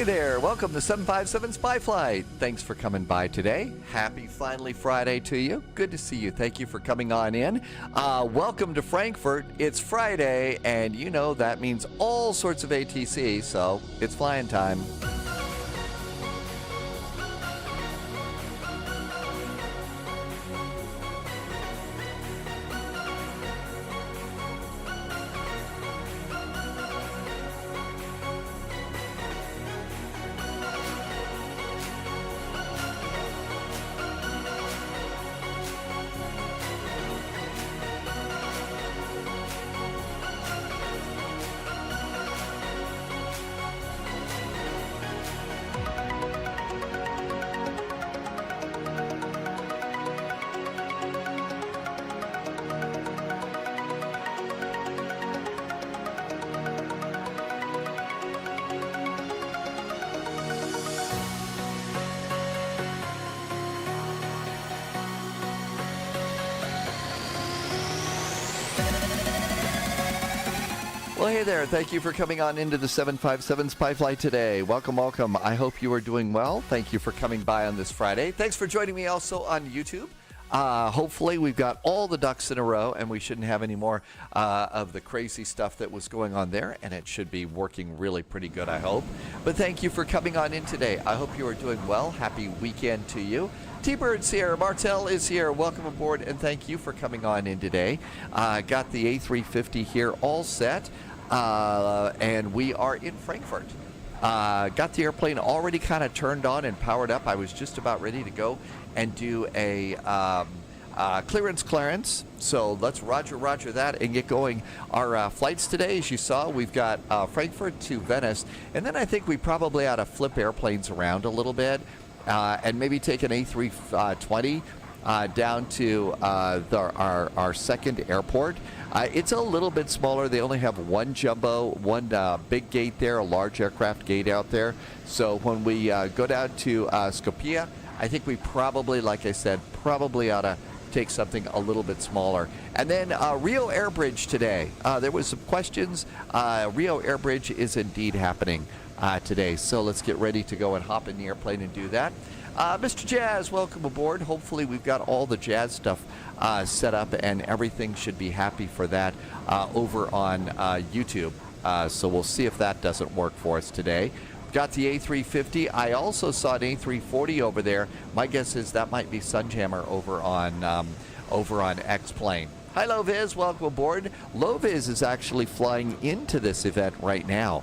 Hey there, welcome to 757 Spy Flight. Thanks for coming by today. Happy finally Friday to you. Good to see you. Thank you for coming on in. Welcome to Frankfurt. It's Friday, and you know that means all sorts of ATC, so it's flying time. Well, hey there. Thank you for coming on into the 757 Spy Flight today. Welcome, welcome. I hope you are doing well. Thank you for coming by on this Friday. Thanks for joining me also on YouTube. Hopefully we've got all the ducks in a row and we shouldn't have any more of the crazy stuff that was going on there, and it should be working really pretty good, I hope. But thank you for coming on in today. I hope you are doing well. Happy weekend to you. T-Bird's here. Martel is here. Welcome aboard, and thank you for coming on in today. Got the A350 here all set. And we are in Frankfurt. Got the airplane already kind of turned on and powered up. I was just about ready to go and do a clearance. So let's roger that and get going. Our flights today, as you saw, we've got Frankfurt to Venice. And then I think we probably ought to flip airplanes around a little bit and maybe take an A320 down to our second airport. It's a little bit smaller. They only have one big gate there, a large aircraft gate out there. So when we go down to Skopje, I think we probably, like I said, probably ought to take something a little bit smaller. And then Rio Air Bridge today. There was some questions. Rio Air Bridge is indeed happening today. So let's get ready to go and hop in the airplane and do that. Mr. Jazz, welcome aboard. Hopefully we've got all the Jazz stuff set up and everything should be happy for that over on YouTube. So we'll see if that doesn't work for us today. Got the A350. I also saw an A340 over there. My guess is that might be Sunjammer over on X-Plane. Hi, Loviz. Welcome aboard. Loviz is actually flying into this event right now.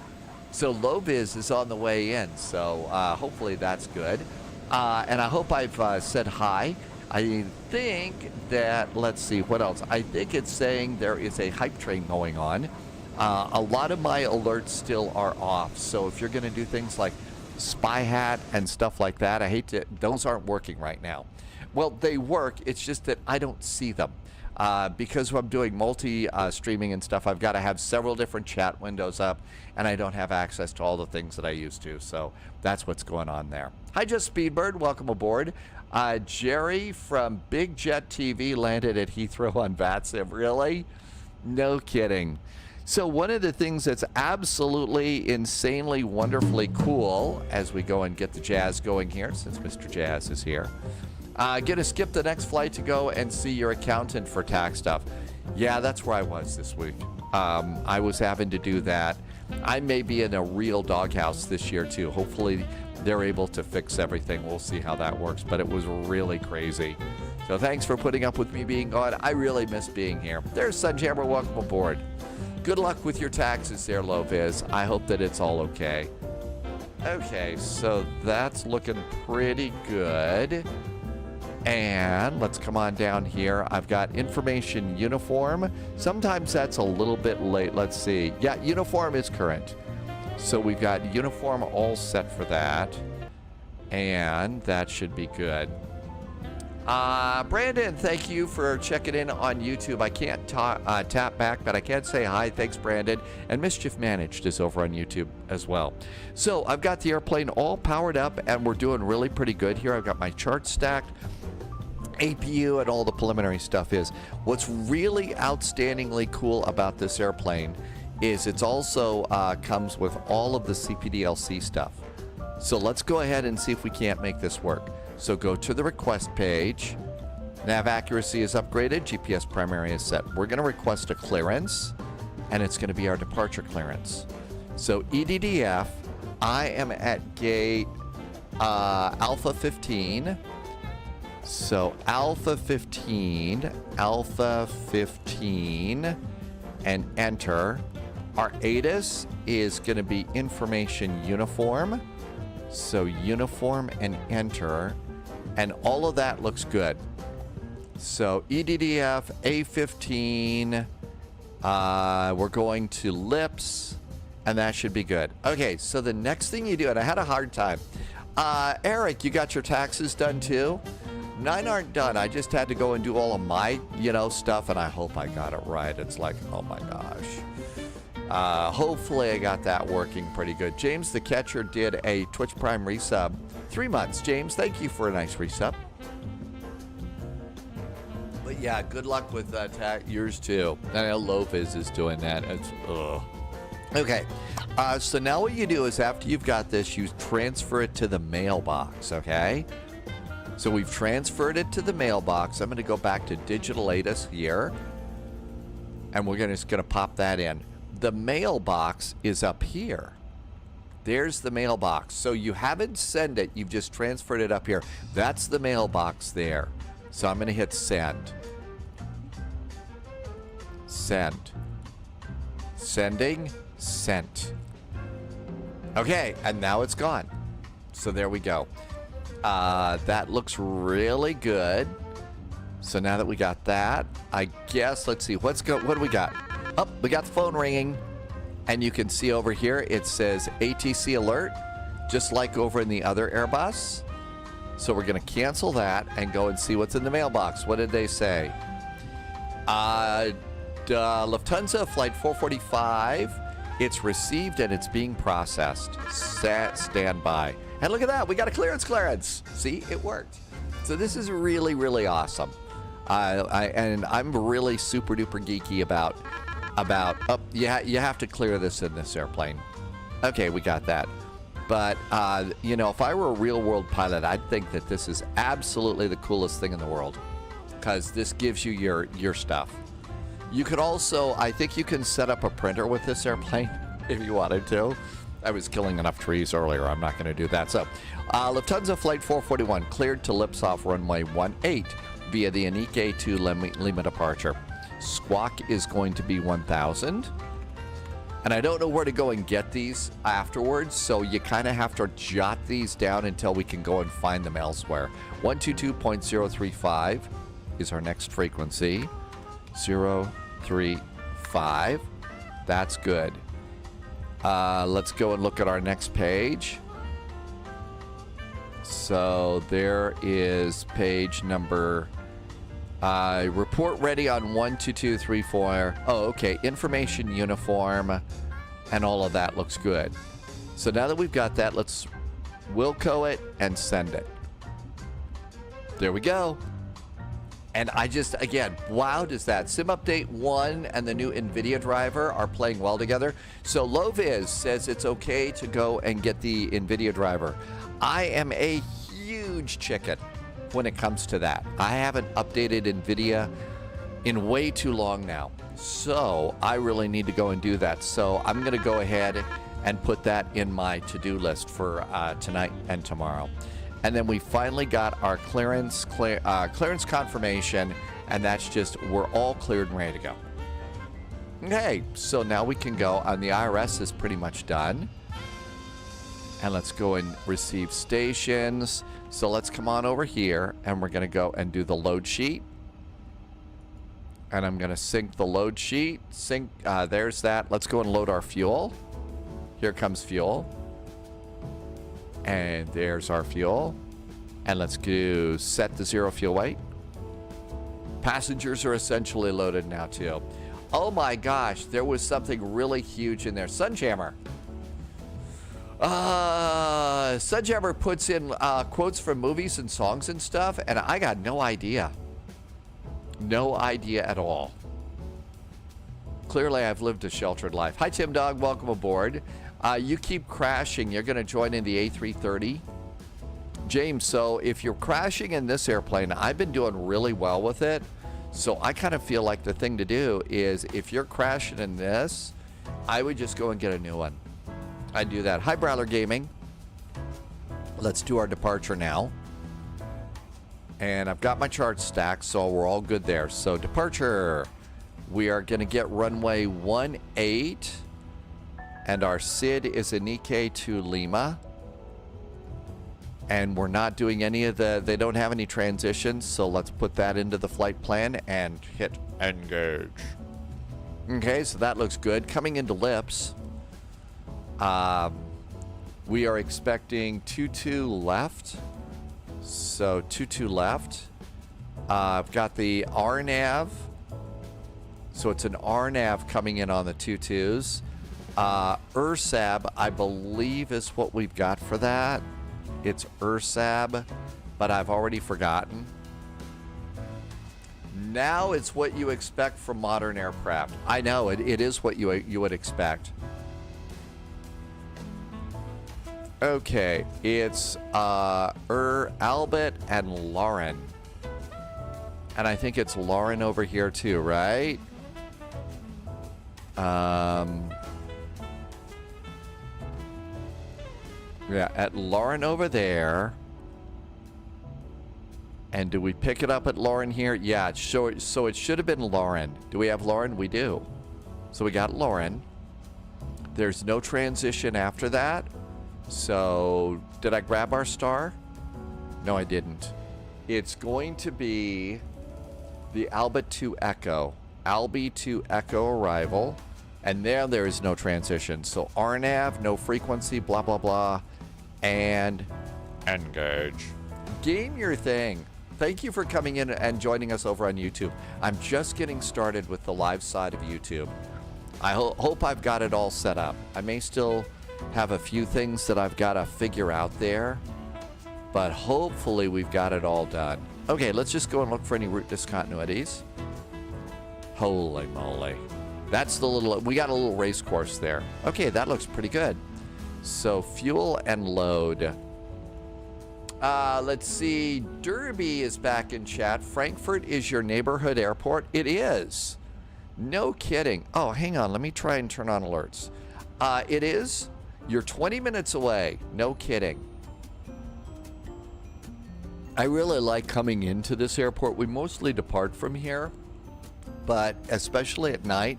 So Loviz is on the way in. So hopefully that's good. And I hope I've said hi. I think that, let's see, what else? I think it's saying there is a hype train going on. A lot of my alerts still are off. So if you're going to do things like Spy Hat and stuff like that, those aren't working right now. Well, they work. It's just that I don't see them. Because I'm doing multi-streaming and stuff, I've got to have several different chat windows up, and I don't have access to all the things that I used to. So that's what's going on there. Hi, Just Speedbird. Welcome aboard. Jerry from Big Jet TV landed at Heathrow on VATSIM. Really? No kidding. So one of the things that's absolutely insanely wonderfully cool as we go and get the Jazz going here, since Mr. Jazz is here, gonna skip the next flight to go and see your accountant for tax stuff. Yeah, that's where I was this week. I was having to do that. I may be in a real doghouse this year too. Hopefully they're able to fix everything. We'll see how that works, but it was really crazy. So thanks for putting up with me being gone. I really miss being here. There's Sunjammer. Welcome aboard. Good luck with your taxes there, Loviz. I hope that it's all okay. Okay, so that's looking pretty good. And let's come on down here. I've got information uniform. Sometimes that's a little bit late. Let's see. Yeah, uniform is current. So we've got uniform all set for that. And that should be good. Brandon, thank you for checking in on YouTube. I can't tap back, but I can say hi. Thanks, Brandon. And Mischief Managed is over on YouTube as well. So I've got the airplane all powered up, and we're doing really pretty good here. I've got my charts stacked. APU and all the preliminary stuff is. What's really outstandingly cool about this airplane is it's also comes with all of the CPDLC stuff. So let's go ahead and see if we can't make this work. So go to the request page. Nav accuracy is upgraded. GPS primary is set. We're going to request a clearance, and it's going to be our departure clearance. So EDDF, I am at gate Alpha 15. So Alpha 15, and enter. Our ATIS is going to be information uniform. So uniform and enter. And all of that looks good. So EDDF, A15, we're going to LIPS, and that should be good. Okay, so the next thing you do, and I had a hard time. Eric, you got your taxes done too? Mine aren't done. I just had to go and do all of my, stuff, and I hope I got it right. It's like, oh my gosh. Hopefully I got that working pretty good. James the Catcher did a Twitch Prime resub. 3 months. James, thank you for a nice resub. But yeah, good luck with yours too. I know Loviz is doing that. It's, ugh. Okay, so now what you do is after you've got this, you transfer it to the mailbox, okay? So we've transferred it to the mailbox. I'm going to go back to Digital ATIS here, and we're just going to pop that in. The mailbox is up here. There's the mailbox. So you haven't sent it, you've just transferred it up here. That's the mailbox there. So I'm going to hit send. Send. Sending. Sent. Okay, and now it's gone. So there we go. That looks really good. So now that we got that, I guess, let's see, what do we got? Oh, we got the phone ringing. And you can see over here, it says ATC alert, just like over in the other Airbus. So we're going to cancel that and go and see what's in the mailbox. What did they say? Lufthansa Flight 445. It's received and it's being processed. Stand by. And look at that. We got a clearance. See, it worked. So this is really, really awesome. And I'm really super duper geeky about you have to clear this in this airplane. Okay, we got that. But, if I were a real-world pilot, I'd think that this is absolutely the coolest thing in the world because this gives you your stuff. You could also, I think you can set up a printer with this airplane if you wanted to. I was killing enough trees earlier. I'm not going to do that. So, Lufthansa Flight 441 cleared to Lipsoft runway 18 via the Anike to Lima departure. Squawk is going to be 1,000. And I don't know where to go and get these afterwards, so you kind of have to jot these down until we can go and find them elsewhere. 122.035 is our next frequency. 035. That's good. Let's go and look at our next page. So there is page number... report ready on 12234. Oh, okay. Information uniform and all of that looks good. So now that we've got that, let's Wilco it and send it. There we go. And I just, again, wow, does that Sim Update 1 and the new NVIDIA driver are playing well together. So Loviz says it's okay to go and get the NVIDIA driver. I am a huge chicken when it comes to that. I haven't updated NVIDIA in way too long now. So I really need to go and do that. So I'm going to go ahead and put that in my to-do list for tonight and tomorrow. And then we finally got our clearance confirmation, and that's just, we're all cleared and ready to go. Okay, so now we can go, and the IRS is pretty much done. And let's go and receive stations. So let's come on over here, and we're going to go and do the load sheet. And I'm going to sync the load sheet. There's that. Let's go and load our fuel. Here comes fuel. And there's our fuel. And let's do set to 0 fuel weight. Passengers are essentially loaded now, too. Oh my gosh, there was something really huge in there. Sunjammer. Sunjammer puts in quotes from movies and songs and stuff, and I got no idea. No idea at all. Clearly, I've lived a sheltered life. Hi, Tim Dog. Welcome aboard. You keep crashing. You're going to join in the A330. James, so if you're crashing in this airplane, I've been doing really well with it. So I kind of feel like the thing to do is if you're crashing in this, I would just go and get a new one. I'd do that. Hi, Brawler Gaming. Let's do our departure now. And I've got my charts stacked, so we're all good there. So departure. We are going to get runway 18. And our SID is a Nikkei to Lima. And we're not doing any of they don't have any transitions, so let's put that into the flight plan and hit engage. Okay, so that looks good. Coming into LIPZ, we are expecting 22 left. So 22 left. I've got the RNAV. So it's an RNAV coming in on the 22s. URSAB, I believe, is what we've got for that. It's URSAB, but I've already forgotten. Now it's what you expect from modern aircraft. I know, it is what you would expect. Okay, it's Albert and Lauren. And I think it's Lauren over here too, right? Yeah, at Lauren over there. And do we pick it up at Lauren here? Yeah, so it should have been Lauren. Do we have Lauren? We do. So we got Lauren. There's no transition after that. So did I grab our star? No, I didn't. It's going to be the Alba 2 Echo. Albi 2 Echo arrival. And there is no transition. So RNAV, no frequency, blah, blah, blah. And engage. Game your thing. Thank you for coming in and joining us over on YouTube. I'm just getting started with the live side of YouTube. I hope I've got it all set up. I may still have a few things that I've got to figure out there, but hopefully we've got it all done. Okay, let's just go and look for any route discontinuities. Holy moly. That's the little, we got a little race course there. Okay, that looks pretty good. So fuel and load. Let's see. Derby is back in chat. Frankfurt is your neighborhood airport. It is. No kidding. Oh, hang on. Let me try and turn on alerts. It is. You're 20 minutes away. No kidding. I really like coming into this airport. We mostly depart from here, but especially at night,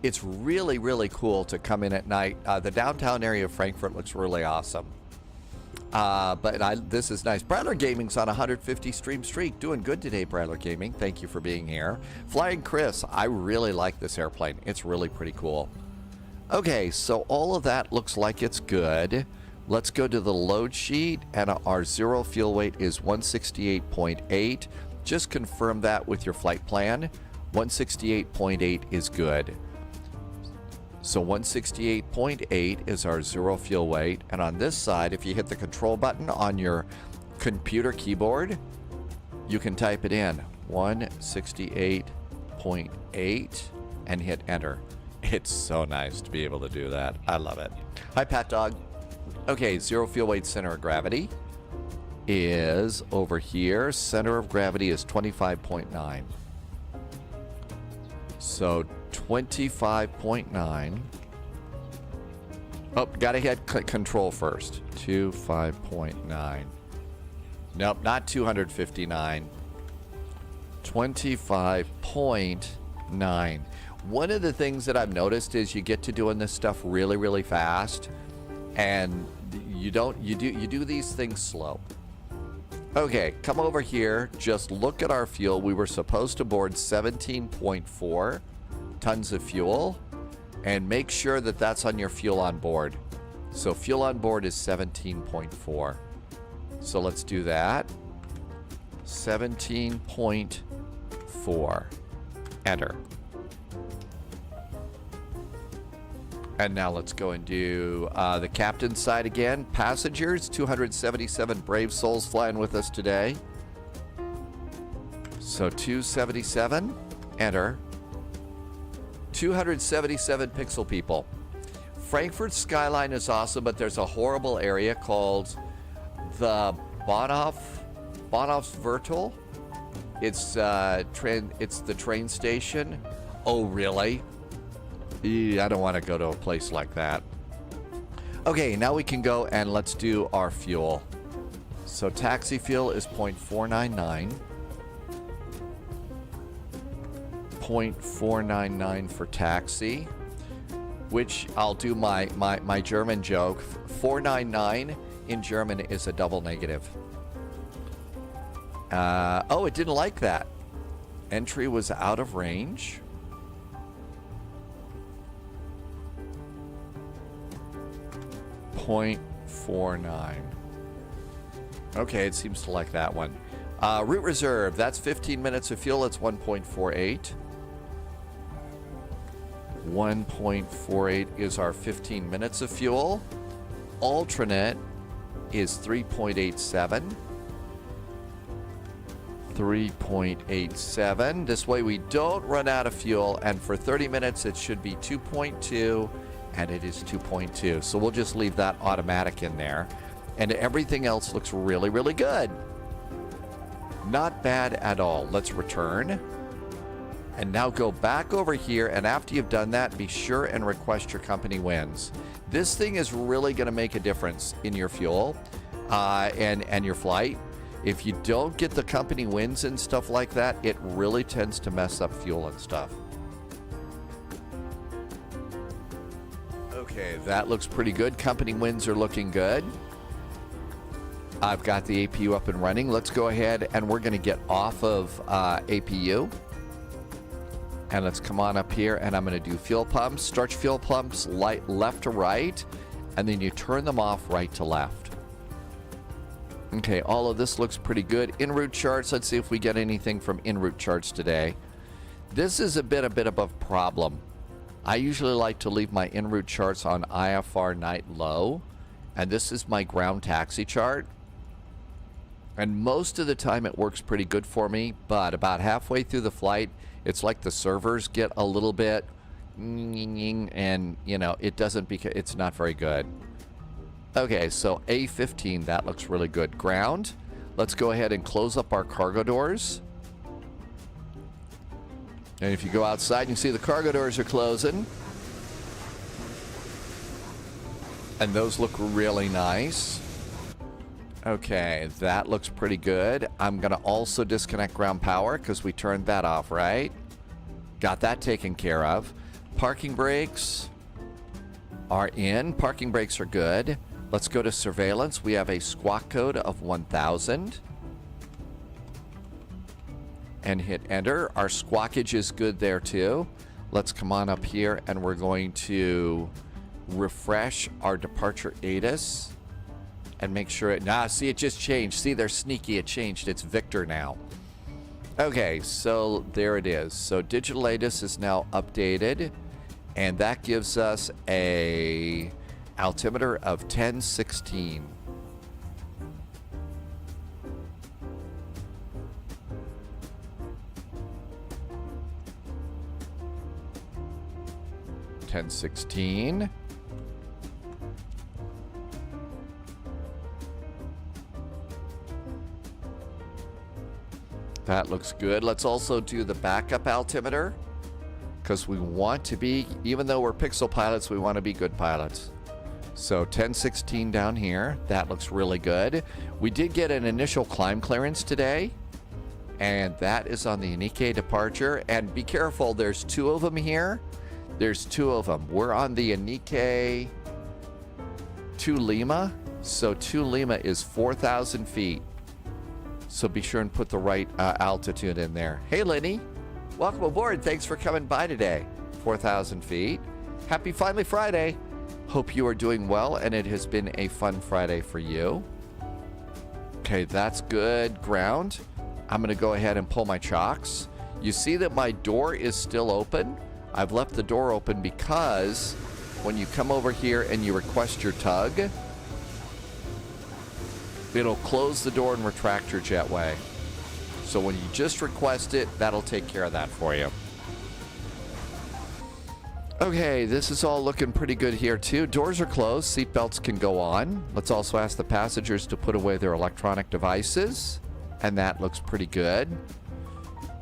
it's really, really cool to come in at night. The downtown area of Frankfurt looks really awesome. This is nice. Brawler Gaming's on a 150 stream streak. Doing good today, Brawler Gaming. Thank you for being here. Flying Chris, I really like this airplane. It's really pretty cool. Okay, so all of that looks like it's good. Let's go to the load sheet, and our zero fuel weight is 168.8. Just confirm that with your flight plan. 168.8 is good. So 168.8 is our zero fuel weight. And on this side, if you hit the control button on your computer keyboard, you can type it in, 168.8, and hit enter. It's so nice to be able to do that. I love it. Hi, Pat Dog. Okay, zero fuel weight center of gravity is over here. Center of gravity is 25.9. So 25.9. Oh, gotta hit control first. 25.9. Nope, not 259. 25.9. One of the things that I've noticed is you get to doing this stuff really, really fast, and you do these things slow. Okay, come over here. Just look at our fuel. We were supposed to board 17.4 tons of fuel, and make sure that that's on your fuel on board. So fuel on board is 17.4. So let's do that. 17.4. Enter. And now let's go and do the captain's side again. Passengers, 277 brave souls flying with us today. So 277, enter. 277 pixel people. Frankfurt's skyline is awesome, but there's a horrible area called the Bahnhofsviertel. It's the train station. Oh, really? I don't want to go to a place like that. Okay, now we can go and let's do our fuel. So taxi fuel is 0.499. 0.499 for taxi, which I'll do my German joke. 499 in German is a double negative. Oh, it didn't like that. Entry was out of range. .49. Okay, it seems to like that one. Route reserve, that's 15 minutes of fuel. It's 1.48. 1.48 is our 15 minutes of fuel. Alternate is 3.87. 3.87. This way we don't run out of fuel, and for 30 minutes it should be 2.2, and it is 2.2. So we'll just leave that automatic in there. And everything else looks really, really good. Not bad at all. Let's return. And now go back over here, and after you've done that, be sure and request your company wins. This thing is really going to make a difference in your fuel and your flight. If you don't get the company wins and stuff like that, it really tends to mess up fuel and stuff. Okay, that looks pretty good. Company wins are looking good. I've got the APU up and running. Let's go ahead and we're going to get off of APU. And let's come on up here, and I'm going to do fuel pumps. Start fuel pumps left to right, and then you turn them off right to left. Okay, all of this looks pretty good. En route charts, let's see if we get anything from en route charts today. This is a bit of a problem. I usually like to leave my en route charts on IFR night low, and this is my ground taxi chart. And most of the time it works pretty good for me, but about halfway through the flight, it's like the servers get a little bit, and you know, it doesn't, because it's not very good. Okay, so A15, that looks really good. Ground, let's go ahead and close up our cargo doors. And if you go outside, you can see the cargo doors are closing. And those look really nice. Okay, that looks pretty good. I'm going to also disconnect ground power because we turned that off, right? Got that taken care of. Parking brakes are in. Parking brakes are good. Let's go to surveillance. We have a squawk code of 1000. And hit enter. Our squawkage is good there too. Let's come on up here, and we're going to refresh our departure ATIS. And make sure it... see, it just changed. See, they're sneaky. It changed. It's Victor now. Okay, so there it is. So digital ATIS is now updated. And that gives us a altimeter of 1016. .16. That looks good. Let's also do the backup altimeter, because we want to be, even though we're pixel pilots, we want to be good pilots. So 1016 down here. That looks really good. We did get an initial climb clearance today, and that is on the Anike departure. And be careful, there's two of them here. There's two of them. We're on the Anike to Lima. So to Lima is 4,000 feet. So be sure and put the right altitude in there. Hey, Lenny. Welcome aboard. Thanks for coming by today. 4,000 feet. Happy Finally Friday. Hope you are doing well, and it has been a fun Friday for you. Okay, that's good. Ground. I'm going to go ahead and pull my chocks. You see that my door is still open. I've left the door open because when you come over here and you request your tug, it'll close the door and retract your jetway. So when you just request it, that'll take care of that for you. Okay, this is all looking pretty good here too. Doors are closed, seatbelts can go on. Let's also ask the passengers to put away their electronic devices. And that looks pretty good.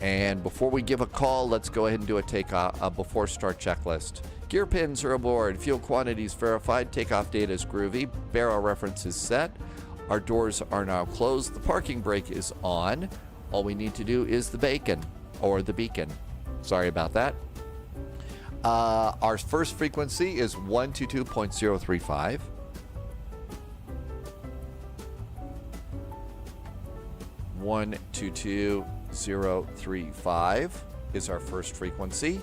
And before we give a call, let's go ahead and do a takeoff before start checklist. Gear pins are aboard, fuel quantities verified, takeoff data is groovy, barrel reference is set. Our doors are now closed, the parking brake is on. All we need to do is the beacon. Sorry about that. Our first frequency is 122.035. One two two 035 is our first frequency.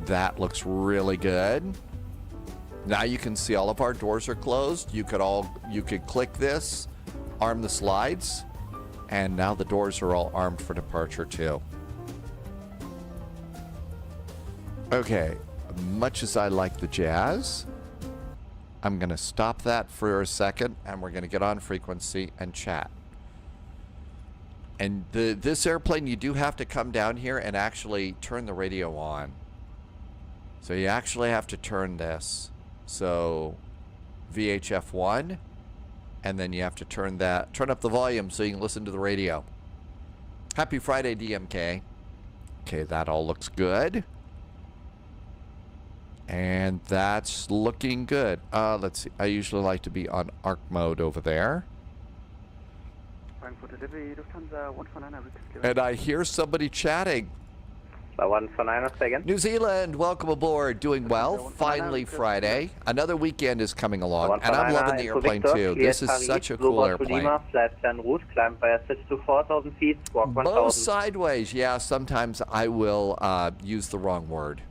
That looks really good. Now you can see all of our doors are closed. You could click this, arm the slides, and now the doors are all armed for departure too. Okay, much as I like the jazz, I'm gonna stop that for a second and we're gonna get on frequency and chat. And this airplane, you do have to come down here and actually turn the radio on. So you actually have to turn this. So VHF1, and then you have to turn up the volume so you can listen to the radio. Happy Friday, DMK. Okay, that all looks good. And that's looking good. Let's see. I usually like to be on ARC mode over there. And I hear somebody chatting. New Zealand, welcome aboard. Doing well. Finally Friday. Another weekend is coming along. And I'm loving the airplane too. This is such a cool airplane. Both sideways. Yeah, sometimes I will use the wrong word.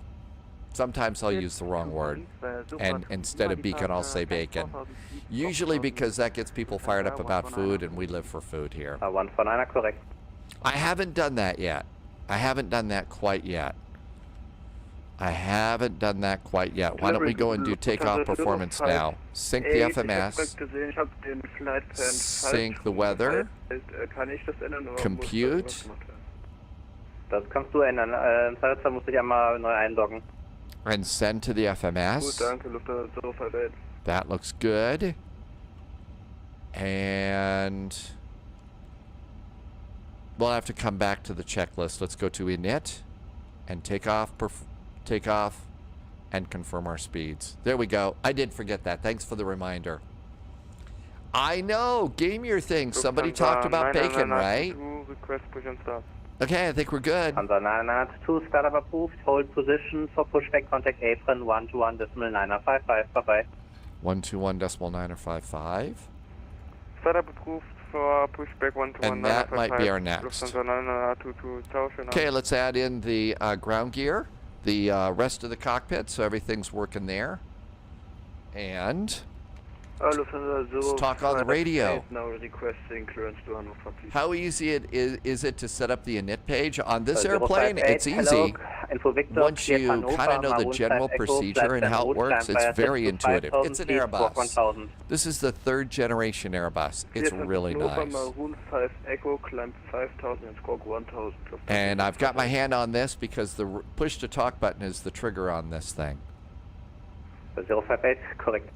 Sometimes I'll use the wrong word. And instead of beacon, I'll say bacon. Usually because that gets people fired up about food, and we live for food here. I haven't done that yet. I haven't done that quite yet. Why don't we go and do takeoff performance now? Sync the FMS. Sync the weather. Compute. Das kannst du ändern. Im Zweifelsfall musst du dich einmal neu einloggen. And send to the FMS. That looks good. And we'll have to come back to the checklist. Let's go to init and take off and confirm our speeds. There we go. I did forget that. Thanks for the reminder. I know. Game your thing. Somebody talked about bacon, right? Okay, I think we're good. Hansa 992, startup approved, hold position for pushback, contact apron 121.955, bye-bye. 121.955. Startup approved for pushback 121.955. And that might be our next. Okay, let's add in the ground gear, the rest of the cockpit, so everything's working there. And let's talk on the radio. How easy is it to set up the init page? On this airplane, it's easy. Once you kind of know the general procedure and how it works, it's very intuitive. It's an Airbus. This is the 3rd generation Airbus. It's really nice. And I've got my hand on this because the push to talk button is the trigger on this thing. 058, correct.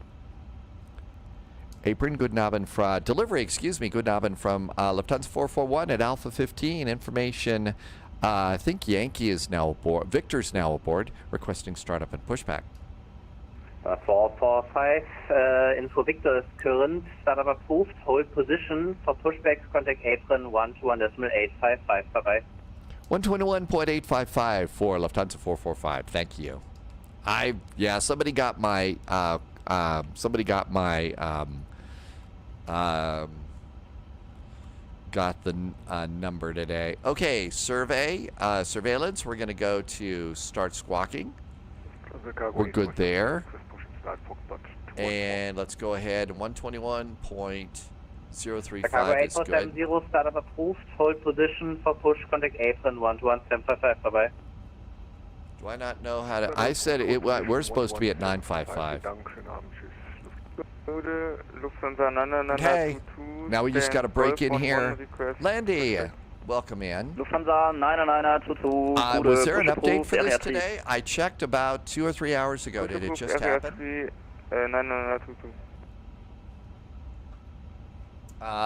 Apron, good Abend from delivery, good Abend from Lufthansa 441 at Alpha 15. Information, I think Yankee is now aboard. Victor's now aboard, requesting startup and pushback. 445, info Victor is current, startup approved, hold position for pushback, contact apron 121.855, bye-bye. 121.855 for Lufthansa 445, thank you. Somebody got my, got the number today. Okay, surveillance. We're going to go to start squawking. We're good there. And let's go ahead. 121.035 is good. 0 startup approved, hold position for push, contact apron 121.755, bye-bye. Do I not know how to? I said it. We're supposed to be at 955. Okay. Now we just got to break in here. Landy, welcome in. Lufthansa 99922. Was there an update for this today? I checked about 2 or 3 hours ago. Did it just happen? 99922.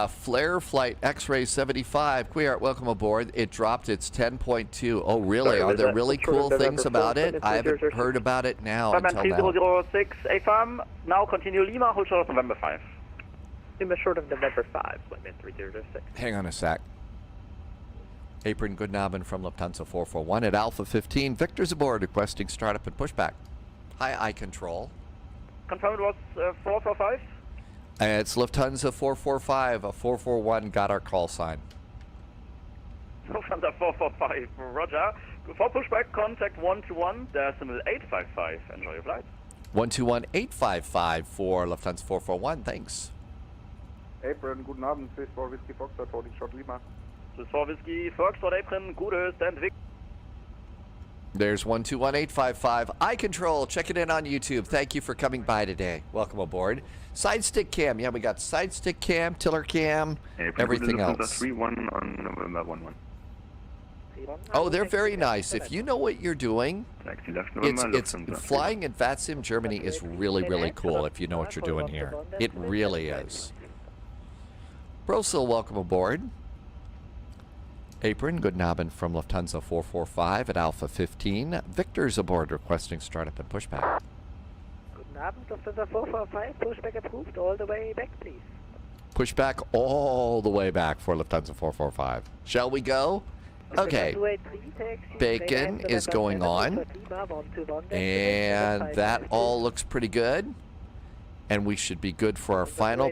Flare Flight X-Ray 75. Queer, welcome aboard. It dropped its 10.2. Oh, really? Are there really cool things about it? I haven't heard about it now until now. 3006 AFAM. Now continue Lima, hold short of November 5. Lima short of November 5, Flightman 3006. Hang on a sec. Apron Goodnabben from Lufthansa 441 at Alpha 15. Victor's aboard requesting startup and pushback. Hi, I-Control. Confirm it was 445. It's Lufthansa 445. A 441 got our call sign. Lufthansa 445, roger. For pushback, contact 121-855. Enjoy your flight. 121-855 for Lufthansa 441. Thanks. Apron, guten Abend, Swiss 4 Whiskey Foxtrot, holding short Lima. Swiss 4 Whiskey, Foxtrot Apron, gute, stand Vic. There's 121-855. I-Control, check it in on YouTube. Thank you for coming by today. Welcome aboard. Side stick cam. Yeah, we got side stick cam, tiller cam, everything else. 31 on November 11. Oh, they're very nice. If you know what you're doing, it's flying in VATSIM Germany is really, really cool if you know what you're doing here. It really is. Brosil, welcome aboard. Apron, Goodnabben from Lufthansa 445 at Alpha 15. Victor's aboard requesting startup and pushback. Guten Abend, Lufthansa 445, pushback approved, all the way back, please. Pushback all the way back for Lufthansa 445. Shall we go? Okay. Bacon is going on. And that all looks pretty good. And we should be good for our final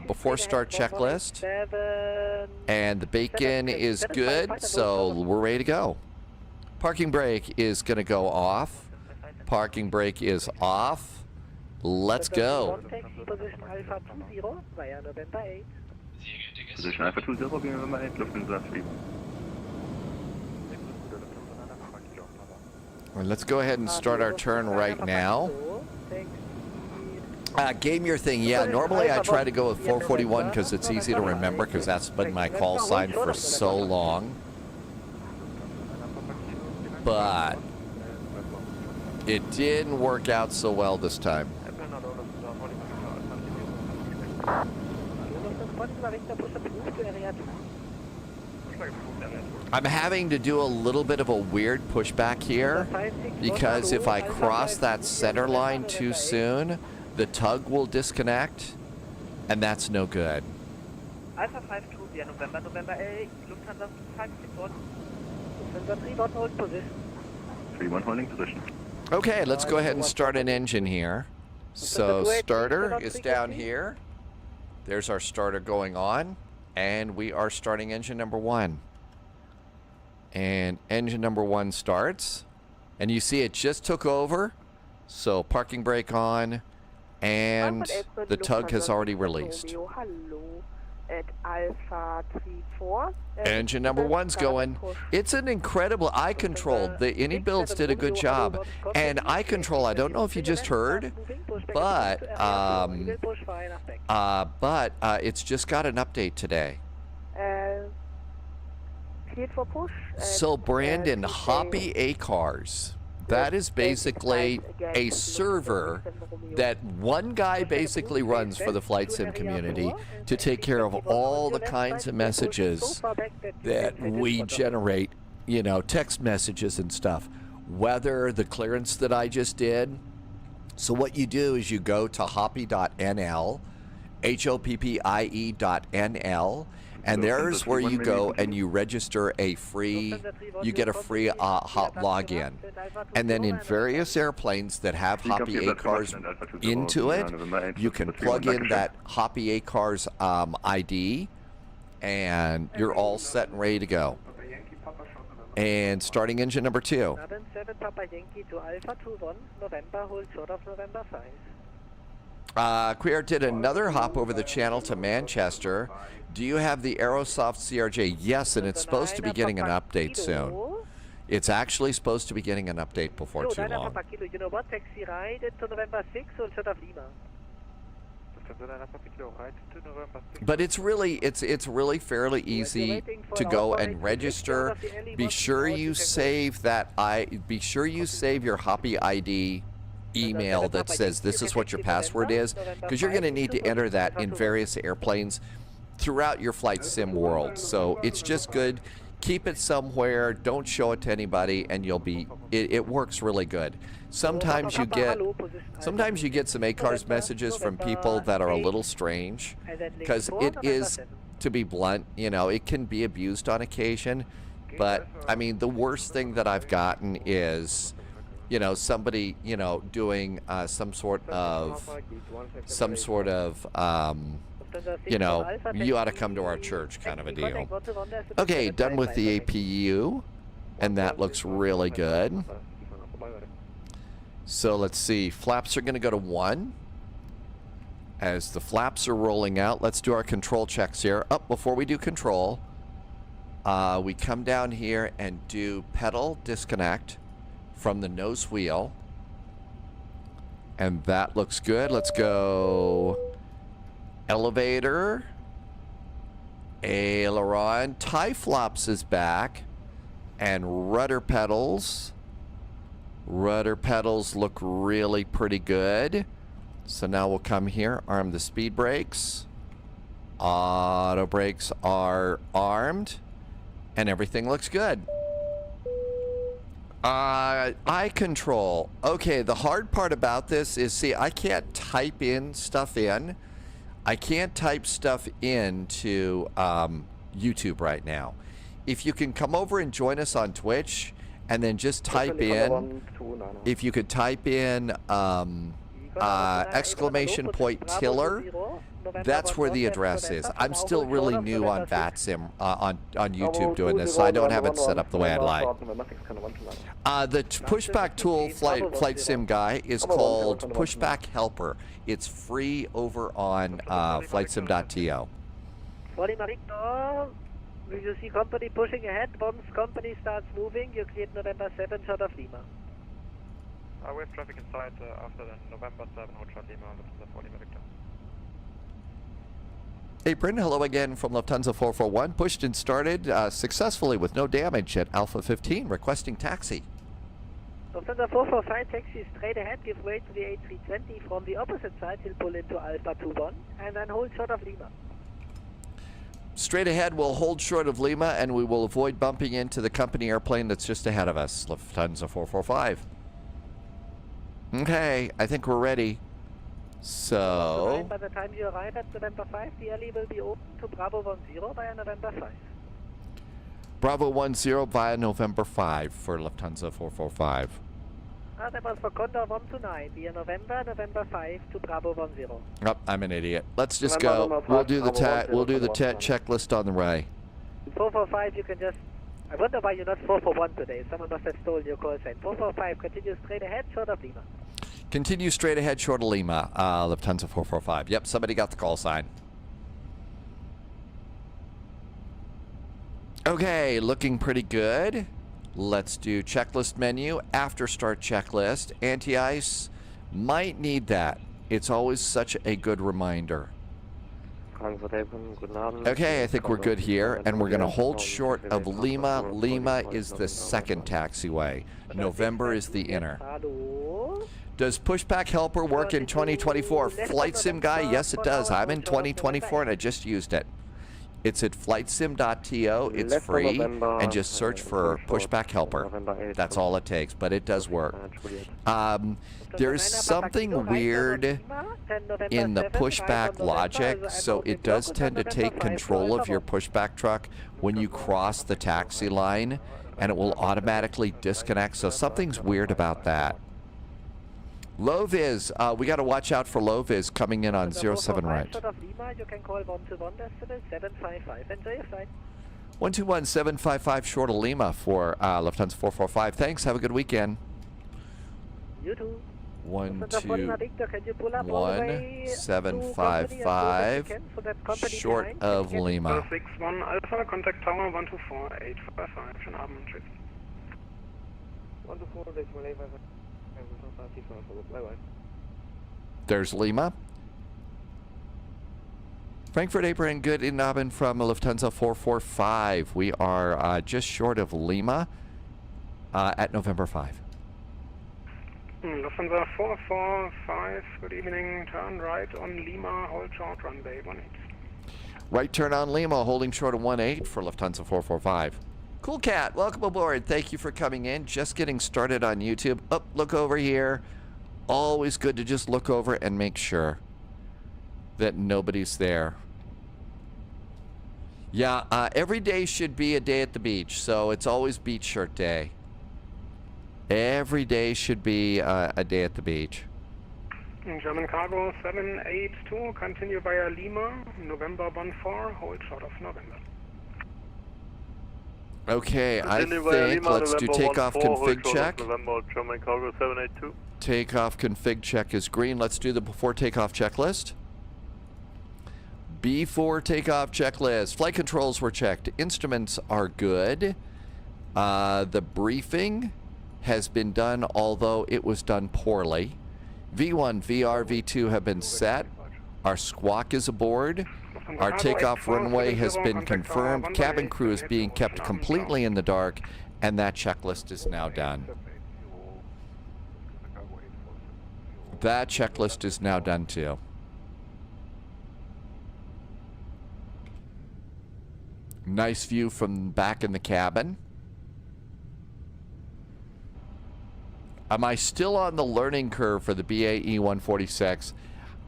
before start checklist. And the bacon is good, so we're ready to go. Parking brake is going to go off. Parking brake is off. Let's go. Position Alpha 20, November 8, Lufthansa 3. Well, let's go ahead and start our turn right now. Game your thing. Yeah, normally I try to go with 441 because it's easy to remember because that's been my call sign for so long. But it didn't work out so well this time. I'm having to do a little bit of a weird pushback here because if I cross that center line too soon, the tug will disconnect, and that's no good. Alpha 52 via November 8, Lufthansa 5 Lufthansa 3 hold position. 3-1 holding position. Okay, let's go ahead and start an engine here. So starter is down here. There's our starter going on, and we are starting engine number 1. And engine number 1 starts, and you see it just took over. So parking brake on. And the tug has already released. Engine number 1's going. It's an incredible I-Control. The Builds did a good job. And I-Control, I don't know if you just heard, but it's just got an update today. So Brandon, Hoppy A-Cars. That is basically a server that one guy basically runs for the flight sim community to take care of all the kinds of messages that we generate, you know, text messages and stuff. Weather, the clearance that I just did. So what you do is you go to hoppy.nl, hoppie.nl, and there's where you go and you register a free, you get a free hot login. And then in various airplanes that have Hoppy A-Cars into it, you can plug in that Hoppy A-Cars ID, and you're all set and ready to go. And starting engine number 2. Queer did another hop over the channel to Manchester. Do you have the Aerosoft CRJ? Yes, and it's supposed to be getting an update soon. It's actually supposed to be getting an update before too long. But it's really fairly easy to go and register. Be sure you save be sure you save your Hoppy ID email that says this is what your password is, because you're going to need to enter that in various airplanes throughout your flight sim world. So it's just good. Keep it somewhere. Don't show it to anybody, and you'll be. It works really good. Sometimes you get some ACARS messages from people that are a little strange, because it is, to be blunt, you know, it can be abused on occasion. But I mean, the worst thing that I've gotten is, you know, somebody, you know, doing some sort of you know, you ought to come to our church kind of a deal. Okay, done with the APU, and that looks really good. So let's see, flaps are going to go to 1. As the flaps are rolling out, let's do our control checks here. Before we do control, we come down here and do pedal disconnect from the nose wheel. And that looks good. Let's go elevator, aileron, tie flops is back, and rudder pedals. Rudder pedals look really pretty good. So now we'll come here, arm the speed brakes. Auto brakes are armed, and everything looks good. Eye control. Okay, the hard part about this is, see, I can't type in stuff in. I can't type stuff into YouTube right now. If you can come over and join us on Twitch and then just type in, if you could type in exclamation point Tiller, that's where the address is. I'm still really new on VATSIM on YouTube doing this, so I don't have it set up the way I'd like. The pushback tool flight sim guy is called Pushback Helper. It's free over on FlightSim.to. Will you see company pushing ahead? Once company starts moving, you cleared November 7, short of Lima. We have traffic inside after the November 7, Hotel Lima, Lufthansa 4 Lima Victor. Apron, hello again from Lufthansa 441. Pushed and started successfully with no damage at Alpha 15, requesting taxi. Lufthansa 445, taxi straight ahead, give way to the A320 from the opposite side, he'll pull into Alpha 21, and then hold short of Lima. Straight ahead, we'll hold short of Lima, and we will avoid bumping into the company airplane that's just ahead of us, Lufthansa 445. Okay, I think we're ready. So, by the time you arrive at November 5, the alley will be open to Bravo 10 via November 5. Bravo 10 via November 5 for Lufthansa 445. That was for Condor 129 via November 5 to Bravo 10. Oh, I'm an idiot. Let's just go. We'll do the checklist on the way. 445, you can just. I wonder why you're not 441 today. Someone must have stolen your call sign. 445, continue straight ahead, short of Lima. Continue straight ahead, short of Lima. Lufthansa 445. Yep, somebody got the call sign. Okay, looking pretty good. Let's do checklist menu, after start checklist. Anti-ice, might need that. It's always such a good reminder. Okay, I think we're good here, and we're going to hold short of Lima. Lima is the second taxiway. November is the inner. Does Pushback Helper work in 2024? Flight Sim guy, yes it does. I'm in 2024 and I just used it. It's at FlightSim.to. It's free, and just search for Pushback Helper. That's all it takes, but it does work. There's something weird in the pushback logic, so it does tend to take control of your pushback truck when you cross the taxi line, and it will automatically disconnect, so something's weird about that. Low Viz, we got to watch out for Low Viz coming in on 07 right. You can call 121 decimal 755. Enjoy your flight. 121 755 short of Lima for Lufthansa 445. Thanks. Have a good weekend. You too. 121 755 short of Lima. 61 Alpha, contact tower 124 855. Schönen Abend, tschüss. 124 decimal 855. There's Lima. Frankfurt apron, good in Abend from Lufthansa 445. We are just short of Lima at November 5. Lufthansa 445, good evening, turn right on Lima, hold short, runway 18. Right turn on Lima, holding short of 18 for Lufthansa 445. Cool Cat, welcome aboard. Thank you for coming in. Just getting started on YouTube. Oh, look over here. Always good to just look over and make sure that nobody's there. Yeah, every day should be a day at the beach, so it's always beach shirt day. Every day should be a day at the beach. German cargo 782, continue via Lima, November 14, hold short of November. Okay, I think let's do takeoff config check. November, German cargo 782. Takeoff config check is green. Let's do the before takeoff checklist. Before takeoff checklist. Flight controls were checked. Instruments are good. The briefing has been done, although it was done poorly. V1, VR, V2 have been set. Our squawk is aboard. Our takeoff runway has been confirmed. Cabin crew is being kept completely in the dark, and that checklist is now done. That checklist is now done too. Nice view from back in the cabin. Am I still on the learning curve for the BAE 146?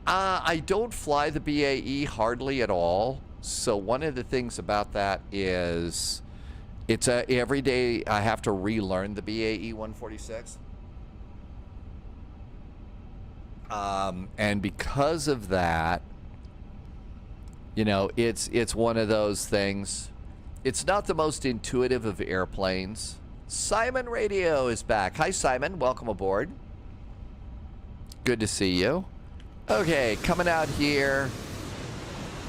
I don't fly the BAE hardly at all. So one of the things about that is it's every day I have to relearn the BAE 146. And because of that, you know, it's one of those things. It's not the most intuitive of airplanes. Simon Radio is back. Hi, Simon. Welcome aboard. Good to see you. Okay, coming out here.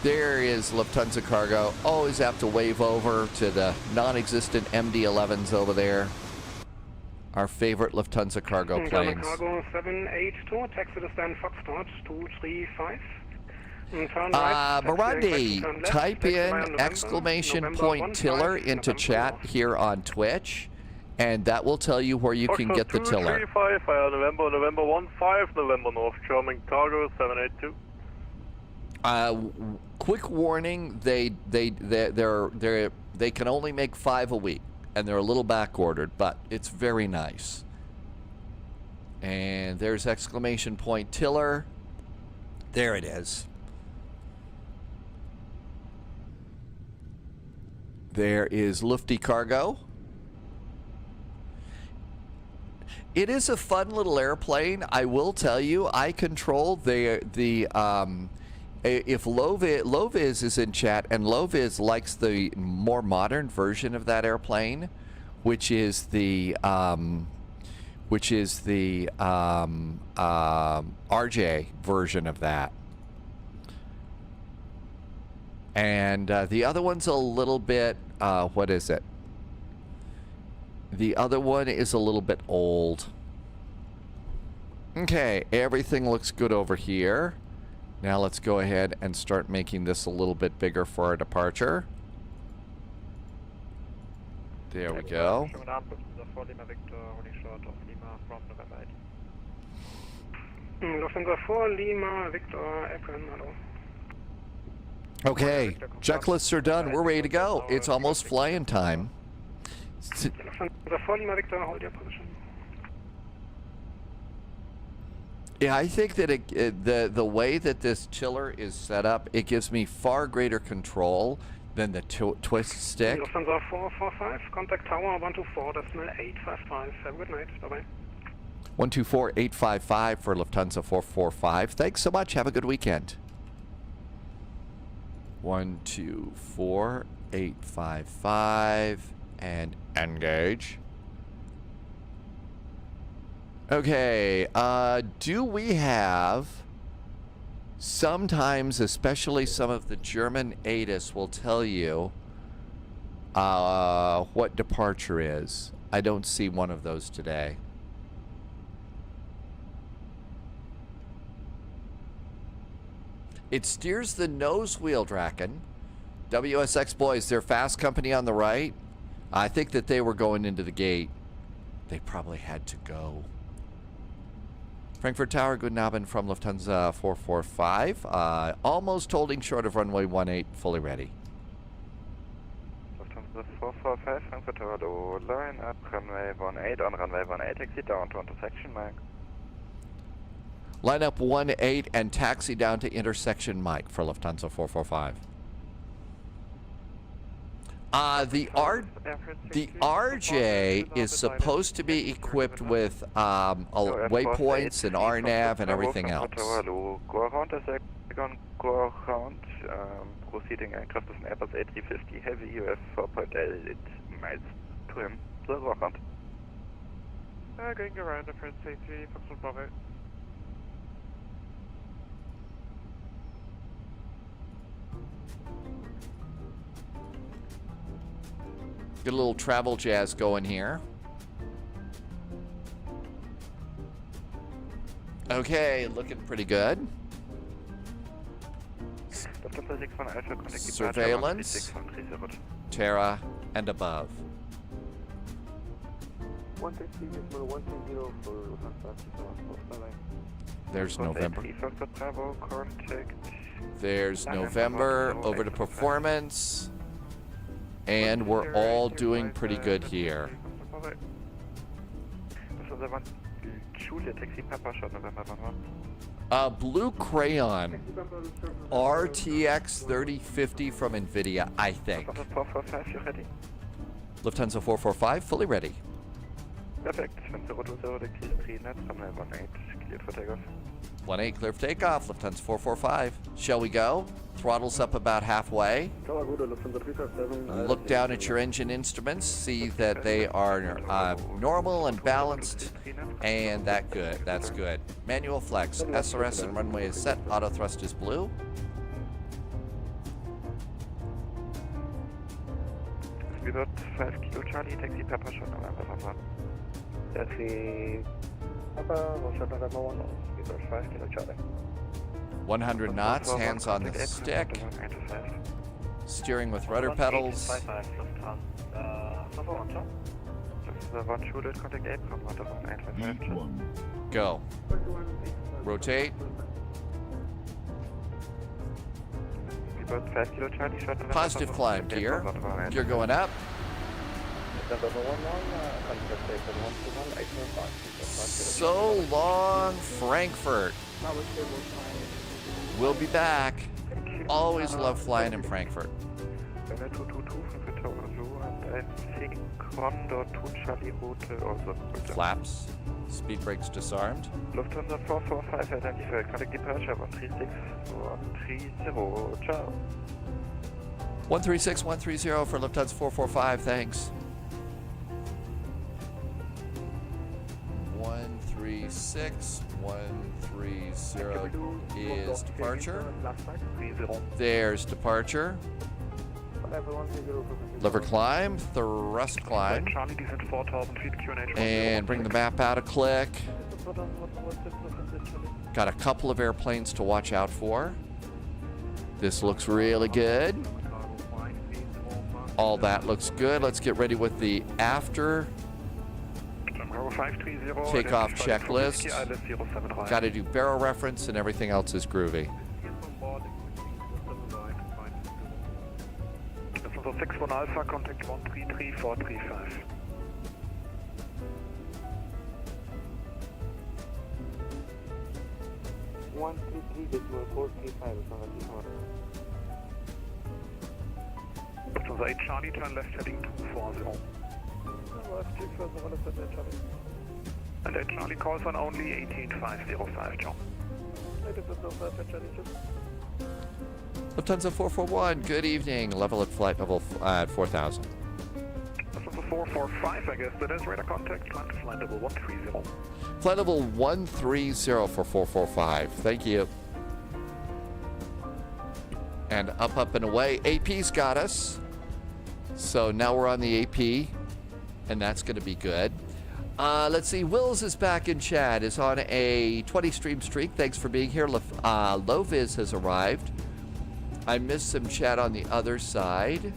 There is Lufthansa Cargo. Always have to wave over to the non-existent MD-11s over there. Our favorite Lufthansa Cargo planes. Cargo 782, taxi to stand Foxtrot 235. Morandi, type in exclamation point Tiller into chat here on Twitch. And that will tell you where you can get the tiller. 235 via November 15, November North, German cargo 782. Quick warning: they can only make 5 a week, and they're a little back ordered, but it's very nice. And there's exclamation point tiller. There it is. There is Lufty Cargo. It is a fun little airplane. I will tell you, I control if Loviz is in chat, and Loviz likes the more modern version of that airplane, which is the RJ version of that. And the other one's a little bit, what is it? The other one is a little bit old. Okay, everything looks good over here. Now let's go ahead and start making this a little bit bigger for our departure. There we go. Lufthansa 4, Lima, Victor, Apron, hello. Okay, checklists are done. We're ready to go. It's almost flying time. Lufthansa 4, Lima, Victor, hold your position. Yeah, I think that the way that this chiller is set up, it gives me far greater control than the twist stick. Lufthansa 445, contact tower 124.855. Have a good night. Bye-bye. 124.855 for Lufthansa 445. Thanks so much. Have a good weekend. 124.855 and engage. Okay, do we have, sometimes, especially some of the German ATIS will tell you what departure is. I don't see one of those today. It steers the nose wheel, Draken. WSX boys, they're fast company on the right. I think that they were going into the gate. They probably had to go. Frankfurt Tower, guten Abend from Lufthansa 445. Almost holding short of runway 18, fully ready. Lufthansa 445, Frankfurt Tower, low line up, runway 18, on runway 18, taxi down to intersection mark. Line up 18 and taxi down to intersection Mike for Lufthansa 445. The RJ is supposed to be equipped with waypoints and RNAV and everything else. Go around a second, go around. Proceeding aircraft is an Airbus A350 Heavy, you have 4.8 miles to him. So go around. Going around the first safety, Foxtrot Bravo. Get a little travel jazz going here. Okay, looking pretty good. Surveillance, Terra, and above. 130 for There's November. Bravo, contact. There's November, over to performance. And we're all doing pretty good here. Blue Crayon, RTX 3050 from NVIDIA, I think. Lufthansa 445, fully ready. Perfect. 18, clear for takeoff. Lufthansa 445. Shall we go? Throttles up about halfway. Look down at your engine instruments. See that they are normal and balanced. And that's good. Manual flex. SRS and runway is set. Auto thrust is blue. We got 5 Kilo Charlie, taxi Papa shot November 1. Taxi Papa, shot November 1. We got 5 Kilo Charlie. 100 knots, hands on the stick. Steering with rudder pedals. Go. Rotate. Positive climb, gear. Gear going up. So long, Frankfurt. We'll be back. Always love flying in Frankfurt. Flaps. Speed brakes disarmed. Lufthansa 445 identified. Contact departure 136 130. Ciao. 136 130 for Lufthansa 445. Thanks. 136 130 is departure. There's departure. Lever climb, thrust climb. And bring the map out a click. Got a couple of airplanes to watch out for. This looks really good. All that looks good. Let's get ready with the after takeoff checklist. Got to do barrel reference and everything else is groovy. 61 Alpha, contact 133435. Lufthansa 8 Charlie, turn left heading 240. Left 240, left heading Charlie. And 8 Charlie calls on only 18505, John. Lufthansa 441, good evening. Level at flight level at 4,000. Lufthansa 445, I guess that is radar contact. Climb to flight level 130. Flight level 130 for 445. Thank you. And up and away. AP's got us. So now we're on the AP, and that's going to be good. Let's see. Wills is back in chat. Is on a 20 stream streak. Thanks for being here. LoViz has arrived. I missed some chat on the other side.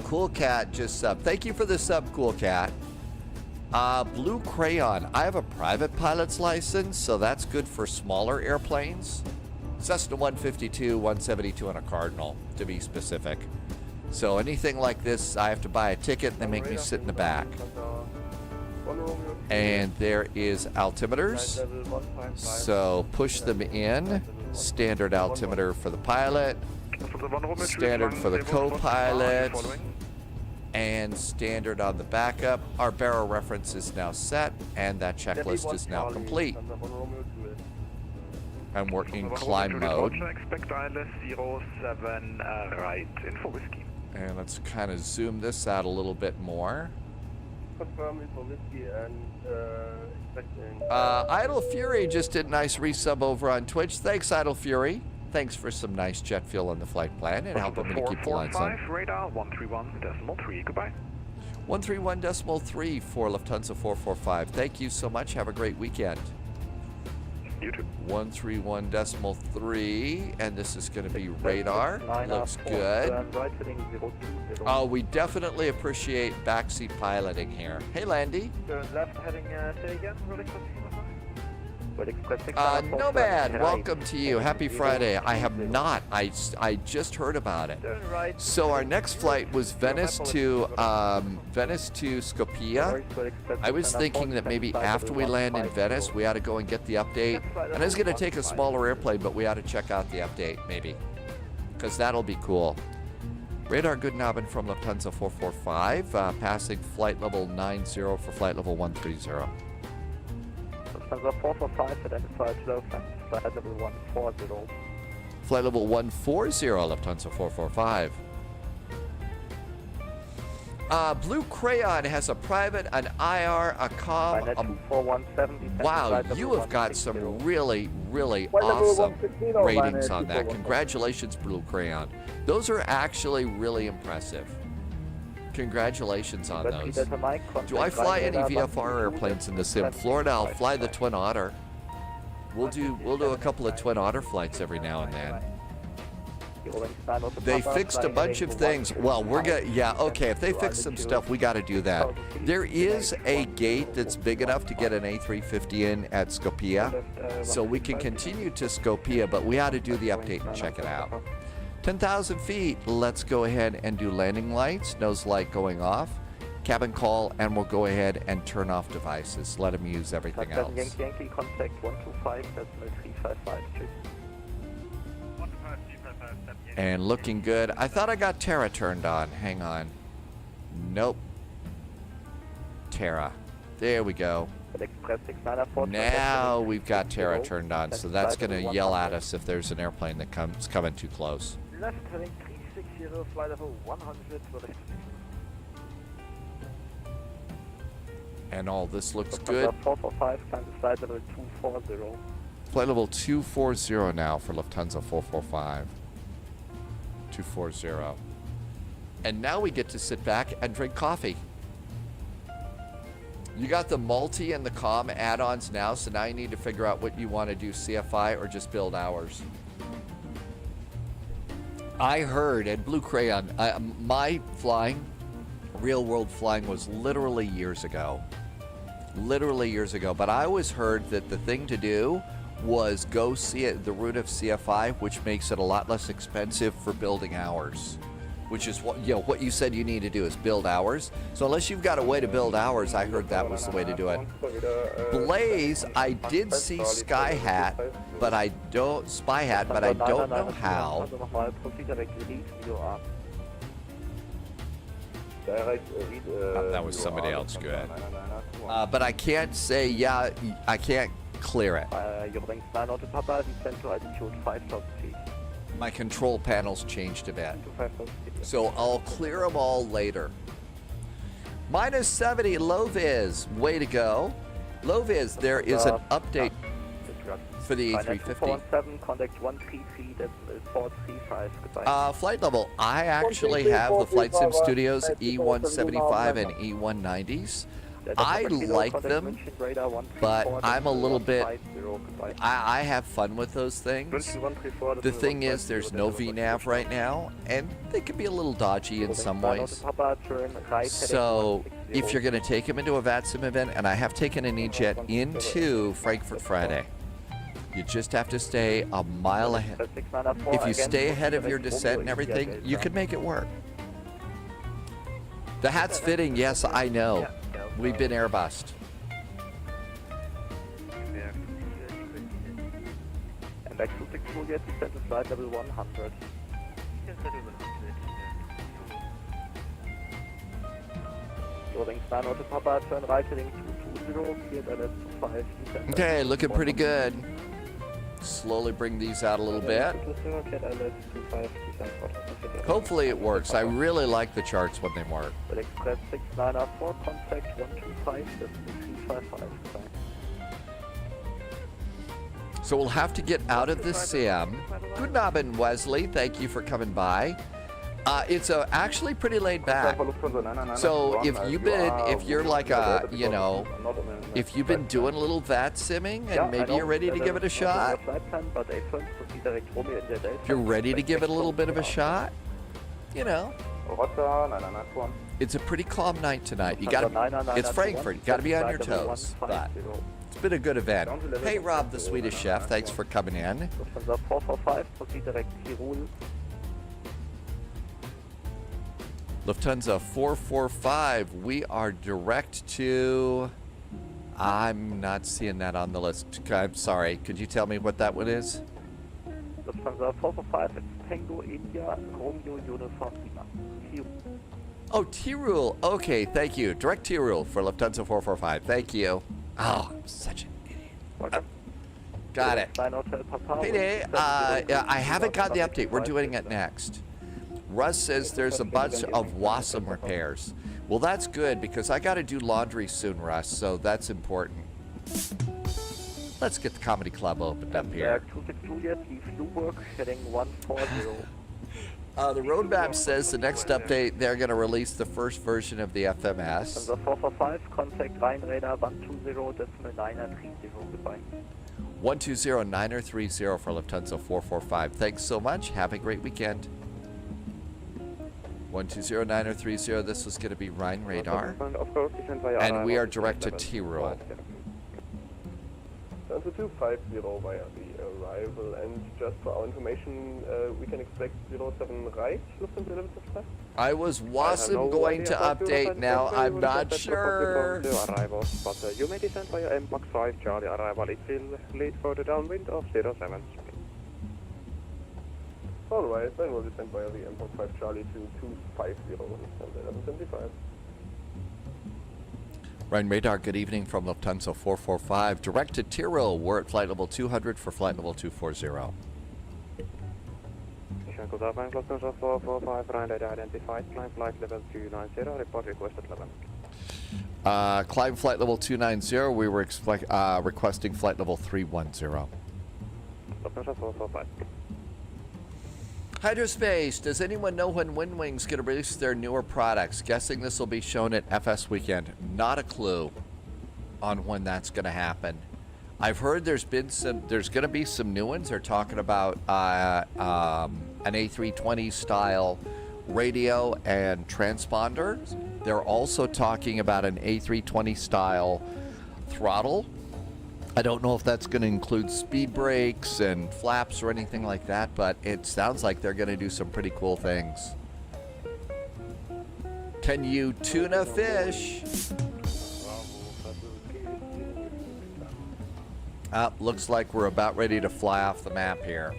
Cool Cat just subbed. Thank you for the sub, Cool Cat. Blue Crayon. I have a private pilot's license, so that's good for smaller airplanes. Cessna 152, 172, and a Cardinal, to be specific. So anything like this, I have to buy a ticket, and they make me sit in the back. And there is altimeters. So push them in. Standard altimeter for the pilot. Standard for the co-pilot. And standard on the backup. Our barrel reference is now set, and that checklist is now complete. I'm working climb mode. Expect ILS 07 right, info whiskey. And let's kind of zoom this out a little bit more. Confirm info whiskey and expecting. Idle Fury just did a nice resub over on Twitch. Thanks, Idle Fury. Thanks for some nice jet fuel on the flight plan and helping me to keep the lights on. Radar 131.3, goodbye. 131.3 for Lufthansa 445. Thank you so much. Have a great weekend. You too. 131.3, and this is going to be radar. Looks good. Oh, we definitely appreciate backseat piloting here. Hey, Landy. Left heading, say again, Nomad, welcome to you. Happy Friday. I have not. I just heard about it. So our next flight was Venice to Skopje. I was thinking that maybe after we land in Venice, we ought to go and get the update. And I was going to take a smaller airplane, but we ought to check out the update maybe, because that'll be cool. Radar Goodnaben from Lufthansa 445, passing flight level 90 for flight level 130. Lufthansa 445 identified low flight level 140. Flight level 140, Lufthansa 445. Blue Crayon has a private, an IR, a COM. Wow, you have got some really, really awesome ratings on that. Congratulations, Blue Crayon. Those are actually really impressive. Congratulations on those. Do I fly any VFR airplanes in the sim? Florida, I'll fly the Twin Otter. We'll do a couple of Twin Otter flights every now and then. They fixed a bunch of things. Well, we're gonna, yeah, okay, if they fix some stuff, we got to do that. There is a gate that's big enough to get an A350 in at Skopje, so we can continue to Skopje, but we ought to do the update and check it out. 10,000 feet, let's go ahead and do landing lights, nose light going off, cabin call, and we'll go ahead and turn off devices. Let them use everything else. Yankee contact 125.355. And looking good. I thought I got Terra turned on. Hang on. Nope. Terra. There we go. Now we've got Terra turned on, so that's going to yell at us if there's an airplane that comes coming too close. Left heading 360, flight level 100. And all this looks good. 445, climb to flight level 240. Flight level 240 now for Lufthansa 445. 240. And now we get to sit back and drink coffee. You got the multi and the comm add-ons now, so now you need to figure out what you want to do, CFI or just build hours. I heard at Blue Crayon, my flying, real world flying was literally years ago. Literally years ago. But I always heard that the thing to do was go see it, the route of CFI, which makes it a lot less expensive for building hours. Which is what what you said you need to do is build hours. So unless you've got a way to build hours, I heard that was the way to do it. Blaze, I did see Sky Hat, but I don't Spy Hat, but I don't know how. That was somebody else good. But I can't say I can't clear it. My control panels changed a bit. So I'll clear them all later. Minus 70, LoViz. Way to go. LoViz, there is an update for the A350. Flight level. I actually have the Flight Sim Studios E175 and E190s. I like them, but I'm a little bit, I have fun with those things. The thing is, there's no VNAV right now, and they can be a little dodgy in some ways. So if you're going to take them into a VATSIM event, and I have taken an E-Jet into Frankfurt Friday, you just have to stay a mile ahead. If you stay ahead of your descent and everything, you can make it work. The hat's fitting, yes, I know. We've been airbussed. And X262 Juliet, descent to flight level 100. Loading Star Note Papa, turn right heading 220, cleared LS25, descent. Okay, looking pretty good. Slowly bring these out a little bit. Hopefully it works. I really like the charts when they work. Express 6904, contact 125.355. So we'll have to get out of the sim. Good Abend, Wesley. Thank you for coming by. It's actually pretty laid back. So if you're like a, you know, if you've been doing a little VAT simming and maybe you're ready to give it a shot, if you're ready to give it a little bit of a shot, you know, it's a pretty calm night tonight. You got to, it's Frankfurt. You got to be on your toes. But it's been a good event. Hey, Rob, the Swedish chef. Thanks for coming in. Lufthansa 445, we are direct to, I'm not seeing that on the list. I'm sorry, could you tell me what that one is? Lufthansa 445, it's Tango India, Romeo Uniform Lima. Oh, Tirol, okay, thank you. Direct Tirol for Lufthansa 445, thank you. Oh, I'm such an idiot. Got it. Hey, Day, I haven't got the update, we're doing it next. Russ says there's a bunch of WASM repairs. Well, that's good because I got to do laundry soon, Russ, so that's important. Let's get the comedy club opened up here. The roadmap says the next update, they're going to release the first version of the FMS. 445, contact Rhine Radar 120.930, goodbye. 120.930 for Lufthansa 445. Thanks so much. Have a great weekend. 120.930, this was going to be Rhine Radar. And we are direct to Tirol. Down to 250 via the arrival, and just for our information, we can expect 07 right, Lufthansa LWSK. I was going to update now, I'm not sure. But you may descend via Mach 5 Charlie arrival, it will lead for the downwind of 07. Alright, then we'll descend via the Mach 5 Charlie to 250 and 1175. Rhine Radar, good evening from Lufthansa 445. Direct to Tirol. We're at flight level 200 for flight level 240. Good afternoon, Lufthansa 445, Rhine Radar identified, climb flight level 290, report requested level. Climb flight level 290. We were requesting flight level 310. Lufthansa 445. Hydrospace, does anyone know when Windwing's going to release their newer products? Guessing this will be shown at FS Weekend. Not a clue on when that's going to happen. I've heard there's going to be some new ones. They're talking about an A320 style radio and transponder. They're also talking about an A320 style throttle. I don't know if that's going to include speed brakes and flaps or anything like that, but it sounds like they're going to do some pretty cool things. Can you tuna fish? Looks like we're about ready to fly off the map here.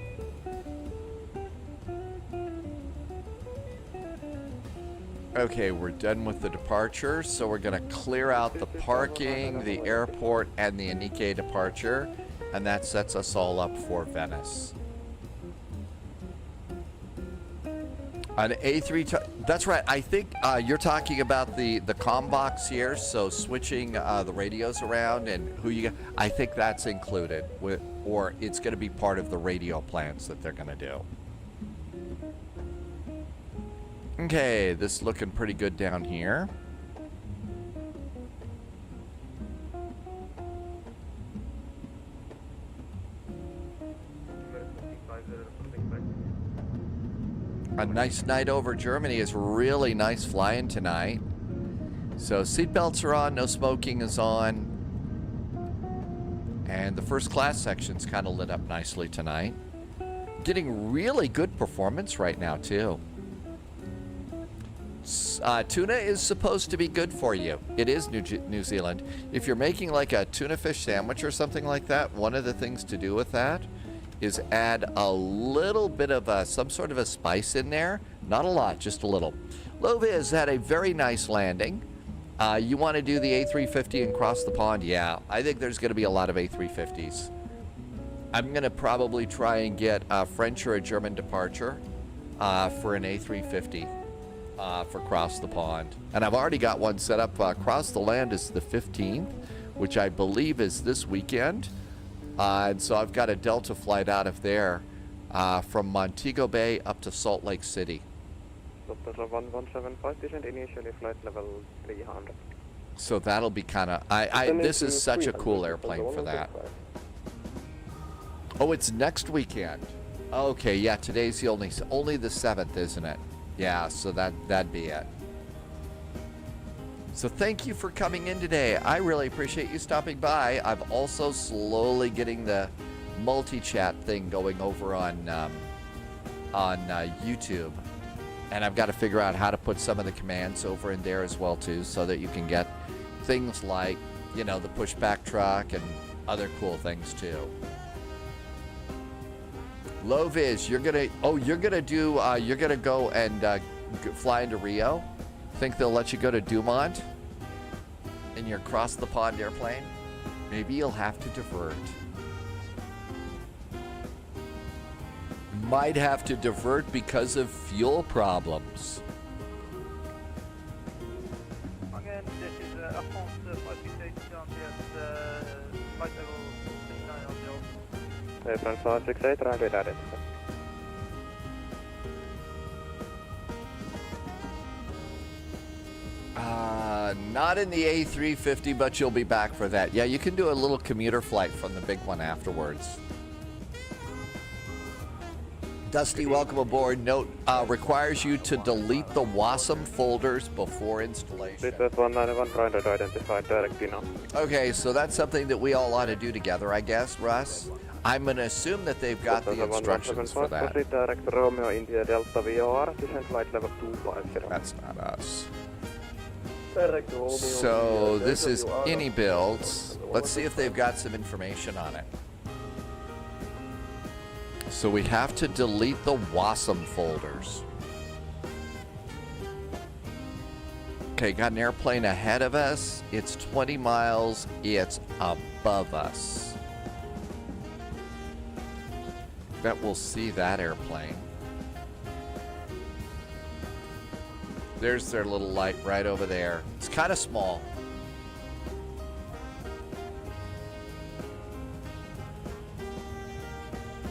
Okay, we're done with the departure, so we're going to clear out the parking, the airport, and the Anike departure, and that sets us all up for Venice. An A3, that's right, I think you're talking about the comm box here, so switching the radios around and who you get, I think that's included, or it's going to be part of the radio plans that they're going to do. Okay, this is looking pretty good down here. A nice night over Germany. Is really nice flying tonight. So seatbelts are on, no smoking is on. And the first class section's kind of lit up nicely tonight. Getting really good performance right now, too. Tuna is supposed to be good for you. It is New Zealand. If you're making like a tuna fish sandwich or something like that, one of the things to do with that is add a little bit of some sort of a spice in there. Not a lot, just a little. LoViz had a very nice landing. You want to do the A350 and cross the pond? Yeah, I think there's going to be a lot of A350s. I'm going to probably try and get a French or a German departure for an A350 for cross the pond. And I've already got one set up. Cross the land is the 15th, which I believe is this weekend. And so I've got a Delta flight out of there from Montego Bay up to Salt Lake City. Lufthansa 1175, descent initially flight level 300. So that'll be kind of, this is such a cool airplane for that. Oh, it's next weekend. Okay, yeah, today's the only the 7th, isn't it? Yeah, so that'd be it. So thank you for coming in today. I really appreciate you stopping by. I'm also slowly getting the multi-chat thing going over on YouTube. And I've got to figure out how to put some of the commands over in there as well, too, so that you can get things like, you know, the pushback truck and other cool things, too. LoViz, you're gonna go and fly into Rio. Think they'll let you go to Dumont in your cross the pond airplane? Maybe you'll have to divert. Might have to divert because of fuel problems. Again, this is a France 568 flight level 39 France 568, rounded identified. Not in the A350, but you'll be back for that. Yeah, you can do a little commuter flight from the big one afterwards. Dusty, welcome aboard. Note, requires you to delete the WASM folders before installation. This is 191, rounded identified, direct now. Okay, so that's something that we all ought to do together, I guess, Russ. I'm going to assume that they've got the instructions for that. Direct Romeo India Delta VOR, descent flight level 250. That's not us. Direct Romeo So India, this Delta is VOR. any builds. Let's see if they've got some information on it. So we have to delete the WASM folders. Okay, got an airplane ahead of us. It's 20 miles. It's above us. Bet we'll see that airplane. There's their little light right over there. It's kind of small.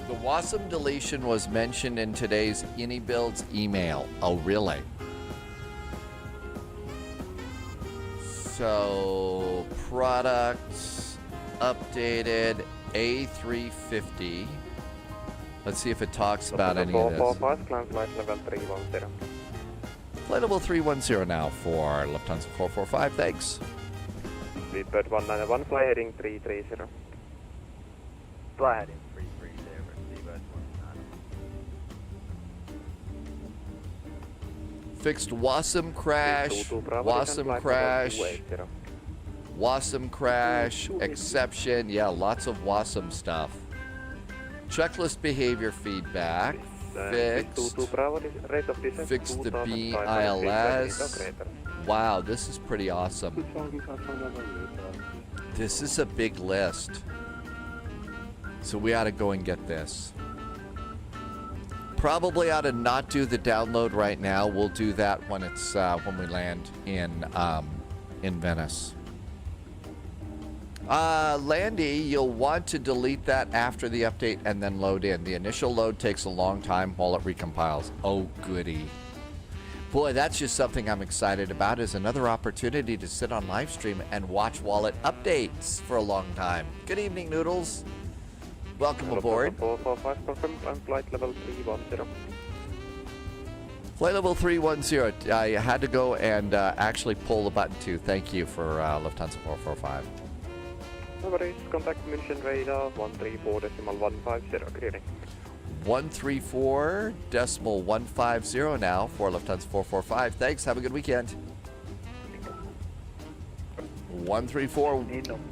The WASM deletion was mentioned in today's AnyBuilds email. Oh, really? So, products, updated, A350. Let's see if it talks about any of this. 445, climb flight level 310. Flight level 310 now for Lufthansa 445, thanks. Speedbird 191, fly heading 330. Fly heading 330, Speedbird 191. Fixed WASM crash, WASM crash, WASM crash, exception. Yeah, lots of WASM stuff. Checklist behavior feedback. Fixed the BILS. Wow, this is pretty awesome. This is a big list. So we ought to go and get this. Probably ought to not do the download right now. We'll do that when it's when we land in Venice. Landy, you'll want to delete that after the update and then load in. The initial load takes a long time while it recompiles. Oh, goody. Boy, that's just something I'm excited about, is another opportunity to sit on live stream and watch while it updates for a long time. Good evening, Noodles. Welcome aboard. 445 confirmed on flight level 310. Flight level 310. I had to go and actually pull the button too. Thank you for Lufthansa 445. No worries, contact München radar 134.150, good evening. 134.150 now for Lufthansa 445. Thanks, have a good weekend. 134,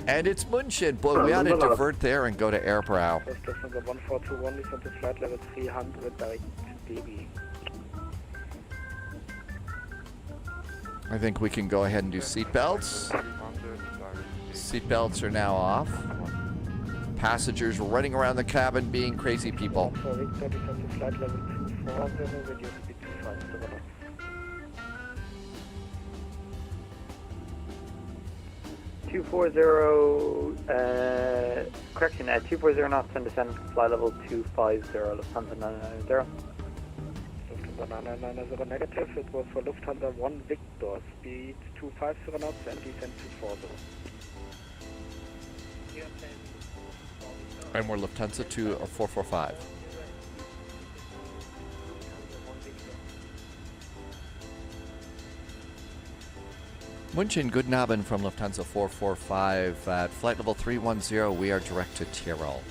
and it's München. Boy, we ought to divert there and go to Airbrow. That's number 1421 is on the flight level 300 direct DB. I think we can go ahead and do seatbelts. Seatbelts are now off. Passengers running around the cabin being crazy people. For Victor is on the flight level 240, reduce speed to 5 knots. 240 knots and descend flight level 250, Lufthansa 990. Lufthansa 990 negative, it was for Lufthansa 1 Victor, speed 250 knots and descend to 40. And we're Lufthansa 2 or 445. München, guten Abend from Lufthansa 445 at flight level 310. We are direct to Tyrol.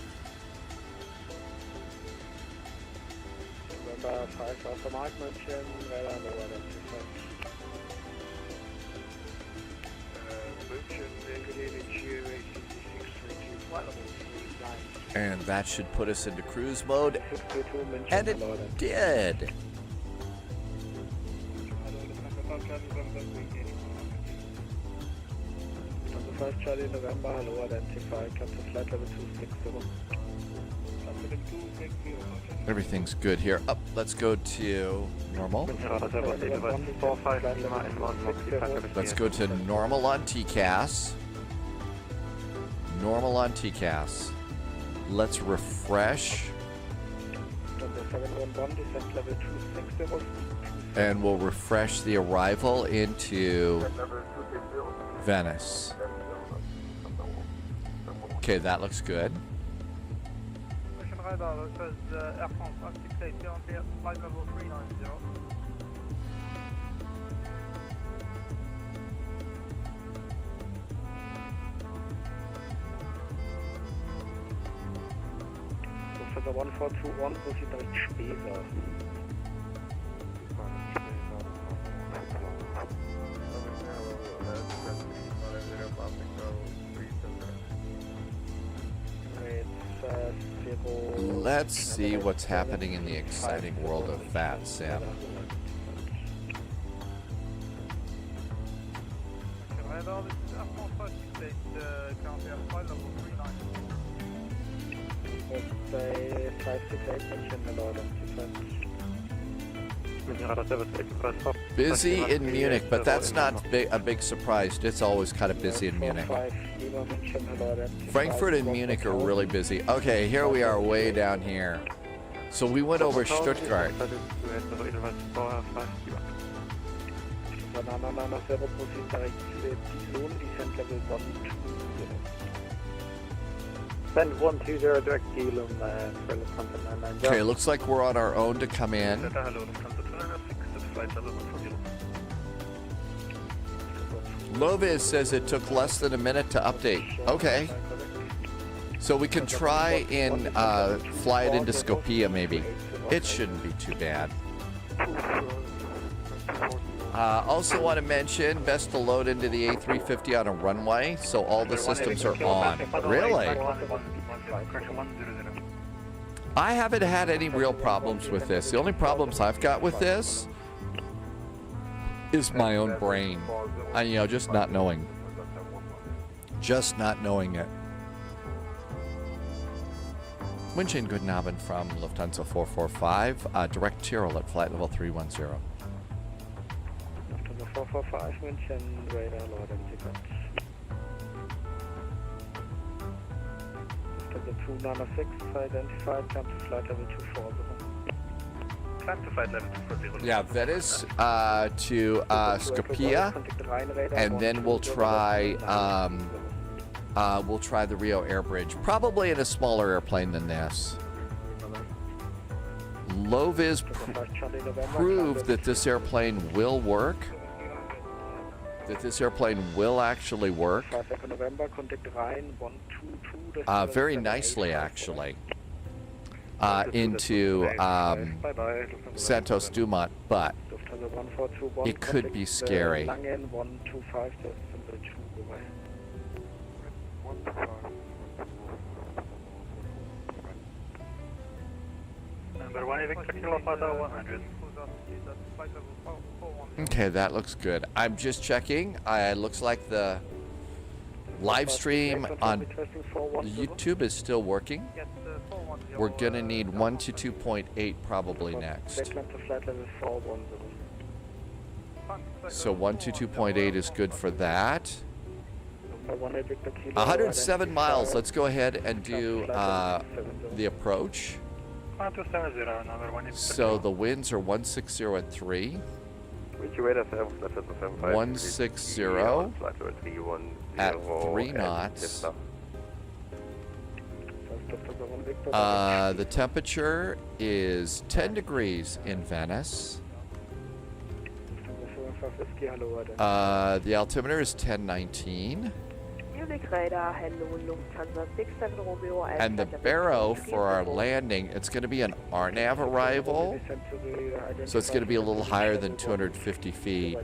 November 5 Alpha Mike München, radar lower than 25. München, Q 86632, flight level 390. And that should put us into cruise mode. 622 München, And it lower than did. First Charlie November, hello, identify, come to flight level 260. Everything's good here. Up, let's go to normal. Let's go to normal on TCAS. Normal on TCAS. Let's refresh. And we'll refresh the arrival into Venice. Okay, that looks good. Mission radar, it says Air France active state currently at flight level 390. For the 1421, wo sie direkt Spesa. Let's see what's happening in the exciting world of VATSIM. Radar, this is Air France active state currently at flight level 390. Let's say 568 München, hello, identify. Busy in Munich, but that's not a big surprise. It's always kind of busy in Munich. Frankfurt and Munich are really busy. Okay, here we are way down here. So we went over Stuttgart. Send 120 direct Geelum for Lufthansa 990. Okay, looks like we're on our own to come in. Loviz says it took less than a minute to update. Okay. So we can try and fly it into Skopje maybe. It shouldn't be too bad. Also want to mention, best to load into the A350 on a runway, so all the systems are on. Really? I haven't had any real problems with this. The only problems I've got with this is my own brain. Just not knowing. Just not knowing it. München, guten Abend from Lufthansa 445, direct Tyrol at flight level 310. Lufthansa 445 München, radar lower than 296 identified, come to flight level 240. Climb to flight level 240. Yeah, Venice to Skopje, and then we'll try we'll try the Rio Air Bridge, probably in a smaller airplane than this. LOVIZ proved that this airplane will work, that this airplane will actually work very nicely, actually, into Santos Dumont, but it could be scary. Number 1 Victor Kilo Pata 100. Okay, that looks good. I'm just checking. It looks like the live stream on YouTube is still working. We're going to need 1 to 2.8 probably next. So 1 to 2.8 is good for that. 107 miles. Let's go ahead and do the approach. So the winds are 160 at 3. 160 at 3 knots. The temperature is 10 degrees in Venice. The altimeter is 1019. And the baro for our landing, it's going to be an RNAV arrival. So it's going to be a little higher than 250 feet.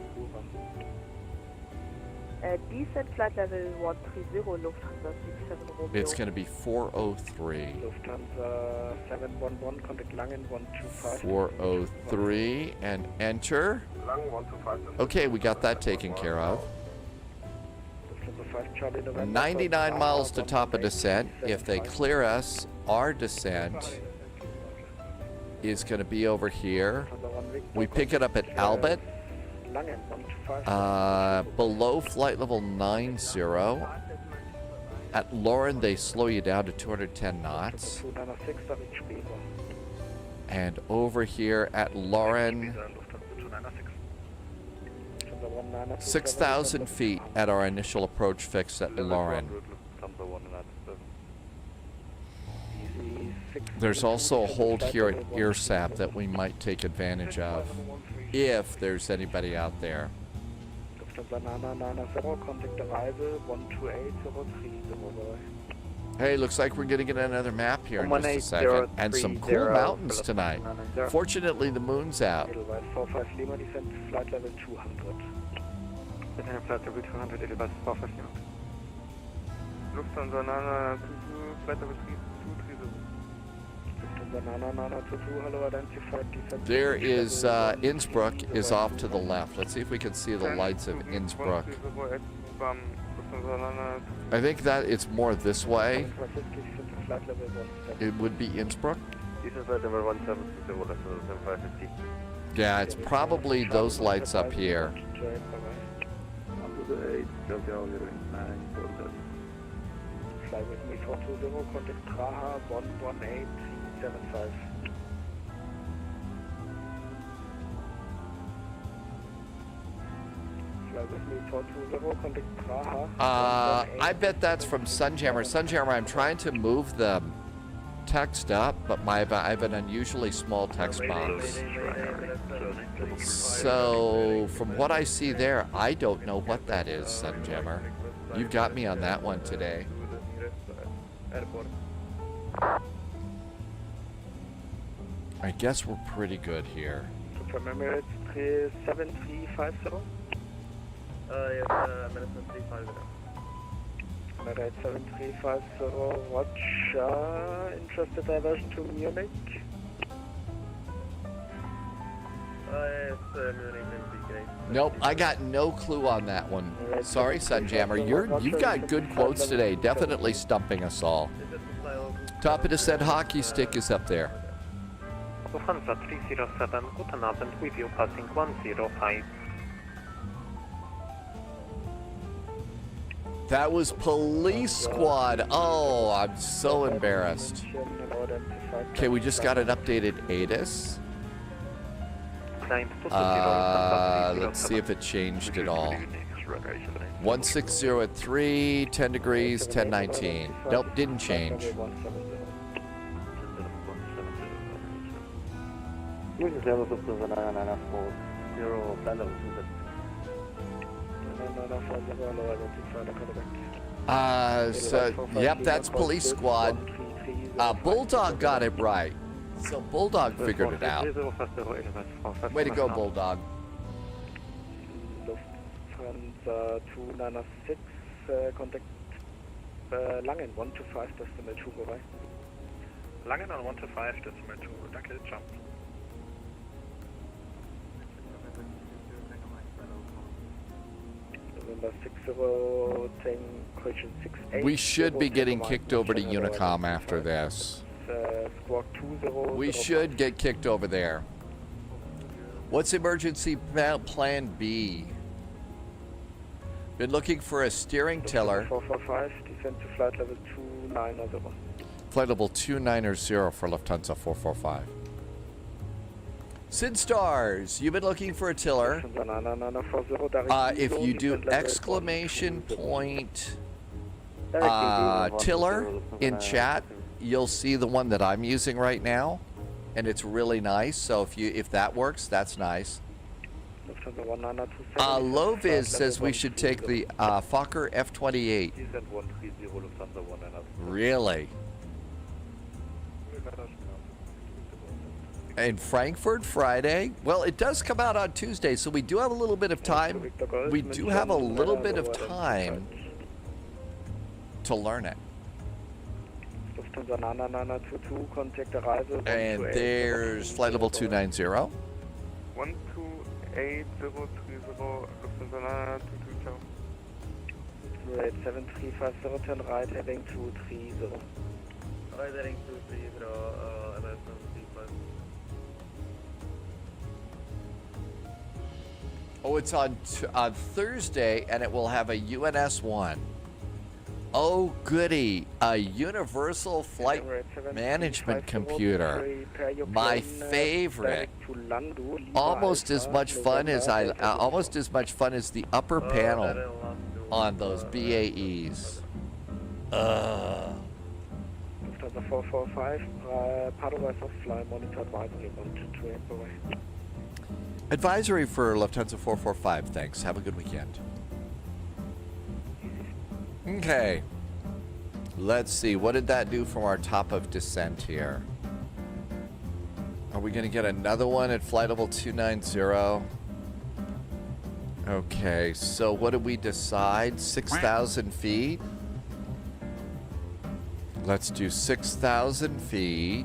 Descent flight level 130, Lufthansa 67 It's going to be 403. Lufthansa 711, contact Langen 125. 403 and enter. Okay, we got that taken care of. 99 miles to top of descent. If they clear us, our descent is going to be over here. We pick it up at Albert. Below flight level 90. At Lauren, they slow you down to 210 knots. And over here at Lauren, 6,000 feet at our initial approach fix at Lauren. There's also a hold here at Earsap that we might take advantage of if there's anybody out there. Hey, looks like we're going to get another map here in just a second. And some cool mountains tonight. Fortunately, the moon's out. There is Innsbruck is off to the left. Let's see if we can see the lights of Innsbruck. I think that it's more this way. It would be Innsbruck. Yeah, it's probably those lights up here. Fly with me 420, contact Praha 11875. Fly with me 420, contact Praha. I bet that's from Sunjammer. Sunjammer, I'm trying to move the text up, but I have an unusually small text box. So, from what I see there, I don't know what that is, Sunjammer. You've got me on that one today. I guess we're pretty good here. From Emirates 7350. Yes, Management 350. Emirates 7350, Roger. Interested diversion to Munich? Yes, Munich and great. Nope, I got no clue on that one. Sorry, Sunjammer. You've got good quotes today. Definitely stumping us all. Top of the set hockey stick is up there. Lufthansa 307, guten Abend, with you passing 105. That was Police Squad. Oh, I'm so embarrassed. Okay, we just got an updated ATIS. Let's see if it changed at all. runway 78. 160 at 3, 10 degrees, 1019. Nope, didn't change. This is level 940, flight level 2. So, yep, that's police squad. Bulldog got it right. So Bulldog figured it out. Way to go, Bulldog. Lufthansa 296, contact Langen 125, decimal 2 bereit. Langen on 125, decimal 2, danke, jump. November 60, question 68. We should be getting kicked over to Unicom after this. Squawk 20. We should get kicked over there. What's emergency plan B? Been looking for a steering tiller. 445, descend to flight level 290. Flight level 290 for Lufthansa 445. Sid Stars, you've been looking for a tiller. If you do exclamation point tiller in chat, you'll see the one that I'm using right now, and it's really nice. So if that works, that's nice. Loviz says we should take the Fokker F28. Really? In Frankfurt Friday? Well, it does come out on Tuesday, so we do have a little bit of time. We do have a little bit of time to learn it. And there's flight level 290. 128.030, Lufthansa 222, 7350, turn right, heading 230. Right heading 230, Oh, it's on Thursday, and it will have a UNS-1. Oh, goody. A Universal Flight Management Computer. My favorite. Almost as much fun as the upper panel on those BAEs. Lufthansa 445, Padova soft fly, monitor advisory, 128. Advisory for Lufthansa 445, thanks. Have a good weekend. Okay. Let's see. What did that do from our top of descent here? Are we going to get another one at flight level 290? Okay, so what did we decide? 6,000 feet? Let's do 6,000 feet.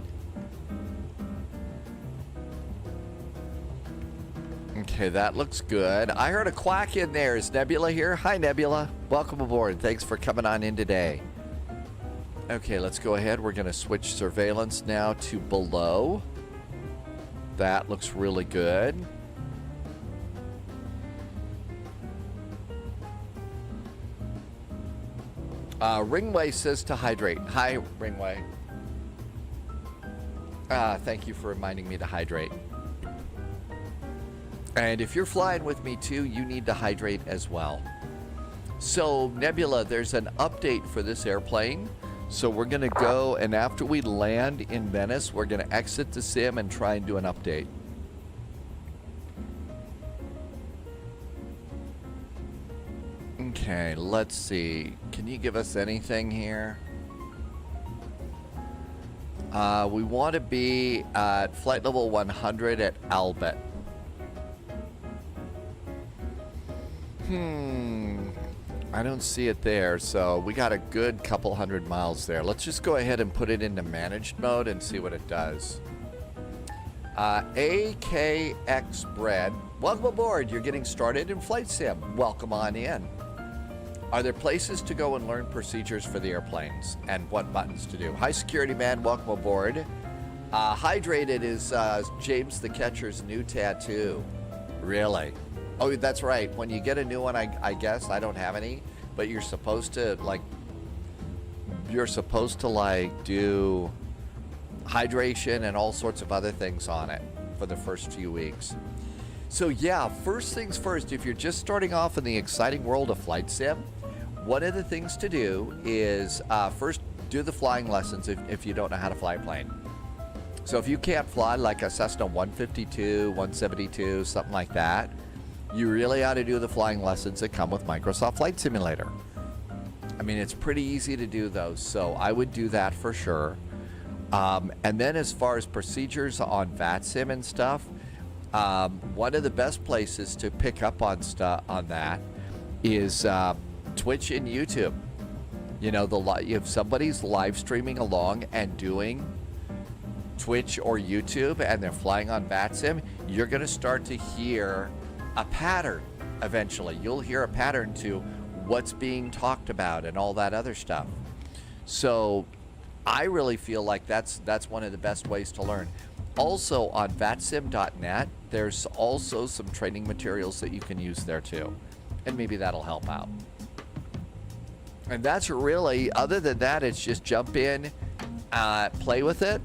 Okay, that looks good. I heard a quack in there. Is Nebula here? Hi, Nebula. Welcome aboard. Thanks for coming on in today. Okay, let's go ahead. We're going to switch surveillance now to below. That looks really good. Ringway says to hydrate. Hi, Ringway. Thank you for reminding me to hydrate. And if you're flying with me too, you need to hydrate as well. So, Nebula, there's an update for this airplane. So we're going to go, and after we land in Venice, we're going to exit the sim and try and do an update. Okay, let's see. Can you give us anything here? We want to be at flight level 100 at Albert. I don't see it there, so we got a good couple 100 miles there. Let's just go ahead and put it into managed mode and see what it does. AKX Bread, welcome aboard. You're getting started in Flight Sim. Welcome on in. Are there places to go and learn procedures for the airplanes and what buttons to do? Hi, security man. Welcome aboard. Hydrated is James the Catcher's new tattoo. Really? Oh, that's right. When you get a new one, I guess, I don't have any, but you're supposed to do hydration and all sorts of other things on it for the first few weeks. So yeah, first things first, if you're just starting off in the exciting world of flight sim, one of the things to do is first do the flying lessons if you don't know how to fly a plane. So if you can't fly like a Cessna 152, 172, something like that, you really ought to do the flying lessons that come with Microsoft Flight Simulator. I mean, it's pretty easy to do those, so I would do that for sure. And then as far as procedures on VATSIM and stuff, one of the best places to pick up on that is Twitch and YouTube. You know, if somebody's live streaming along and doing Twitch or YouTube and they're flying on VATSIM, you're going to start to hear a pattern eventually. You'll hear a pattern to what's being talked about and all that other stuff. So I really feel like that's one of the best ways to learn. Also on vatsim.net, there's also some training materials that you can use there too. And maybe that'll help out. And that's really, other than that, it's just jump in, play with it.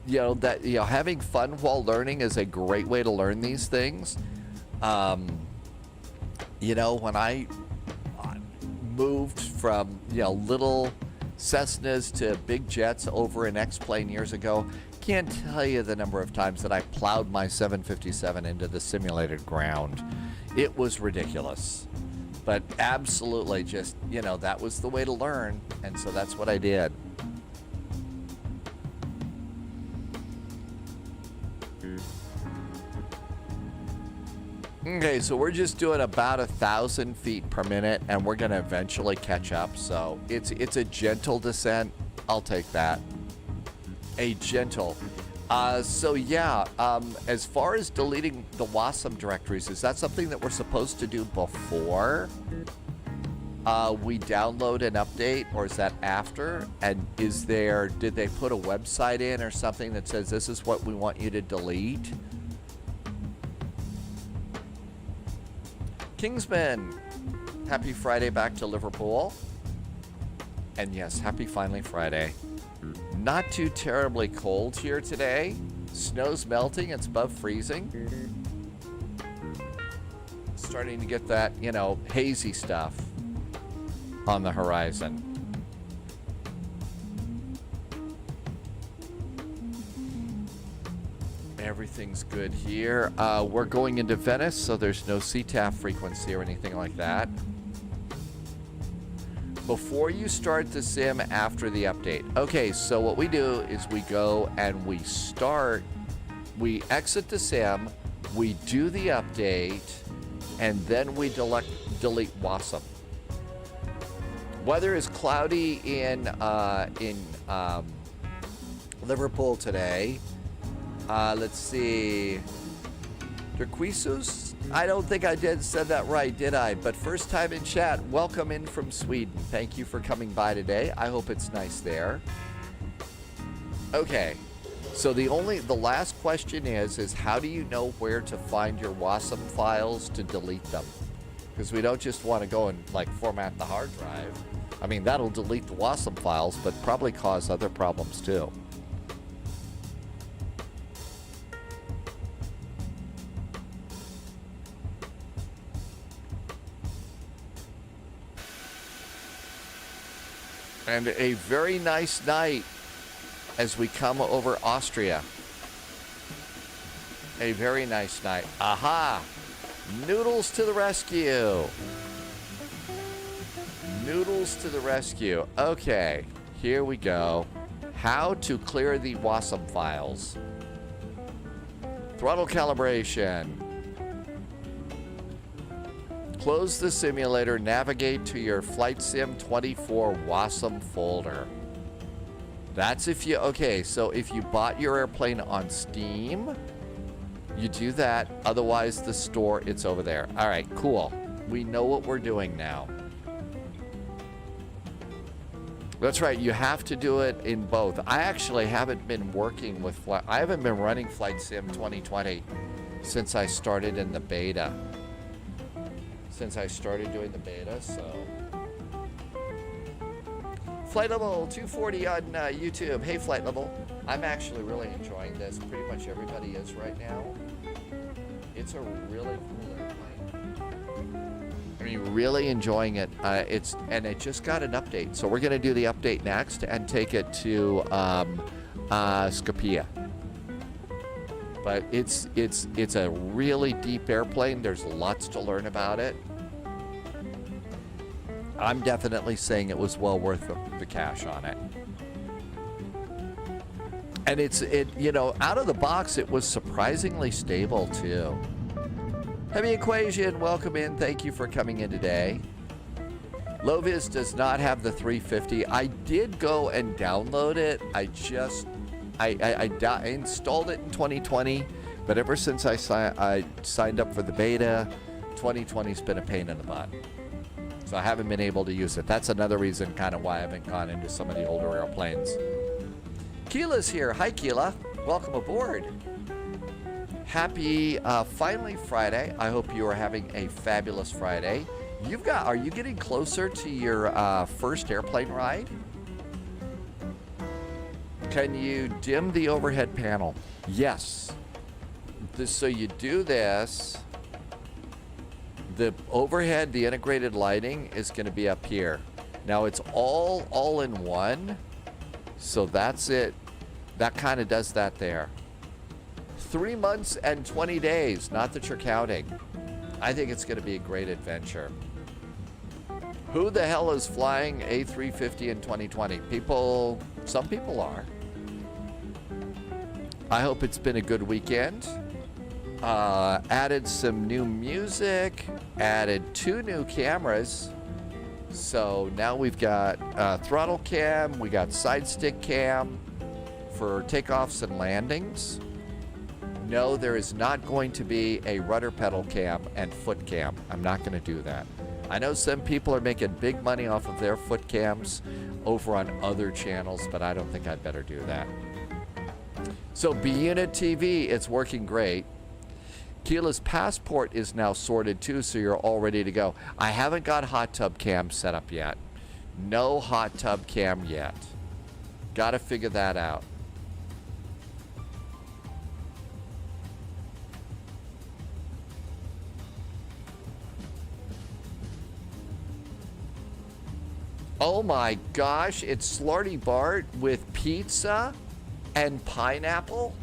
Having fun while learning is a great way to learn these things. When I moved from, little Cessnas to big jets over an X-plane years ago, can't tell you the number of times that I plowed my 757 into the simulated ground. It was ridiculous. But absolutely just, that was the way to learn. And so that's what I did. Okay, so we're just doing about 1,000 feet per minute, and we're going to eventually catch up. So it's a gentle descent. I'll take that. A gentle. As far as deleting the WASM directories, is that something that we're supposed to do before we download an update, or is that after? And did they put a website in or something that says this is what we want you to delete? Kingsman, happy Friday back to Liverpool. And yes, happy finally Friday. Not too terribly cold here today. Snow's melting, it's above freezing. Starting to get that, hazy stuff on the horizon. Everything's good here. We're going into Venice, so there's no CTAF frequency or anything like that. Before you start the sim after the update. Okay, so what we do is we go and we exit the sim, we do the update, and then we delete WASM. Weather is cloudy in Liverpool today. Let's see. Derquisus? I don't think I said that right, did I? But first time in chat, welcome in from Sweden. Thank you for coming by today. I hope it's nice there. Okay. So the last question is how do you know where to find your WASM files to delete them? Because we don't just want to go and format the hard drive. I mean, that'll delete the WASM files, but probably cause other problems too. And a very nice night as we come over Austria. A very nice night. Aha! Noodles to the rescue. Noodles to the rescue. Okay, here we go. How to clear the WASM files. Throttle calibration. Close the simulator, navigate to your Flight Sim 24 WASM folder. That's so if you bought your airplane on Steam, you do that. Otherwise, the store, it's over there. All right, cool. We know what we're doing now. That's right, you have to do it in both. I actually haven't been working with, I haven't been running Flight Sim 2020 since I started in the beta. Since I started doing the beta, so. Flight Level 240 on YouTube. Hey, Flight Level. I'm actually really enjoying this. Pretty much everybody is right now. It's a really cool airplane. I mean, really enjoying it. It just got an update, so we're gonna do the update next and take it to Skopje. But it's a really deep airplane. There's lots to learn about it. I'm definitely saying it was well worth the cash on it. And out of the box, it was surprisingly stable too. Heavy Equation, welcome in. Thank you for coming in today. LOVIZ does not have the 350. I did go and download it. I installed it in 2020, but ever since I signed up for the beta, 2020's been a pain in the butt. So I haven't been able to use it. That's another reason kind of why I haven't gone into some of the older airplanes. Keela's here. Hi, Keela. Welcome aboard. Happy finally Friday. I hope you are having a fabulous Friday. Are you getting closer to your first airplane ride? Can you dim the overhead panel? Yes. So you do this. The overhead, the integrated lighting is going to be up here. Now it's all in one. So that's it. That kind of does that there. 3 months and 20 days. Not that you're counting. I think it's going to be a great adventure. Who the hell is flying A350 in 2020? Some people are. I hope it's been a good weekend. Added some new music. Added 2 new cameras. So now we've got throttle cam. We got side stick cam for takeoffs and landings. No, there is not going to be a rudder pedal cam and foot cam. I'm not going to do that. I know some people are making big money off of their foot cams over on other channels, but I don't think I'd better do that. So B-Unit TV, it's working great. Keela's passport is now sorted too, so you're all ready to go. I haven't got hot tub cam set up yet. No hot tub cam yet. Got to figure that out. Oh my gosh, it's Slarty Bart with pizza and pineapple?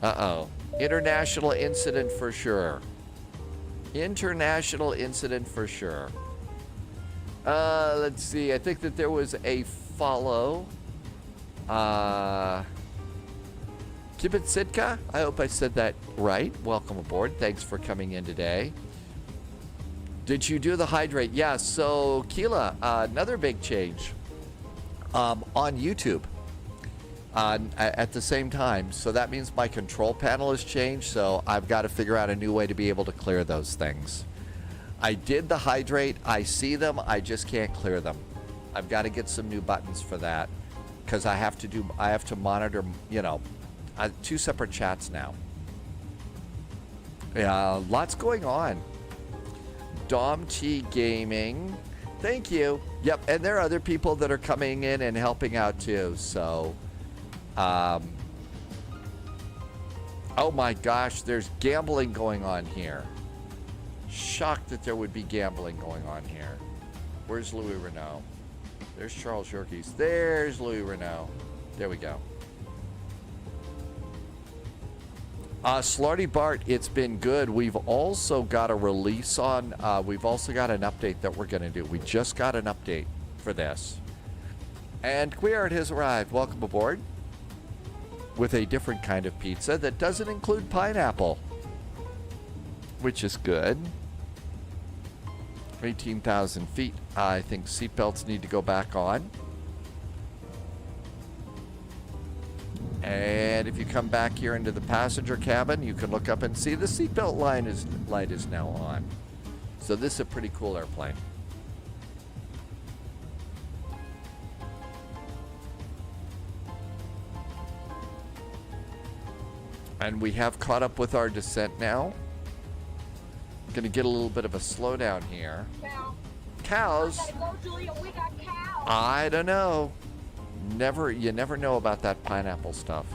Uh-oh. International incident for sure. International incident for sure. Let's see. I think that there was a follow. Kibitzitka? I hope I said that right. Welcome aboard. Thanks for coming in today. Did you do the hydrate? Yeah, so Keela, another big change on YouTube at the same time. So that means my control panel has changed, so I've got to figure out a new way to be able to clear those things. I did the hydrate. I see them. I just can't clear them. I've got to get some new buttons for that because I have to monitor, 2 separate chats now. Yeah, lots going on. Dom T Gaming, thank you. Yep, and there are other people that are coming in and helping out too. So, oh my gosh, there's gambling going on here. Shocked that there would be gambling going on here. Where's Louis Renault? There's Charles Yerkes. There's Louis Renault. There we go. Slarty Bart, it's been good. We've also got a release on, we've also got an update that we're going to do. We just got an update for this. And Queert has arrived. Welcome aboard. With a different kind of pizza that doesn't include pineapple. Which is good. 18,000 feet. I think seatbelts need to go back on. And if you come back here into the passenger cabin, you can look up and see the seatbelt light is now on. So this is a pretty cool airplane. And we have caught up with our descent now. Going to get a little bit of a slowdown here. Cows? I don't know. You never know about that pineapple stuff.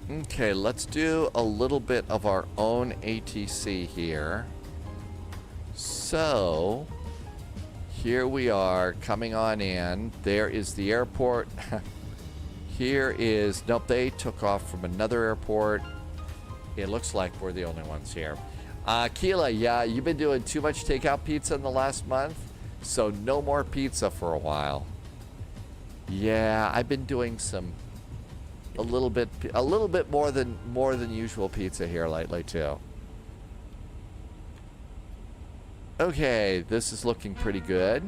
Okay, let's do a little bit of our own ATC here. So, here we are coming on in. There is the airport. Here is, nope, they took off from another airport. It looks like we're the only ones here. Keela, yeah, you've been doing too much takeout pizza in the last month, so no more pizza for a while. Yeah, I've been doing a little bit more than usual pizza here lately too. Okay, this is looking pretty good.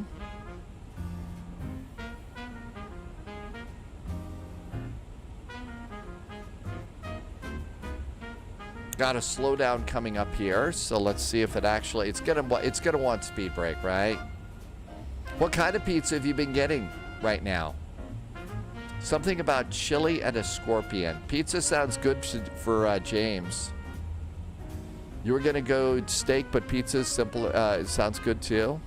Got a slowdown coming up here, so let's see if it actually, it's gonna want speed brake, right? What kind of pizza have you been getting right now? Something about chili and a scorpion. Pizza sounds good for James. You were gonna go steak, but pizza simple. It sounds good too.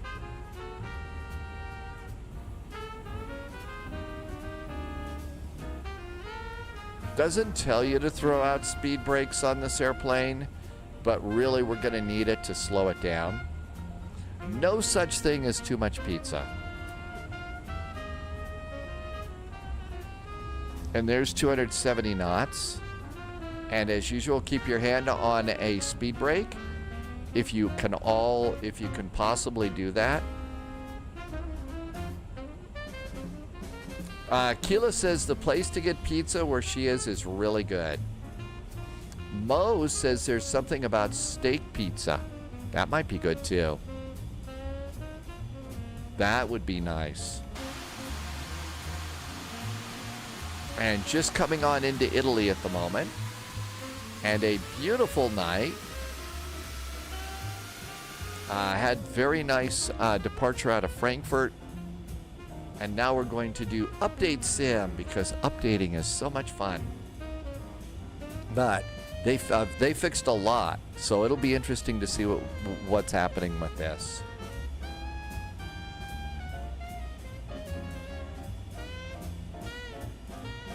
Doesn't tell you to throw out speed brakes on this airplane, but really we're gonna need it to slow it down. No such thing as too much pizza. And there's 270 knots. And as usual, keep your hand on a speed brake if you can possibly do that. Keela says the place to get pizza where she is really good. Mo says there's something about steak pizza. That might be good too. That would be nice. And just coming on into Italy at the moment. And a beautiful night. Had very nice departure out of Frankfurt. And now we're going to do update sim because updating is so much fun. But they fixed a lot, so it'll be interesting to see what's happening with this.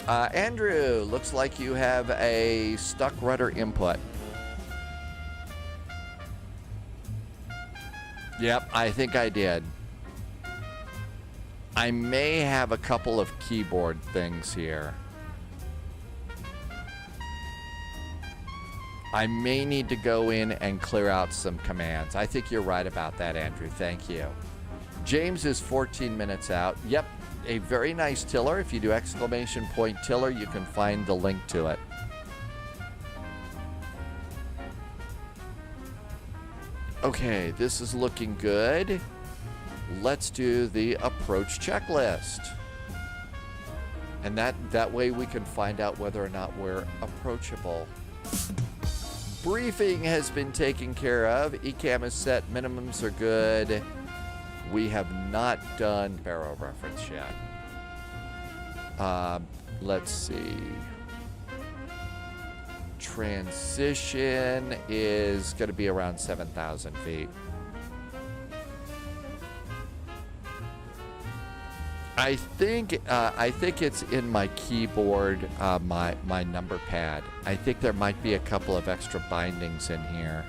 Andrew, looks like you have a stuck rudder input. Yep, I think I did. I may have a couple of keyboard things here. I may need to go in and clear out some commands. I think you're right about that, Andrew. Thank you. James is 14 minutes out. Yep, a very nice tiller. If you do exclamation point tiller, you can find the link to it. Okay, this is looking good. Let's do the approach checklist. And that way we can find out whether or not we're approachable. Briefing has been taken care of. ECAM is set. Minimums are good. We have not done barrel reference yet. Let's see. Transition is going to be around 7,000 feet. I think it's in my keyboard, my number pad. I think there might be a couple of extra bindings in here.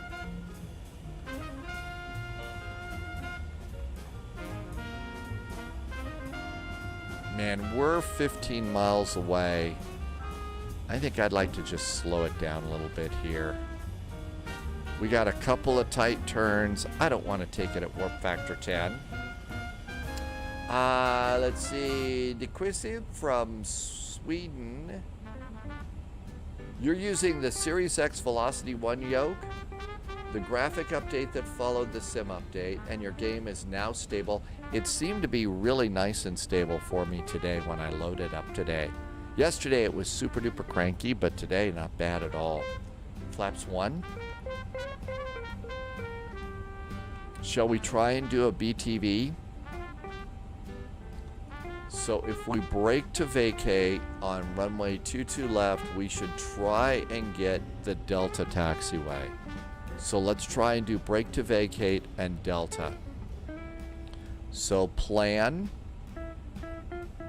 Man, we're 15 miles away. I think I'd like to just slow it down a little bit here. We got a couple of tight turns. I don't want to take it at warp factor 10. Let's see. Dequisive from Sweden. You're using the Series X Velocity 1 yoke. The graphic update that followed the sim update, and your game is now stable. It seemed to be really nice and stable for me today when I loaded up today. Yesterday it was super duper cranky, but today not bad at all. Flaps 1. Shall we try and do a BTV? So if we brake to vacate on runway 22 left, we should try and get the Delta taxiway. So let's try and do brake to vacate and Delta. So plan,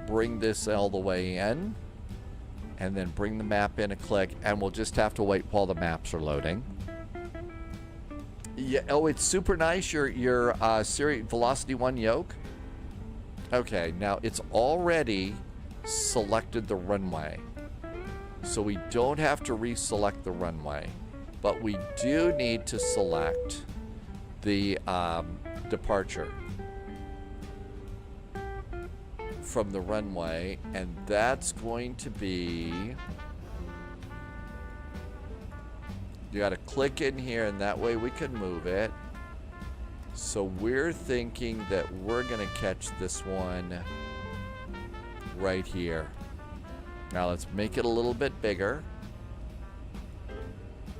bring this all the way in, and then bring the map in a click, and we'll just have to wait while the maps are loading. Yeah, oh, it's super nice, your Series Velocity 1 yoke. Okay, now it's already selected the runway. So we don't have to reselect the runway. But we do need to select the departure from the runway, and that's going to be, you got to click in here, and that way we can move it. So we're thinking that we're going to catch this one right here. Now let's make it a little bit bigger.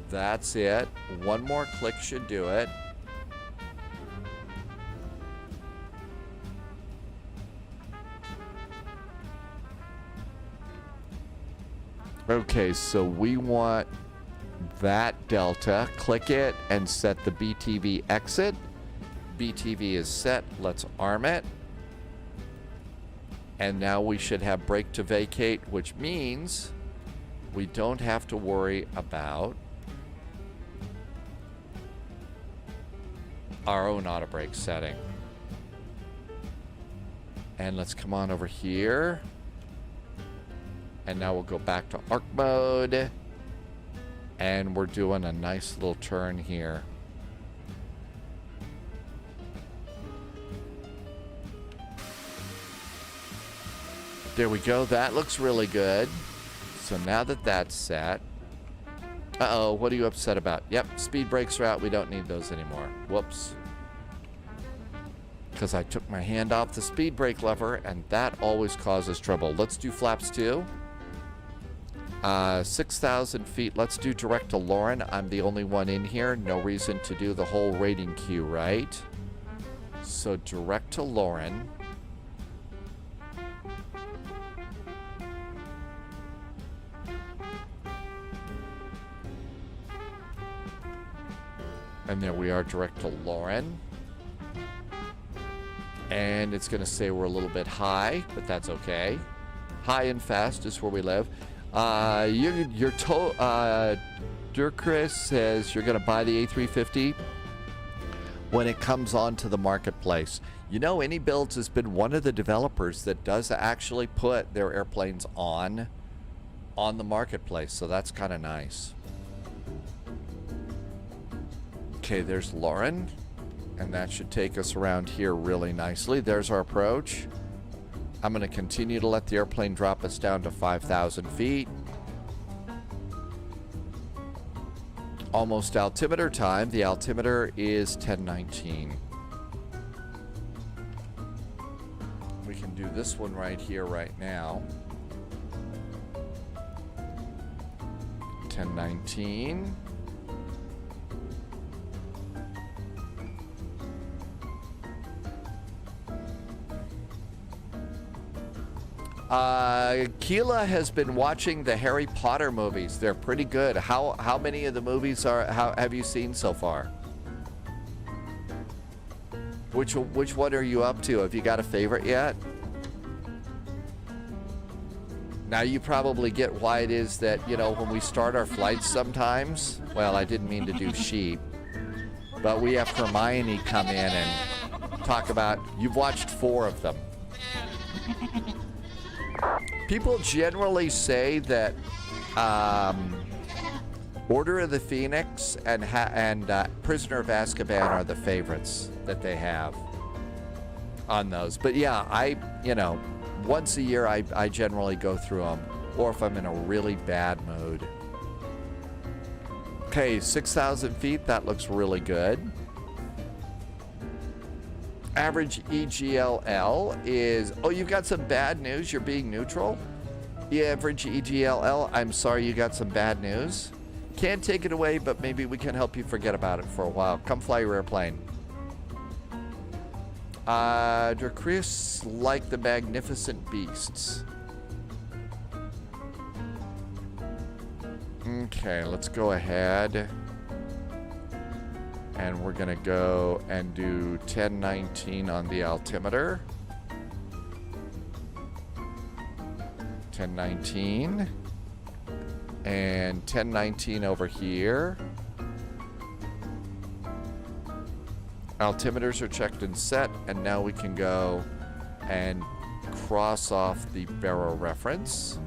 That's it. One more click should do it. Okay, so we want that delta. Click it and set the BTV exit. BTV is set. Let's arm it. And now we should have brake to vacate, which means we don't have to worry about our own auto brake setting. And let's come on over here. And now we'll go back to arc mode. And we're doing a nice little turn here. There we go. That looks really good. So now that that's set. Uh-oh, what are you upset about? Yep, speed brakes are out. We don't need those anymore. Whoops. Because I took my hand off the speed brake lever, and that always causes trouble. Let's do flaps 2. 6,000 feet. Let's do direct to Lauren. I'm the only one in here. No reason to do the whole rating queue, right? So direct to Lauren. And there we are, direct to Lauren. And it's going to say we're a little bit high, but that's okay. High and fast is where we live. Durkris says you're going to buy the A350 when it comes onto the marketplace. You know, Any Builds has been one of the developers that does actually put their airplanes on the marketplace, so that's kind of nice. Okay, there's Lauren, and that should take us around here really nicely. There's our approach. I'm going to continue to let the airplane drop us down to 5,000 feet. Almost altimeter time. The altimeter is 1019. We can do this one right here, right now. 1019. Keela has been watching the Harry Potter movies. They're pretty good. How many of the movies have you seen so far? Which one are you up to? Have you got a favorite yet? Now you probably get why it is that, you know, when we start our flights sometimes, well, I didn't mean to do sheep, but we have Hermione come in and talk about, you've watched 4 of them. People generally say that Order of the Phoenix and Prisoner of Azkaban are the favorites that they have on those. But yeah, you know, once a year I generally go through them, or if I'm in a really bad mood. Okay, 6,000 feet, that looks really good. Average EGLL is, oh, you've got some bad news, you're being neutral? The average EGLL, I'm sorry you got some bad news. Can't take it away, but maybe we can help you forget about it for a while. Come fly your airplane. Chris like the Magnificent Beasts. Okay, let's go ahead. And we're going to go and do 1019 on the altimeter. 1019. And 1019 over here. Altimeters are checked and set, and now we can go and cross off the barrel reference.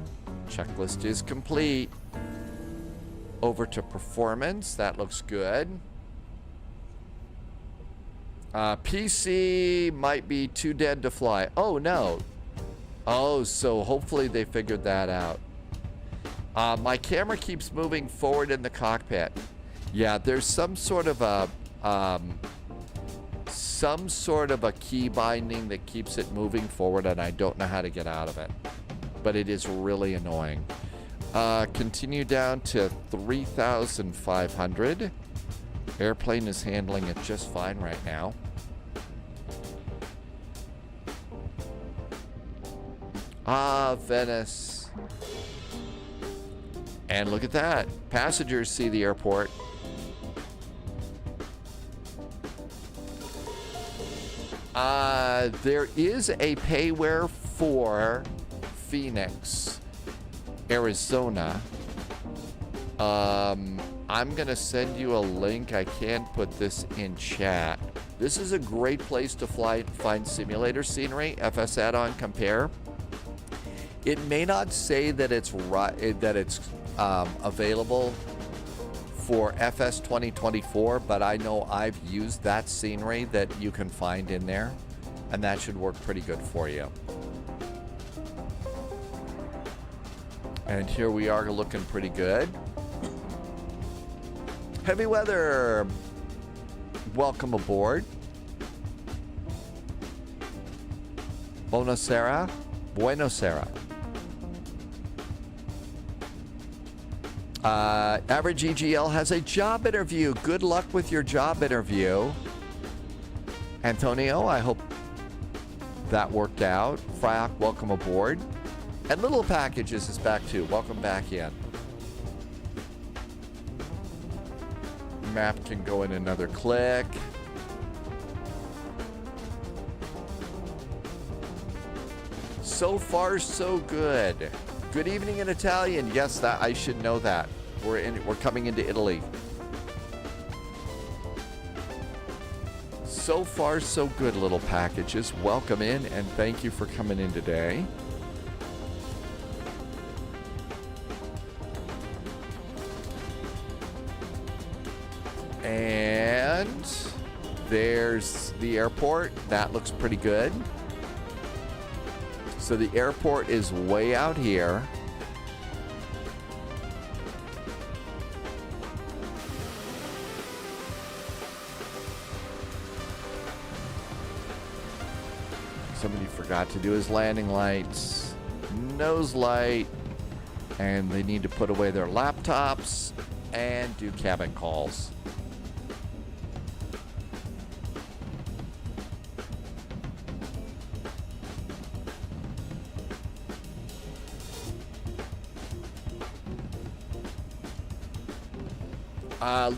Checklist is complete. Over to performance. That looks good. PC might be too dead to fly. Oh, no. Oh, so hopefully they figured that out. My camera keeps moving forward in the cockpit. Yeah, there's some sort of a key binding that keeps it moving forward, and I don't know how to get out of it. But it is really annoying. Continue down to 3,500. Airplane is handling it just fine right now. Venice. And look at that. Passengers see the airport. There is a payware for Phoenix, Arizona. I'm going to send you a link. I can't put this in chat. This is a great place to find simulator scenery. FS add-on compare. It may not say that it's available for FS 2024, but I know I've used that scenery that you can find in there, and that should work pretty good for you. And here we are looking pretty good. Heavy weather. Welcome aboard. Buonasera. Buonasera. Average EGL has a job interview. Good luck with your job interview. Antonio, I hope that worked out. Fryak, welcome aboard. And Little Packages is back too. Welcome back in. Map can go in another click. So far, so good. Good evening in Italian. Yes, that I should know that. We're coming into Italy. So far, so good, Little Packages. Welcome in, and thank you for coming in today. And there's the airport. That looks pretty good. So the airport is way out here. Somebody forgot to do his landing lights, nose light, and they need to put away their laptops and do cabin calls.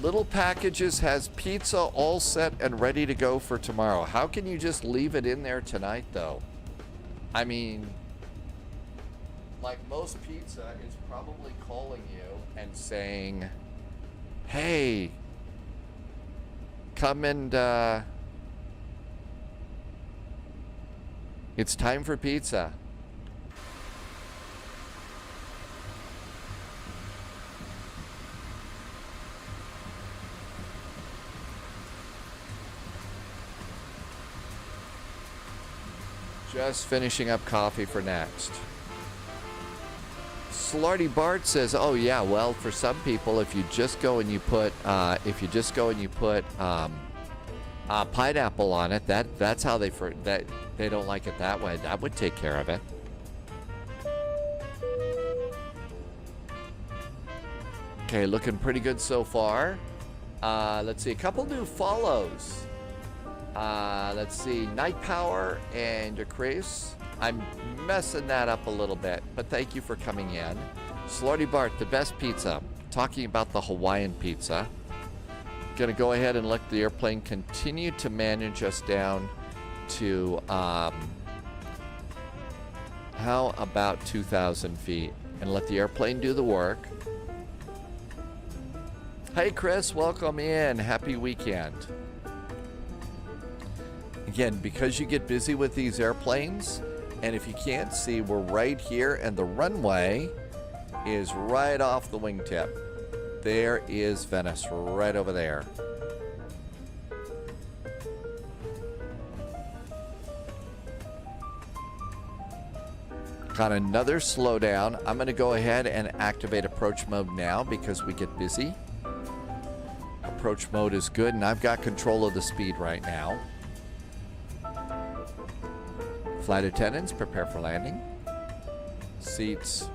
Little Packages has pizza all set and ready to go for tomorrow. How can you just leave it in there tonight, though? I mean, like most pizza is probably calling you and saying, hey, come and, it's time for pizza. Just finishing up coffee for next. Slarty Bart says, "Oh yeah, well for some people, if you just go and you put, pineapple on it, that's how they don't like it that way. That would take care of it." Okay, looking pretty good so far. Let's see, a couple new follows. Let's see, Night Power and Decrease. I'm messing that up a little bit, but thank you for coming in. Slarty Bart, the best pizza. Talking about the Hawaiian pizza. Gonna go ahead and let the airplane continue to manage us down to, how about 2,000 feet? And let the airplane do the work. Hey, Chris, welcome in. Happy weekend. Again, because you get busy with these airplanes, and if you can't see, we're right here, and the runway is right off the wingtip. There is Venice right over there. Got another slowdown. I'm going to go ahead and activate approach mode now because we get busy. Approach mode is good, and I've got control of the speed right now. Flight attendants, prepare for landing. Seats.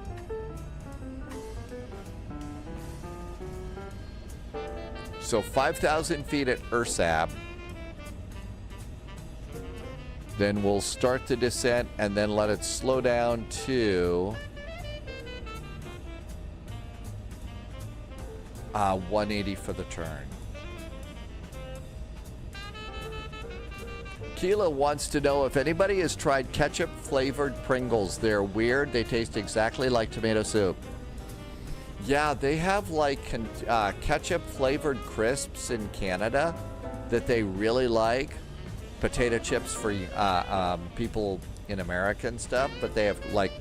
So 5,000 feet at URSAB. Then we'll start the descent and then let it slow down to 180 for the turn. Keela wants to know if anybody has tried ketchup flavored Pringles. They're weird. They taste exactly like tomato soup. Yeah, they have like ketchup flavored crisps in Canada that they really like. Potato chips for people in America and stuff, but they have like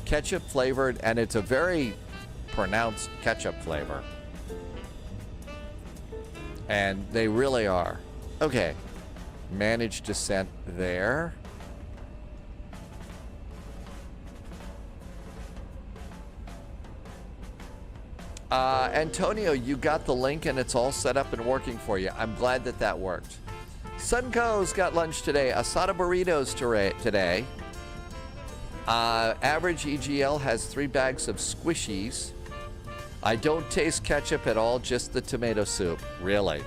ketchup flavored, and it's a very pronounced ketchup flavor. And they really are. Okay. Manage descent there. Antonio, you got the link and it's all set up and working for you. I'm glad that that worked. Sunco's got lunch today. Asada burritos today. Average EGL has 3 bags of squishies. I don't taste ketchup at all, just the tomato soup. Really?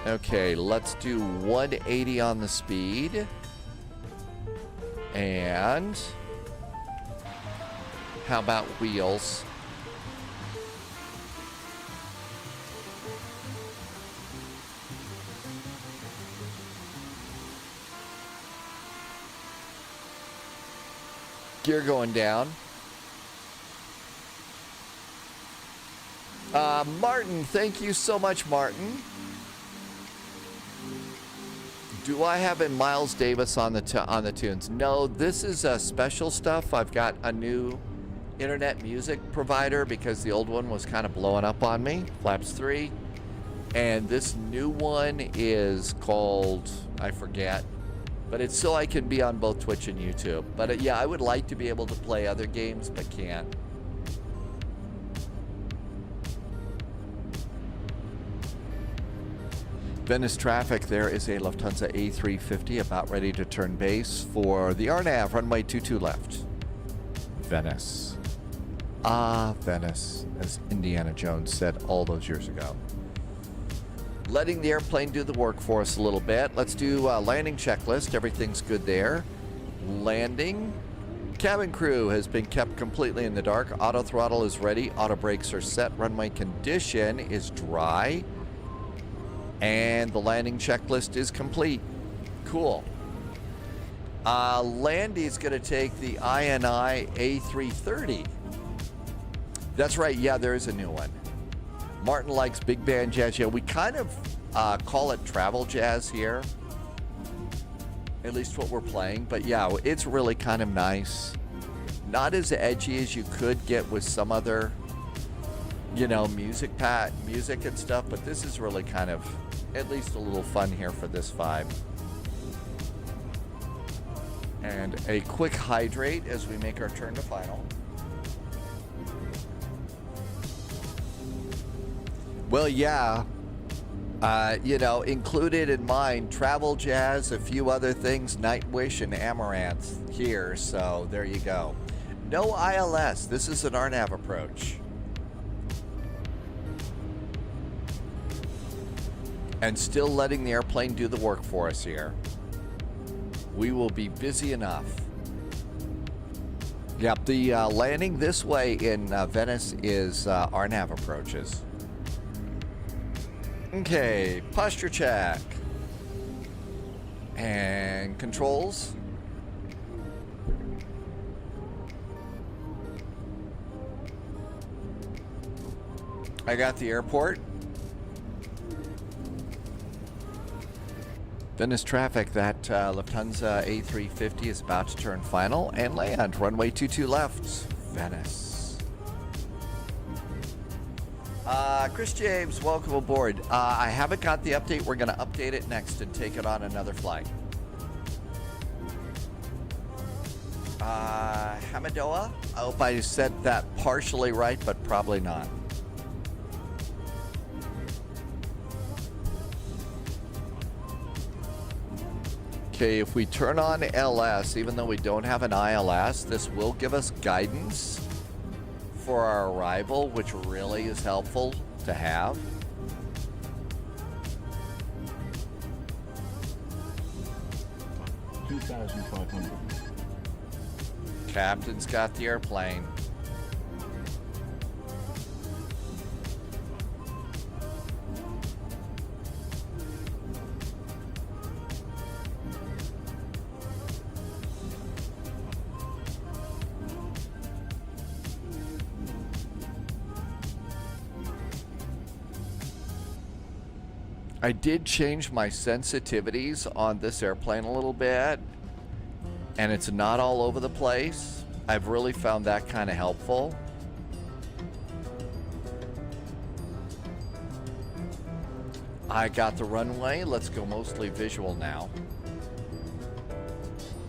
Okay, let's do 180 on the speed. And how about wheels? Gear going down. Martin, thank you so much, Martin. Do I have a Miles Davis on the tunes? No, this is special stuff. I've got a new internet music provider because the old one was kind of blowing up on me, Flaps 3. And this new one is called, I forget, but it's so I can be on both Twitch and YouTube. But yeah, I would like to be able to play other games, but can't. Venice traffic, there is a Lufthansa A350 about ready to turn base for the RNAV, runway 22 left. Venice. Ah, Venice, as Indiana Jones said all those years ago. Letting the airplane do the work for us a little bit. Let's do a landing checklist. Everything's good there. Landing. Cabin crew has been kept completely in the dark. Auto throttle is ready. Auto brakes are set. Runway condition is dry. And the landing checklist is complete. Cool. Landy's going to take the INI A330. That's right. Yeah, there is a new one. Martin likes big band jazz. Yeah, we kind of call it travel jazz here. At least what we're playing. But yeah, it's really kind of nice. Not as edgy as you could get with some other, you know, music and stuff. But this is really kind of at least a little fun here for this vibe. And a quick hydrate as we make our turn to final. Well, yeah, you know, included in mine, travel jazz, a few other things, Nightwish and Amaranth here, so there you go. No ILS, this is an RNAV approach. And still letting the airplane do the work for us here. We will be busy enough. Yep, the landing this way in Venice is RNAV approaches. Okay, posture check. And controls. I got the airport. Venice traffic, that Lufthansa A350 is about to turn final and land. Runway 22 left, Venice. Chris James, welcome aboard. I haven't got the update. We're going to update it next and take it on another flight. Hamadoa, I hope I said that partially right, but probably not. Okay, if we turn on LS, even though we don't have an ILS, this will give us guidance for our arrival, which really is helpful to have. Captain's got the airplane. I did change my sensitivities on this airplane a little bit, and it's not all over the place. I've really found that kind of helpful. I got the runway. Let's go mostly visual now.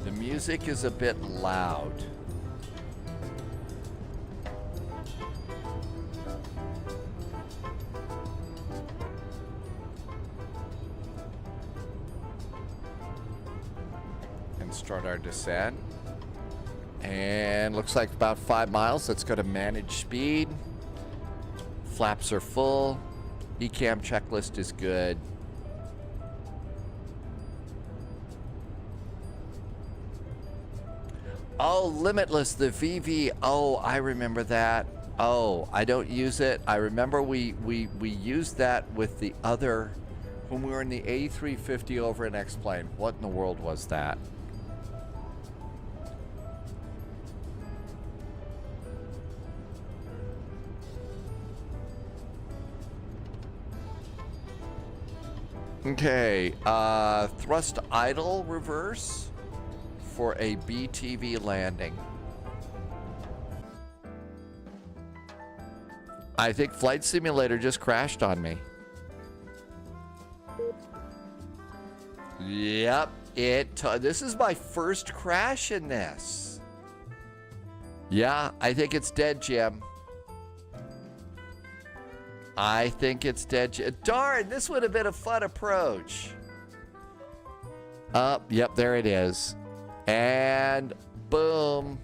The music is a bit loud. Start our descent, and looks like about 5 miles. Let's go to manage speed. Flaps are full. ECAM checklist is good. Oh, Limitless, the VV. Oh, I remember that. Oh, I don't use it. I remember we used that with the other when we were in the A350 over in X-Plane. What in the world was that? Okay, thrust idle reverse for a BTV landing. I think Flight Simulator just crashed on me. Yep, this is my first crash in this. Yeah, I think it's dead, Jim. I think it's dead. Darn, this would have been a fun approach. Yep, there it is. And boom.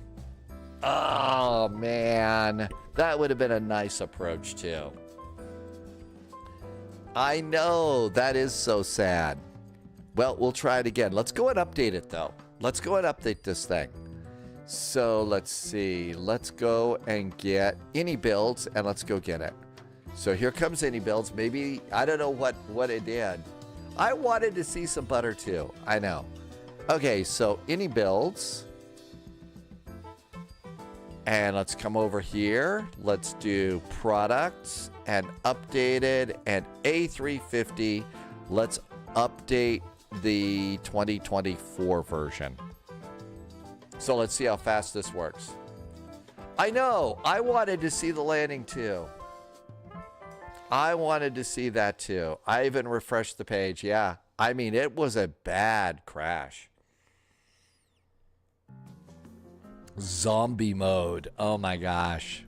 Oh, man. That would have been a nice approach, too. I know. That is so sad. Well, we'll try it again. Let's go and update it, though. Let's go and update this thing. So, let's see. Let's go and get any builds, and let's go get it. So here comes any builds. Maybe, I don't know what it did. I wanted to see some butter too. I know. Okay, so any builds. And let's come over here. Let's do products and updated and A350. Let's update the 2024 version. So let's see how fast this works. I know. I wanted to see the landing too. I wanted to see that too. I even refreshed the page. Yeah. I mean, it was a bad crash. Zombie mode. Oh my gosh.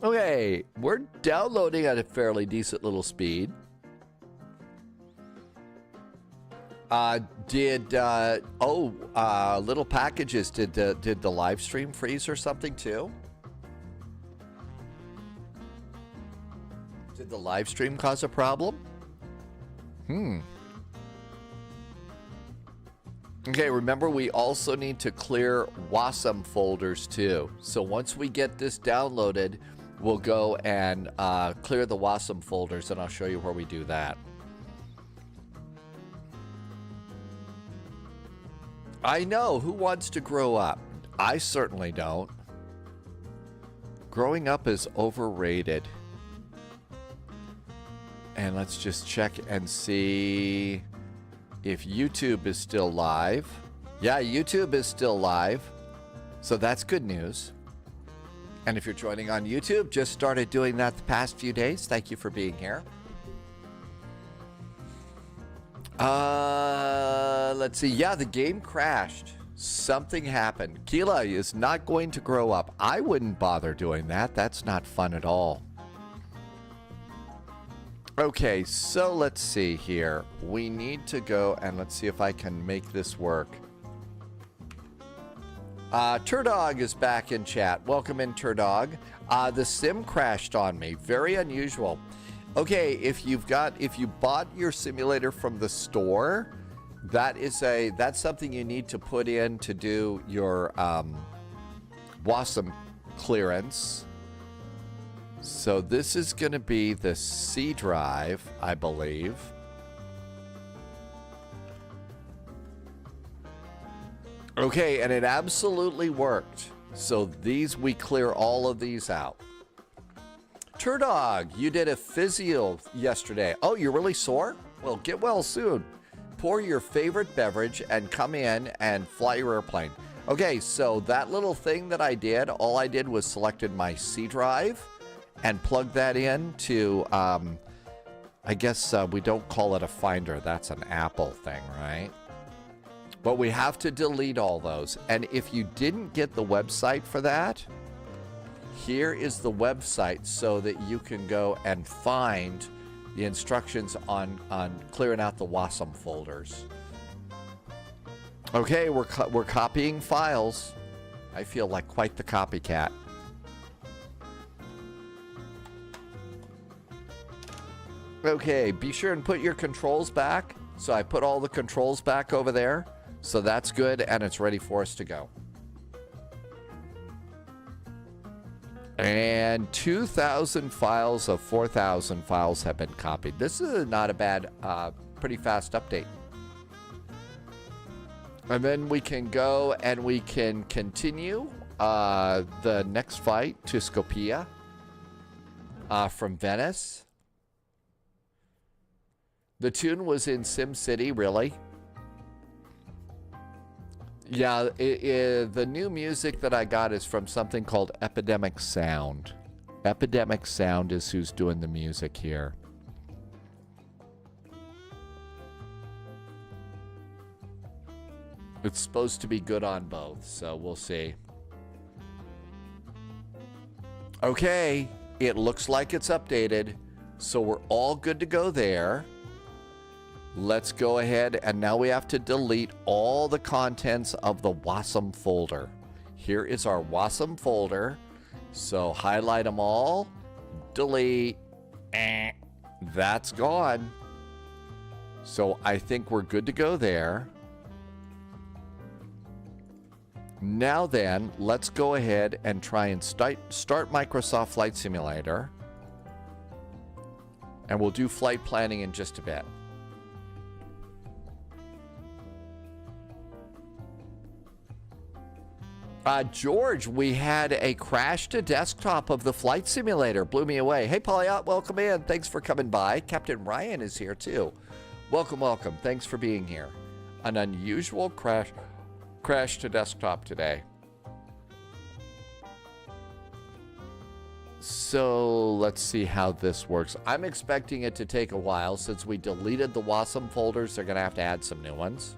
Okay. We're downloading at a fairly decent little speed. Little packages. Did the live stream freeze or something too? Did the live stream cause a problem? Okay, remember we also need to clear WASM folders too. So once we get this downloaded, we'll go and clear the WASM folders, and I'll show you where we do that. I know, who wants to grow up? I certainly don't. Growing up is overrated. And let's just check and see if YouTube is still live. Yeah, YouTube is still live. So that's good news. And if you're joining on YouTube, just started doing that the past few days. Thank you for being here. Let's see. Yeah, the game crashed. Something happened. Keela is not going to grow up. I wouldn't bother doing that. That's not fun at all. Okay, so let's see here. We need to go and let's see if I can make this work. Turdog is back in chat. Welcome in, Turdog. The sim crashed on me. Very unusual. Okay, if you bought your simulator from the store, that's something you need to put in to do your WASM clearance. So this is going to be the C drive, I believe. Okay, and it absolutely worked. So we clear all of these out. Turdog, you did a physio yesterday. Oh, you're really sore? Well, get well soon. Pour your favorite beverage and come in and fly your airplane. Okay, so that little thing that I did, all I did was selected my C drive and plugged that in to, I guess we don't call it a Finder. That's an Apple thing, right? But we have to delete all those. And if you didn't get the website for that, here is the website so that you can go and find the instructions on clearing out the WASM folders. Okay, we're copying files. I feel like quite the copycat. Okay, be sure and put your controls back. So I put all the controls back over there. So that's good, and it's ready for us to go. And 2,000 files of 4,000 files have been copied. This is not a bad, pretty fast update. And then we can go and we can continue the next flight to Skopje from Venice. The tune was in Sim City, really? Yeah, the new music that I got is from something called Epidemic Sound. Epidemic Sound is who's doing the music here. It's supposed to be good on both, so we'll see. Okay, it looks like it's updated, so we're all good to go there. Let's go ahead, and now we have to delete all the contents of the WASM folder. Here is our WASM folder. So highlight them all, delete, that's gone. So I think we're good to go there. Now then, let's go ahead and try and start Microsoft Flight Simulator. And we'll do flight planning in just a bit. George, we had a crash to desktop of the flight simulator. Blew me away. Hey, Polyot, welcome in. Thanks for coming by. Captain Ryan is here, too. Welcome, welcome. Thanks for being here. An unusual crash to desktop today. So let's see how this works. I'm expecting it to take a while. Since we deleted the WASM folders, they're going to have to add some new ones.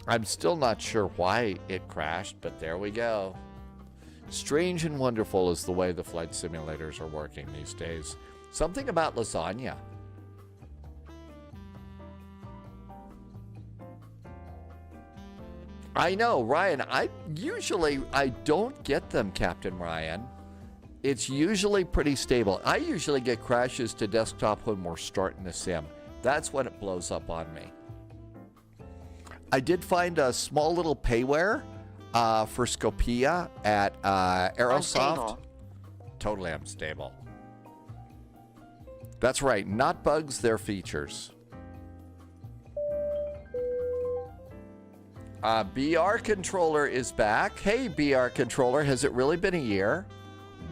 I'm still not sure why it crashed, but there we go. Strange and wonderful is the way the flight simulators are working these days. Something about lasagna. I know, Ryan. I don't get them, Captain Ryan. It's usually pretty stable. I usually get crashes to desktop when we're starting the sim. That's when it blows up on me. I did find a small little payware for Skopje at Aerosoft. Totally unstable. That's right. Not bugs, they're features. BR Controller is back. Hey, BR Controller. Has it really been a year?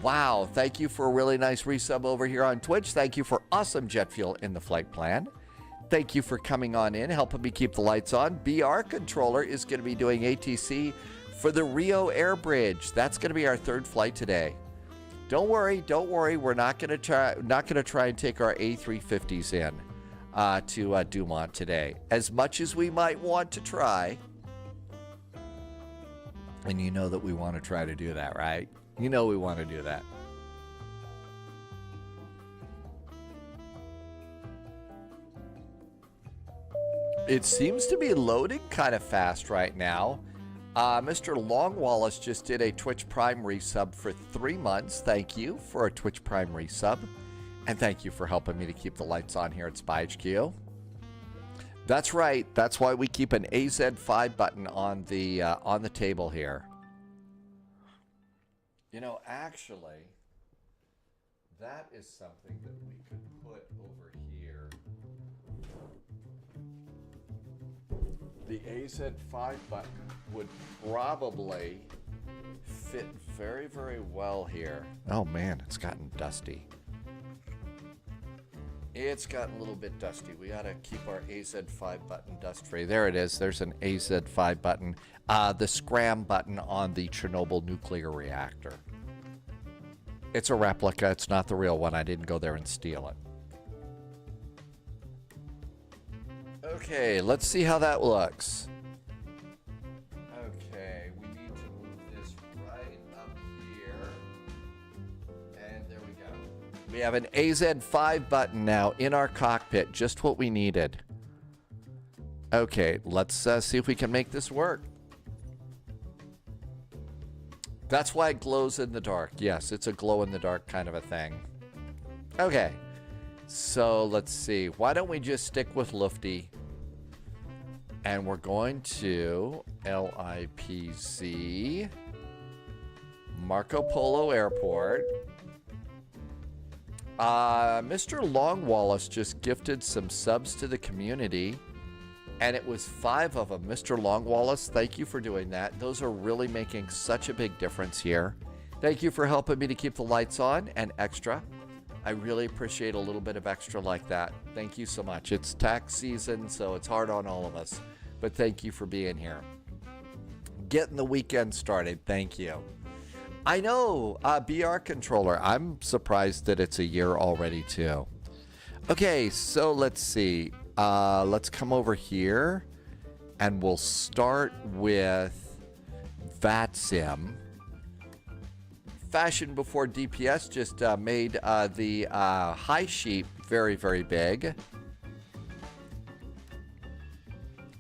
Wow, thank you for a really nice resub over here on Twitch. Thank you for awesome jet fuel in the flight plan. Thank you for coming on in, helping me keep the lights on. BR Controller is going to be doing ATC for the Rio Air Bridge. That's going to be our third flight today. Don't worry. We're not going to try and take our A350s in to Dumont today. As much as we might want to try, and you know that we want to try to do that, right? You know we want to do that. It seems to be loading kind of fast right now. Mr. Longwallace just did a Twitch Prime resub for 3 months. Thank you for a Twitch Prime resub. And thank you for helping me to keep the lights on here at Spy HQ. That's right. That's why we keep an AZ5 button on the table here. You know, actually, that is something that we could put over here. The AZ5 button would probably fit very, very well here. Oh man, it's gotten dusty. It's gotten a little bit dusty. We ought to keep our AZ5 button dust free. There it is. There's an AZ5 button. The scram button on the Chernobyl nuclear reactor. It's a replica. It's not the real one. I didn't go there and steal it. Okay, let's see how that looks. Okay, we need to move this right up here. And there we go. We have an AZ5 button now in our cockpit, just what we needed. Okay, let's see if we can make this work. That's why it glows in the dark. Yes, it's a glow-in-the-dark kind of a thing. Okay, so let's see. Why don't we just stick with Lufty? And we're going to LIPZ, Marco Polo Airport. Mr. Longwallace just gifted some subs to the community. And it was 5 of them. Mr. Longwallace, thank you for doing that. Those are really making such a big difference here. Thank you for helping me to keep the lights on and extra. I really appreciate a little bit of extra like that. Thank you so much. It's tax season, so it's hard on all of us. But thank you for being here. Getting the weekend started. Thank you. I know, BR Controller. I'm surprised that it's a year already, too. Okay, so let's see. Let's come over here and we'll start with VATSIM. Fashion Before DPS just made the high sheet very, very big.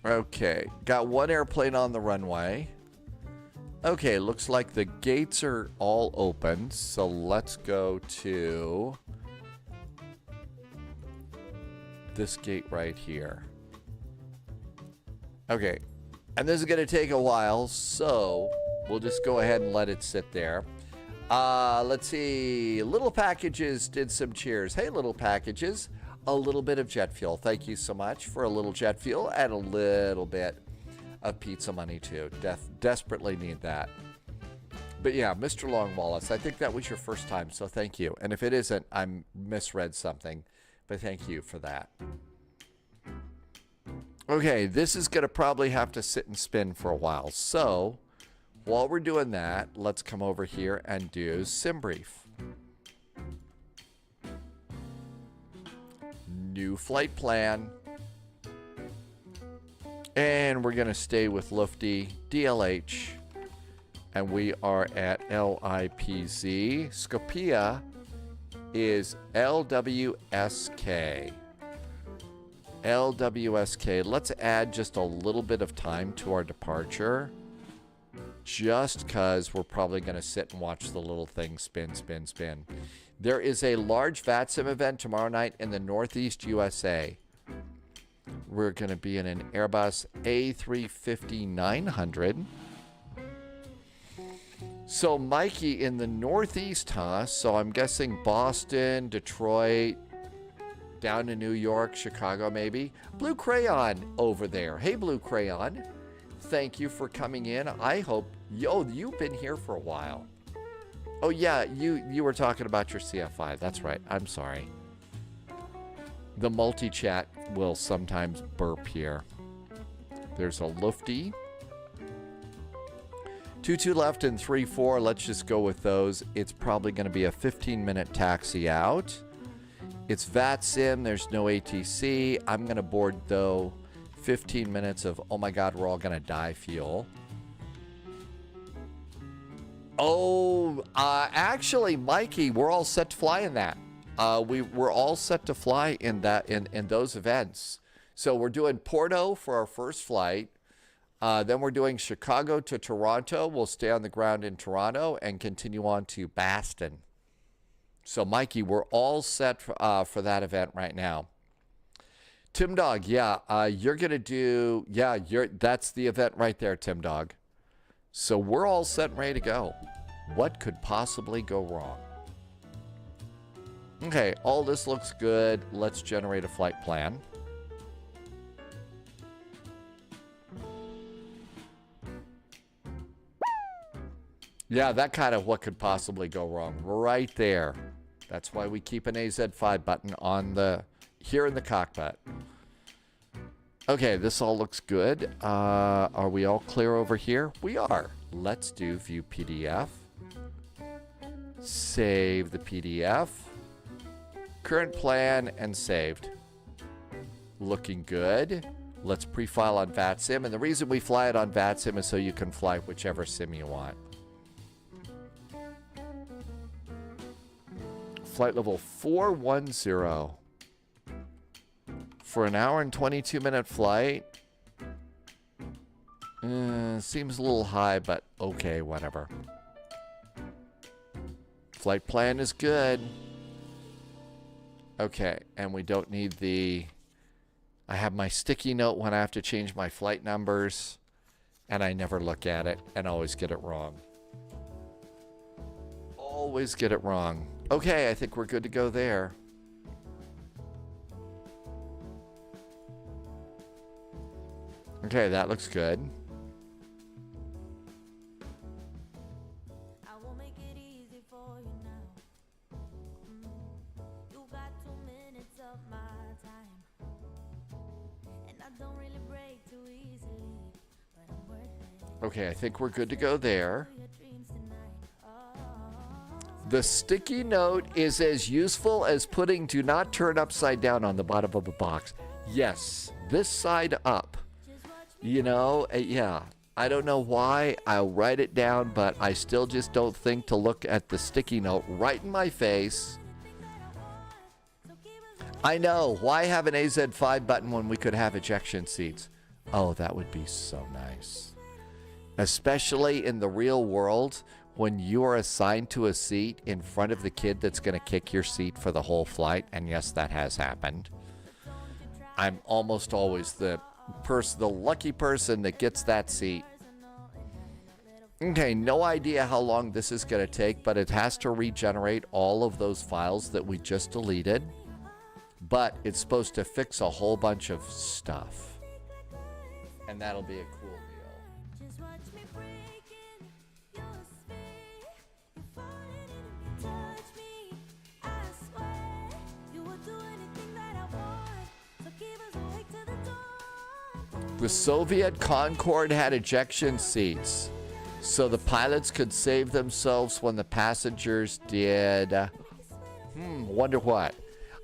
Okay, got one airplane on the runway. Okay, looks like the gates are all open, so let's go to this gate right here. Okay, and this is going to take a while, so we'll just go ahead and let it sit there. Let's see. Little Packages did some cheers. Hey, Little Packages. A little bit of jet fuel. Thank you so much for a little jet fuel and a little bit of pizza money, too. Desperately need that. But yeah, Mr. Longwallace, I think that was your first time, so thank you. And if it isn't, I misread something. But thank you for that. Okay, this is going to probably have to sit and spin for a while. So, while we're doing that, let's come over here and do sim brief. New flight plan. And we're going to stay with Lufty, DLH. And we are at LIPZ. Skopje is LWSK. LWSK. Let's add just a little bit of time to our departure. Just because we're probably going to sit and watch the little thing spin, spin, spin. There is a large VATSIM event tomorrow night in the Northeast USA. We're going to be in an Airbus A350-900. So Mikey in the Northeast, huh? So I'm guessing Boston, Detroit, down to New York, Chicago maybe. Blue Crayon over there. Hey, Blue Crayon. Thank you for coming in. I hope... Yo, you've been here for a while. Oh, yeah, you were talking about your CFI. That's right. I'm sorry. The multi-chat will sometimes burp here. There's a lufty. 2-2 left and 3-4. Let's just go with those. It's probably going to be a 15-minute taxi out. It's VATSIM. There's no ATC. I'm going to board, though, 15 minutes of, oh, my God, we're all going to die fuel. Oh, actually, Mikey, we're all set to fly in that. We're all set to fly in that in those events. So we're doing Porto for our first flight. Then we're doing Chicago to Toronto. We'll stay on the ground in Toronto and continue on to Boston. So, Mikey, we're all set for that event right now. Tim Dog, yeah, you're going to do, yeah, that's the event right there, Tim Dog. So we're all set and ready to go. What could possibly go wrong? Okay, all this looks good. Let's generate a flight plan. Yeah, that kind of what could possibly go wrong right there. That's why we keep an AZ5 button on here in the cockpit. Okay, this all looks good. Are we all clear over here? We are. Let's do view PDF. Save the PDF. Current plan and saved. Looking good. Let's pre-file on VATSIM. And the reason we fly it on VATSIM is so you can fly whichever sim you want. Flight level 410. For an hour and 22-minute flight. Seems a little high, but okay, whatever. Flight plan is good. Okay, and we don't need I have my sticky note when I have to change my flight numbers, and I never look at it and always get it wrong. Always get it wrong. Okay, I think we're good to go there. Okay, that looks good. Okay, I think we're good to go there. The sticky note is as useful as putting "do not turn upside down" on the bottom of a box. Yes, this side up. You know, yeah. I don't know why. I'll write it down, but I still just don't think to look at the sticky note right in my face. I know. Why have an AZ5 button when we could have ejection seats? Oh, that would be so nice. Especially in the real world, when you are assigned to a seat in front of the kid that's going to kick your seat for the whole flight. And yes, that has happened. I'm almost always the lucky person that gets that seat. Okay, no idea how long this is going to take, but it has to regenerate all of those files that we just deleted. But it's supposed to fix a whole bunch of stuff. And that'll be a cool deal. The Soviet Concorde had ejection seats, so the pilots could save themselves when the passengers did. Wonder what?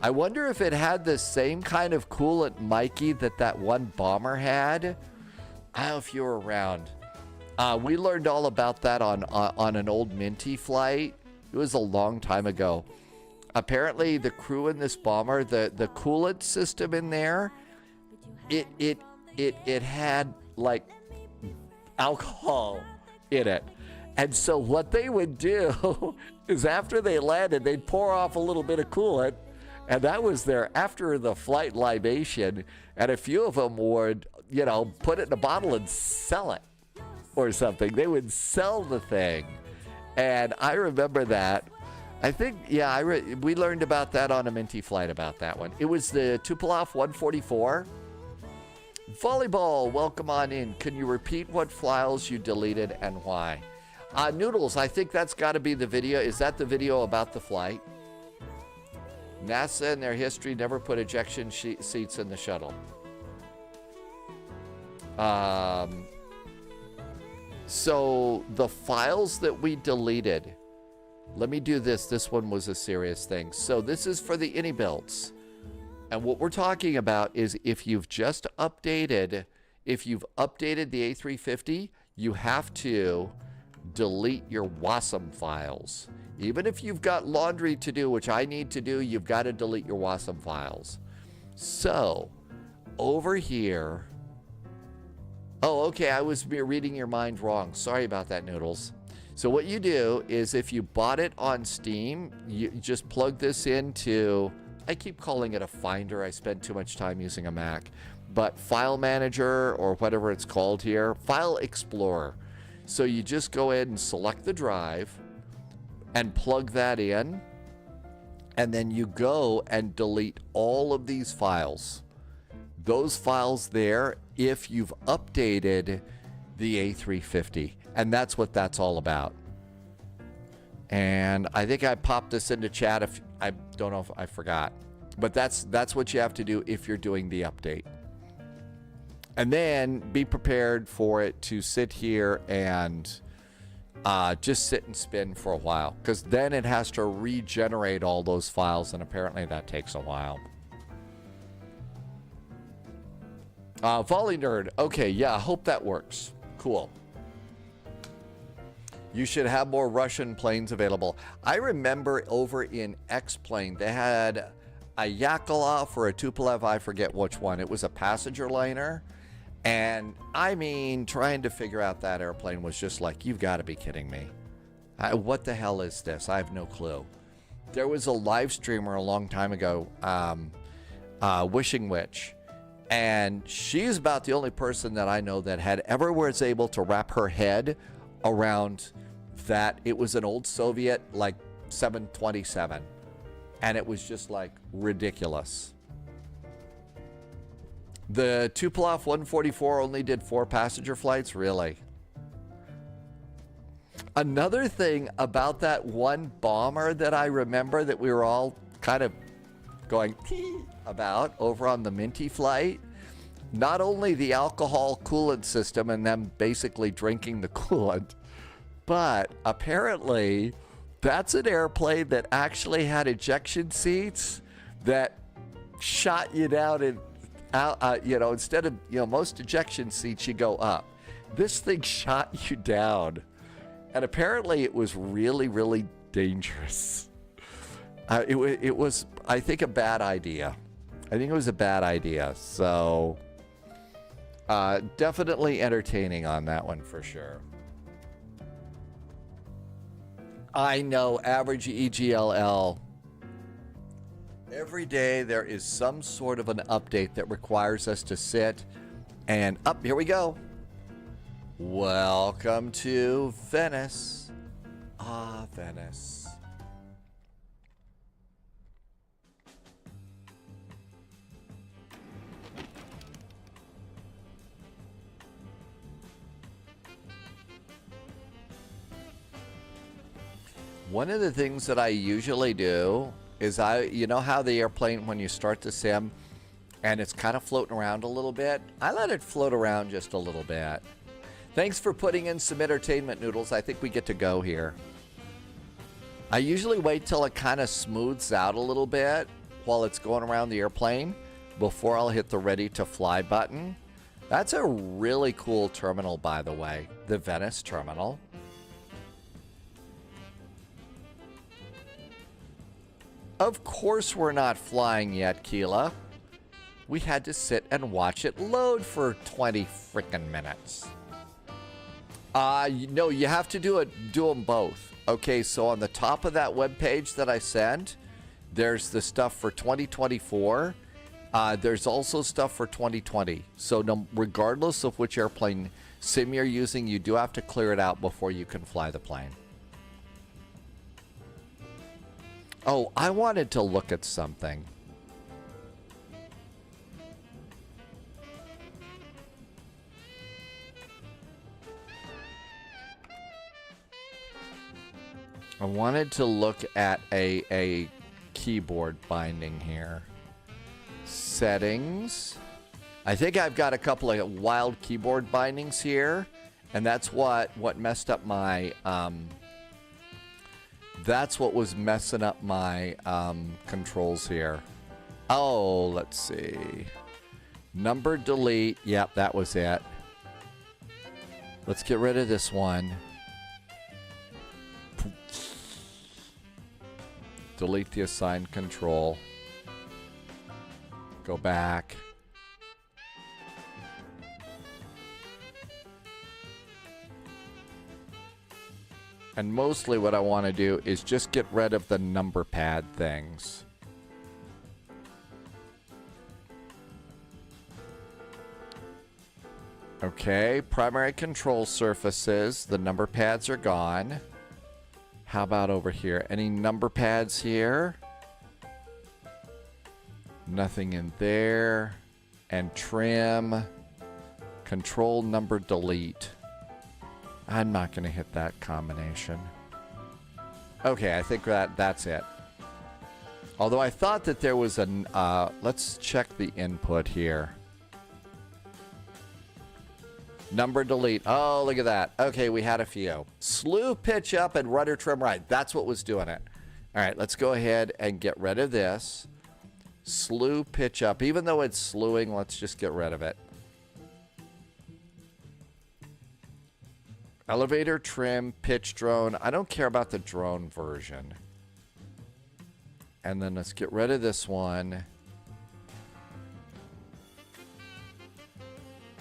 I wonder if it had the same kind of coolant, Mikey, that one bomber had. I don't know if you were around. We learned all about that on an old Minty flight. It was a long time ago. Apparently, the crew in this bomber, the coolant system in there, it had like alcohol in it. And so what they would do is after they landed, they'd pour off a little bit of coolant, and that was their after the flight libation. And a few of them would, put it in a bottle and sell it or something. They would sell the thing. And I remember that. I think, we learned about that on a Minty flight about that one. It was the Tupolev 144. Volleyball, welcome on in. Can you repeat what files you deleted and why? Noodles, I think that's got to be the video. Is that the video about the flight? NASA in their history never put ejection seats in the shuttle. So the files that we deleted, let me do this. This one was a serious thing. So this is for the ini builds. And what we're talking about is if you've just updated, if you've updated the A350, you have to delete your WASM files. Even if you've got laundry to do, which I need to do, you've got to delete your WASM files. So over here, oh, okay, I was reading your mind wrong. Sorry about that, Noodles. So what you do is if you bought it on Steam, you just plug this into, I keep calling it a Finder. I spend too much time using a Mac. But File Manager or whatever it's called here, File Explorer. So you just go ahead and select the drive and plug that in. And then you go and delete all of these files. Those files there if you've updated the A350. And that's what that's all about. And I think I popped this into chat. If I don't know if I forgot. But that's what you have to do if you're doing the update. And then be prepared for it to sit here and just sit and spin for a while. Because then it has to regenerate all those files. And apparently that takes a while. Volley Nerd. Okay, yeah, I hope that works. Cool. You should have more Russian planes available. I remember over in X-Plane, they had a Yakolov or a Tupolev, I forget which one. It was a passenger liner. And I mean, trying to figure out that airplane was just like, you've got to be kidding me. What the hell is this? I have no clue. There was a live streamer a long time ago, Wishing Witch. And she's about the only person that I know that had ever was able to wrap her head around that. It was an old Soviet, like 727. And it was just like ridiculous. The Tupolev 144 only did 4 passenger flights? Really? Another thing about that one bomber that I remember that we were all kind of going about over on the Minty flight, not only the alcohol coolant system and them basically drinking the coolant, but apparently that's an airplane that actually had ejection seats that shot you down and out, instead of, most ejection seats, you go up. This thing shot you down. And apparently it was really, really dangerous. It was, I think, a bad idea. I think it was a bad idea. So, definitely entertaining on that one for sure. I know, average EGLL. Every day there is some sort of an update that requires us to sit and up. Here we go. Welcome to Venice. Ah, Venice. One of the things that I usually do is you know how the airplane, when you start the sim and it's kind of floating around a little bit, I let it float around just a little bit. Thanks for putting in some entertainment, Noodles. I think we get to go here. I usually wait till it kind of smooths out a little bit while it's going around the airplane before I'll hit the ready to fly button. That's a really cool terminal, by the way, the Venice terminal. Of course we're not flying yet, Keela. We had to sit and watch it load for 20 frickin' minutes. No, you have to do them both. Okay, so on the top of that web page that I sent, there's the stuff for 2024. There's also stuff for 2020. So regardless of which airplane sim you're using, you do have to clear it out before you can fly the plane. Oh, I wanted to look at something. I wanted to look at a keyboard binding here. Settings. I think I've got a couple of wild keyboard bindings here, and that's what messed up my that's what was messing up my controls here. Oh, let's see. Number delete. Yep, that was it. Let's get rid of this one. Delete the assigned control. Go back. And mostly what I want to do is just get rid of the number pad things. Okay, primary control surfaces. The number pads are gone. How about over here? Any number pads here? Nothing in there. And trim. Control number delete. I'm not going to hit that combination. Okay, I think that's it. Although I thought that there was a... let's check the input here. Number delete. Oh, look at that. Okay, we had a few. Slew pitch up and rudder trim right. That's what was doing it. All right, let's go ahead and get rid of this. Slew pitch up. Even though it's slewing, let's just get rid of it. Elevator trim, pitch drone. I don't care about the drone version. And then let's get rid of this one.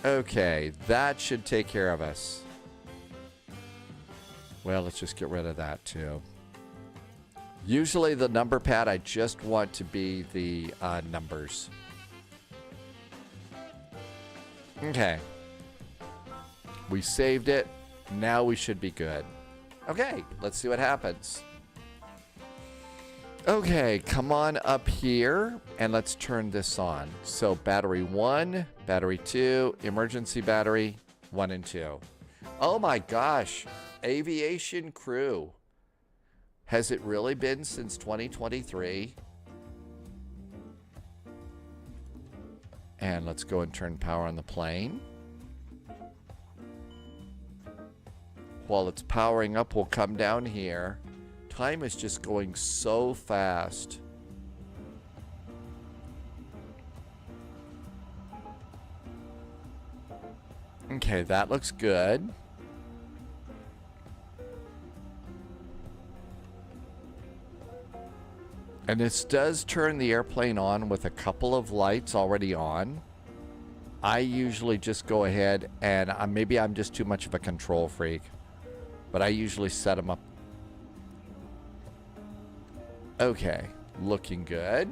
Okay, that should take care of us. Well, let's just get rid of that too. Usually the number pad, I just want to be the numbers. Okay. We saved it. Now we should be good. Okay, let's see what happens. Okay, come on up here and let's turn this on. So battery 1, battery 2, emergency battery 1 and 2. Oh my gosh, aviation crew. Has it really been since 2023? And let's go and turn power on the plane. While it's powering up, we'll come down here. Time is just going so fast. Okay, that looks good. And this does turn the airplane on with a couple of lights already on. I usually just go ahead and maybe I'm just too much of a control freak, but I usually set them up. Okay, looking good.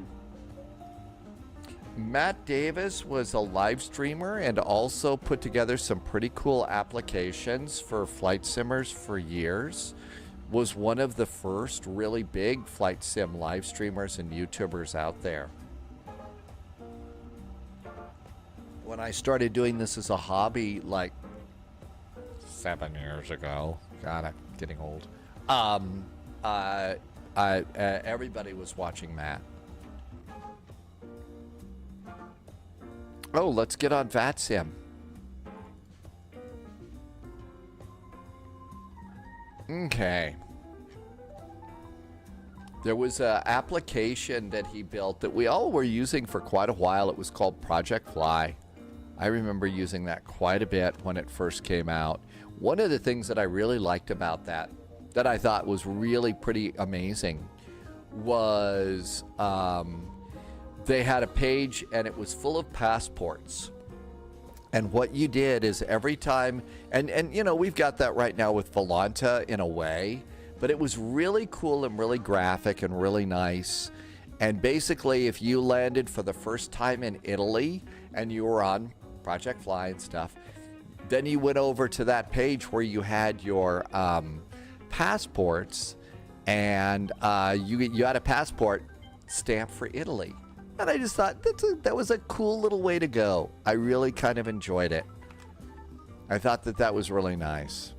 Matt Davis was a live streamer and also put together some pretty cool applications for flight simmers for years. Was one of the first really big flight sim live streamers and YouTubers out there. When I started doing this as a hobby like 7 years ago, God, I'm getting old. Everybody was watching Matt. Oh, let's get on VATSIM. Okay. There was an application that he built that we all were using for quite a while. It was called Project Fly. I remember using that quite a bit when it first came out. One of the things that I really liked about that I thought was really pretty amazing was they had a page and it was full of passports. And what you did is every time, and you know, we've got that right now with Volanta in a way, but it was really cool and really graphic and really nice. And basically, if you landed for the first time in Italy and you were on Project Fly and stuff, then you went over to that page where you had your passports, and you had a passport stamped for Italy. And I just thought that was a cool little way to go. I really kind of enjoyed it. I thought that was really nice.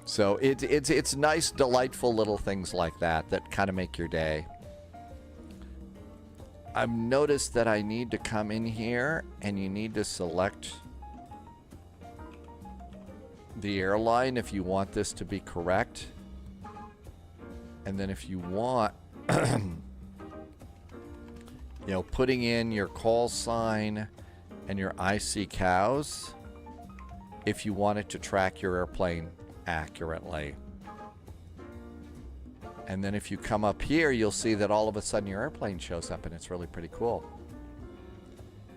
So it's nice, delightful little things like that that kind of make your day. I've noticed that I need to come in here and you need to select the airline if you want this to be correct. And then if you want, putting in your call sign and your IC cows if you want it to track your airplane accurately. And then if you come up here, you'll see that all of a sudden your airplane shows up, and it's really pretty cool.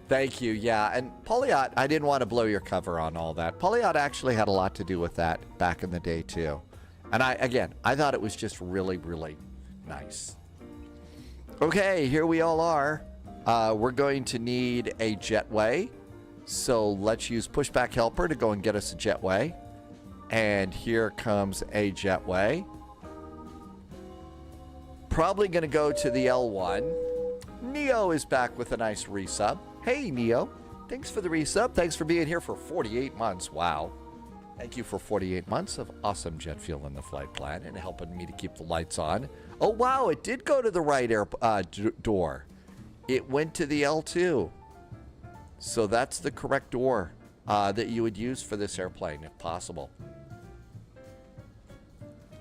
Thank you. Yeah, and Polyot, I didn't want to blow your cover on all that. Polyot actually had a lot to do with that back in the day too. And I thought it was just really, really nice. Okay, here we all are. We're going to need a jetway. So let's use pushback helper to go and get us a jetway. And here comes a jetway. Probably going to go to the L1. Neo is back with a nice resub. Hey, Neo. Thanks for the resub. Thanks for being here for 48 months. Wow. Thank you for 48 months of awesome jet fuel in the flight plan and helping me to keep the lights on. Oh, wow. It did go to the right door. It went to the L2. So that's the correct door that you would use for this airplane, if possible.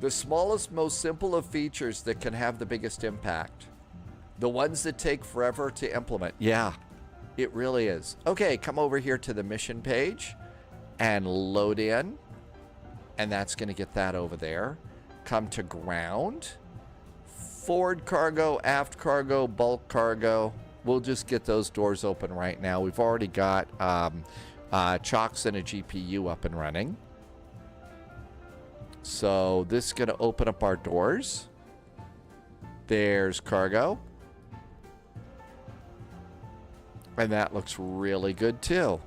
The smallest, most simple of features that can have the biggest impact. The ones that take forever to implement. Yeah, it really is. Okay, come over here to the mission page and load in. And that's going to get that over there. Come to ground. Forward cargo, aft cargo, bulk cargo. We'll just get those doors open right now. We've already got chocks and a GPU up and running. So this is going to open up our doors. There's cargo. And that looks really good too.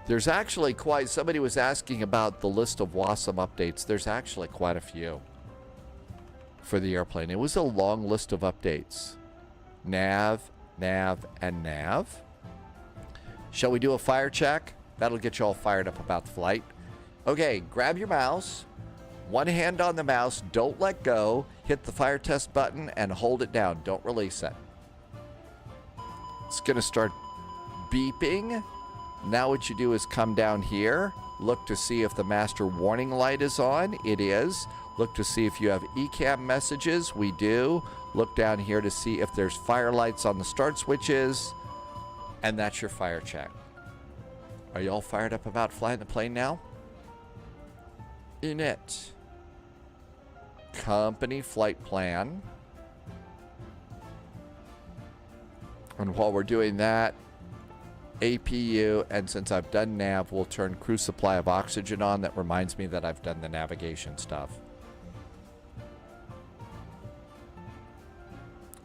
There's actually somebody was asking about the list of VATSIM updates. There's actually quite a few for the airplane. It was a long list of updates. Nav, and nav. Shall we do a fire check? That'll get you all fired up about the flight. Okay, grab your mouse. One hand on the mouse. Don't let go. Hit the fire test button and hold it down. Don't release it. It's going to start beeping. Now what you do is come down here. Look to see if the master warning light is on. It is. Look to see if you have ECAM messages. We do. Look down here to see if there's fire lights on the start switches. And that's your fire check. Are you all fired up about flying the plane now? Init. Company flight plan. And while we're doing that, APU, and since I've done nav, we'll turn crew supply of oxygen on. That reminds me that I've done the navigation stuff.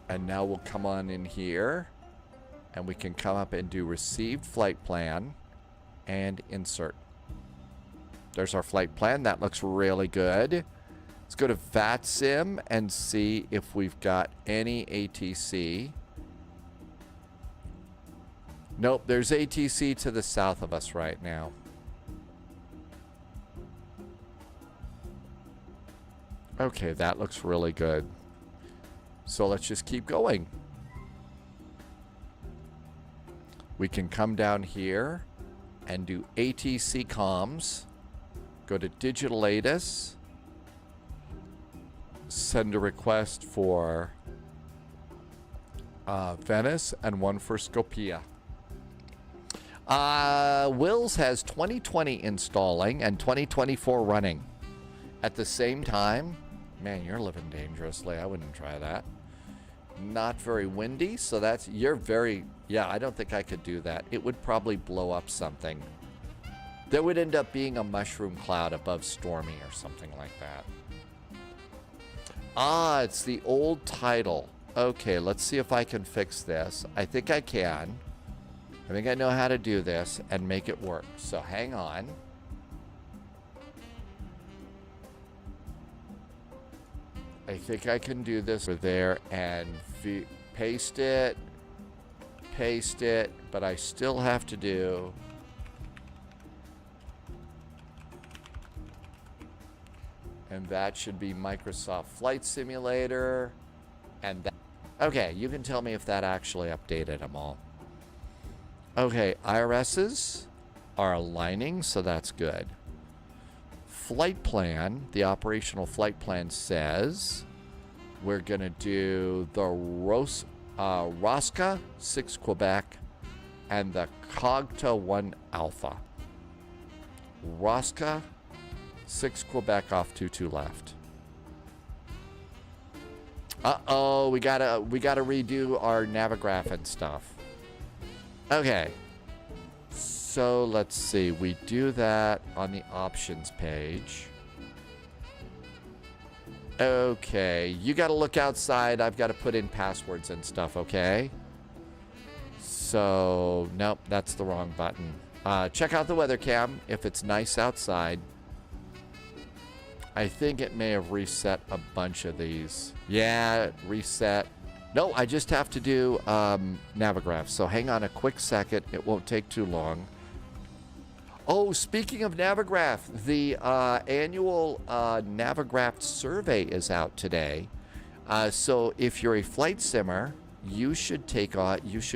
And now we'll come on in here, and we can come up and do received flight plan and insert. There's our flight plan. That looks really good. Let's go to VATSIM and see if we've got any ATC. Nope, there's ATC to the south of us right now. Okay, that looks really good. So let's just keep going. We can come down here and do ATC comms. Go to Digital ATIS. Send a request for Venice and one for Skopje. Wills has 2020 installing and 2024 running. At the same time, man, you're living dangerously. I wouldn't try that. Not very windy, so that's, yeah, I don't think I could do that. It would probably blow up something. There would end up being a mushroom cloud above Stormy or something like that. Ah, it's the old title. Okay, let's see if I can fix this. I think I can. I think I know how to do this and make it work. So hang on. I think I can do this over there and paste it, but I still have to do That should be Microsoft Flight Simulator. And that. Okay, you can tell me if that actually updated them all. Okay, IRSs are aligning, so that's good. Flight plan, the operational flight plan says we're going to do the Rosca 6 Quebec and the Cogta 1 Alpha. Rosca 6 Quebec off 22 left. Uh-oh, we gotta redo our navigraph and stuff. Okay. So let's see. We do that on the options page. Okay. You gotta look outside. I've got to put in passwords and stuff, okay? So, nope, that's the wrong button. Check out the weather cam if it's nice outside. I think it may have reset a bunch of these. Yeah, reset. No, I just have to do navigraph. So hang on a quick second. It won't take too long. Oh, speaking of navigraph, the annual navigraph survey is out today. So if you're a flight simmer, you should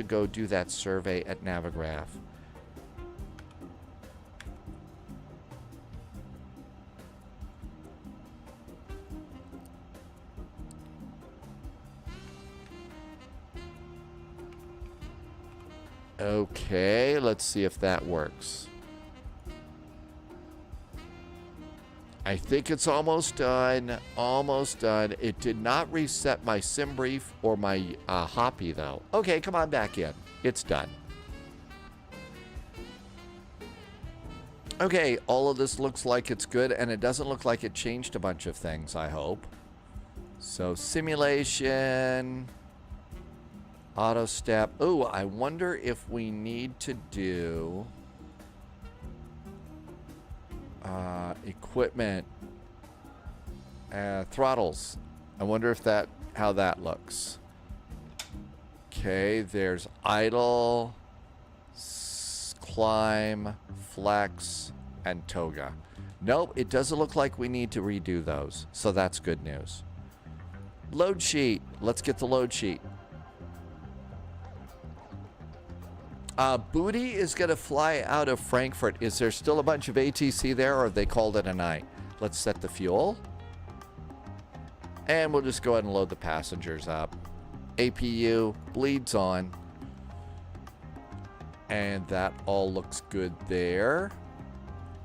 go do that survey at navigraph. Okay, let's see if that works. I think it's almost done. Almost done. It did not reset my sim brief or my hoppy, though. Okay, come on back in. It's done. Okay, all of this looks like it's good, and it doesn't look like it changed a bunch of things, I hope. So, simulation... Auto step. Oh, I wonder if we need to do equipment throttles. I wonder if how that looks. Okay, there's idle, climb, flex, and toga. Nope, it doesn't look like we need to redo those, so that's good news. Load sheet. Let's get the load sheet. Booty is going to fly out of Frankfurt. Is there still a bunch of ATC there, or have they called it a night? Let's set the fuel. And we'll just go ahead and load the passengers up. APU bleeds on. And that all looks good there.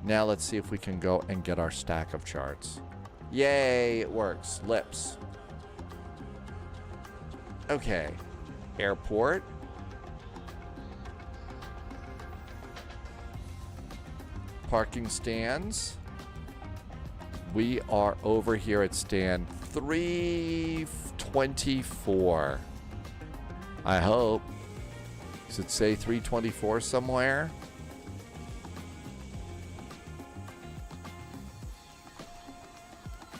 Now let's see if we can go and get our stack of charts. Yay, it works. LIPS. Okay. Airport. Parking stands. We are over here at stand 324. I hope. Does it say 324 somewhere?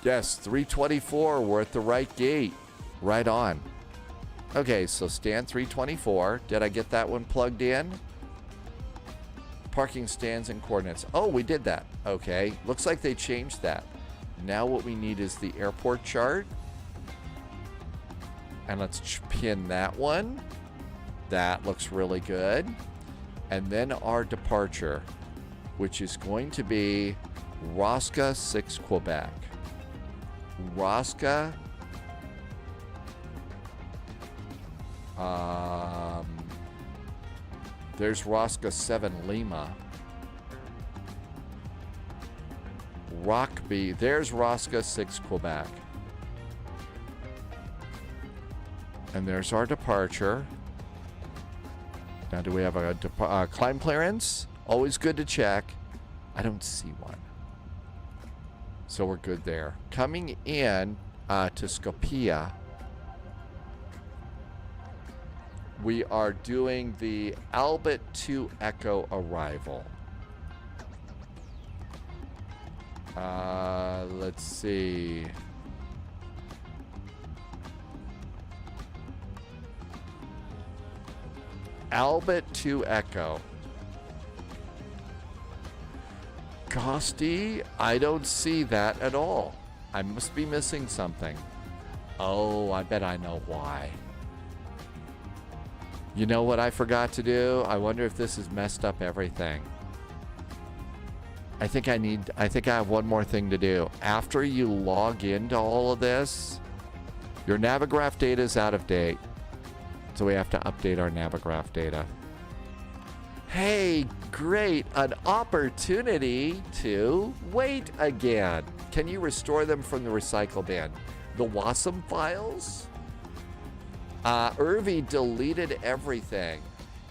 Yes, 324. We're at the right gate. Right on. Okay, so stand 324. Did I get that one plugged in? Parking stands and coordinates. Oh, we did that. Okay. Looks like they changed that. Now what we need is the airport chart. And let's pin that one. That looks really good. And then our departure, which is going to be Rosca 6 Quebec. Rosca. There's Rosca 7 Lima. Rockby. There's Rosca 6 Quebec. And there's our departure. Now, do we have a climb clearance? Always good to check. I don't see one. So we're good there. Coming in to Skopje. We are doing the Albert 2 Echo arrival. Let's see. Albert 2 Echo. Costi, I don't see that at all. I must be missing something. Oh, I bet I know why. You know what I forgot to do? I wonder if this has messed up everything. I think I have one more thing to do. After you log into all of this, your Navigraph data is out of date. So we have to update our Navigraph data. Hey, great, an opportunity to wait again. Can you restore them from the recycle bin? The WASM files? Irvi deleted everything.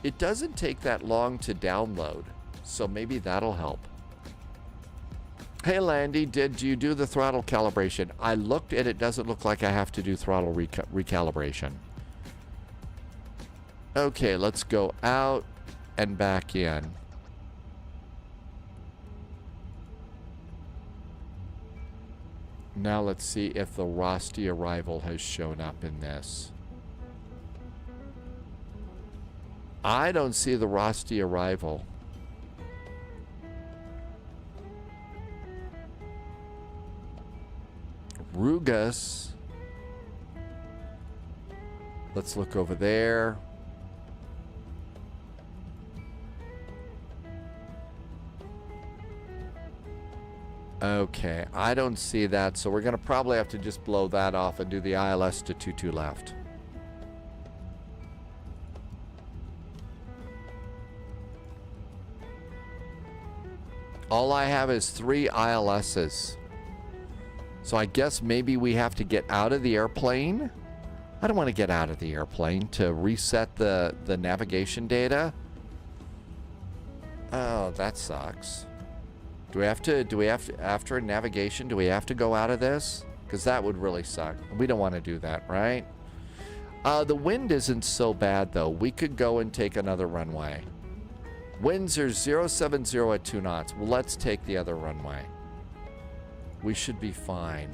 It doesn't take that long to download, so maybe that'll help. Hey Landy, did you do the throttle calibration? I looked and it doesn't look like I have to do throttle recalibration. Okay, let's go out and back in. Now let's see if the Rosti arrival has shown up in this. I don't see the Rosti arrival. Rugas. Let's look over there. Okay, I don't see that, so we're going to probably have to just blow that off and do the ILS to 22 left. All I have is 3 ILSs. So I guess maybe we have to get out of the airplane. I don't want to get out of the airplane to reset the navigation data. Oh, that sucks. Do we have to, after navigation, do we have to go out of this? Because that would really suck. We don't want to do that, right? The wind isn't so bad, though. We could go and take another runway. Winds are 070 at 2 knots. Well, let's take the other runway. We should be fine.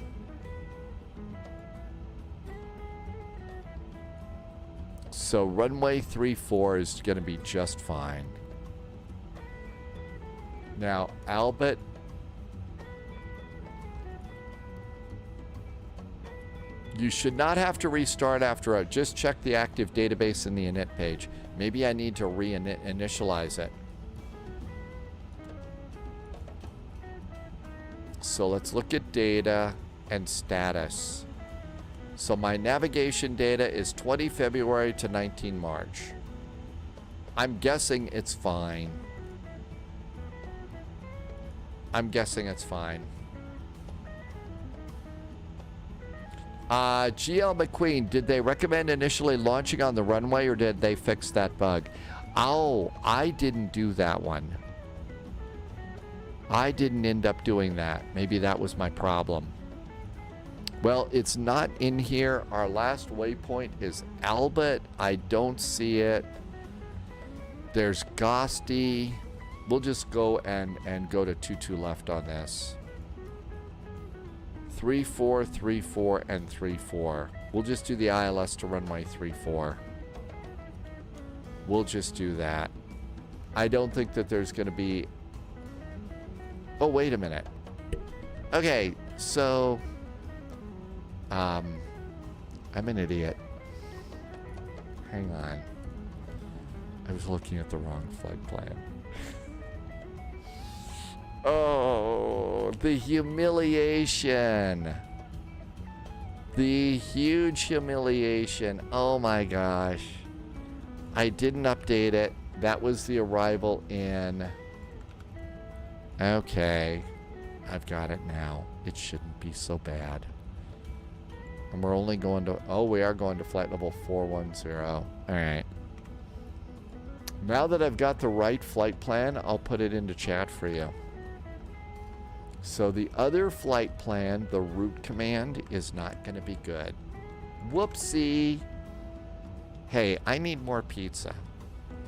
So runway 34 is going to be just fine. Now, Albert. You should not have to restart after just check the active database in the init page. Maybe I need to reinitialize it. So let's look at data and status. So my navigation data is 20 February to 19 March. I'm guessing it's fine. I'm guessing it's fine. GL McQueen, did they recommend initially launching on the runway or did they fix that bug? Oh, I didn't do that one. I didn't end up doing that. Maybe that was my problem. Well, it's not in here. Our last waypoint is Albert. I don't see it. There's Gosti. We'll just go and go to 22 left on this. 34, 34, and 34. We'll just do the ILS to runway 34. We'll just do that. I don't think that there's going to be... Oh, wait a minute. Okay, so... I'm an idiot. Hang on. I was looking at the wrong flight plan. Oh, the humiliation. The huge humiliation. Oh my gosh. I didn't update it. That was the arrival in... Okay. I've got it now. It shouldn't be so bad. And we're only going to... Oh, we are going to flight level 410. Alright. Now that I've got the right flight plan, I'll put it into chat for you. So the other flight plan, the route command, is not going to be good. Whoopsie. Hey, I need more pizza.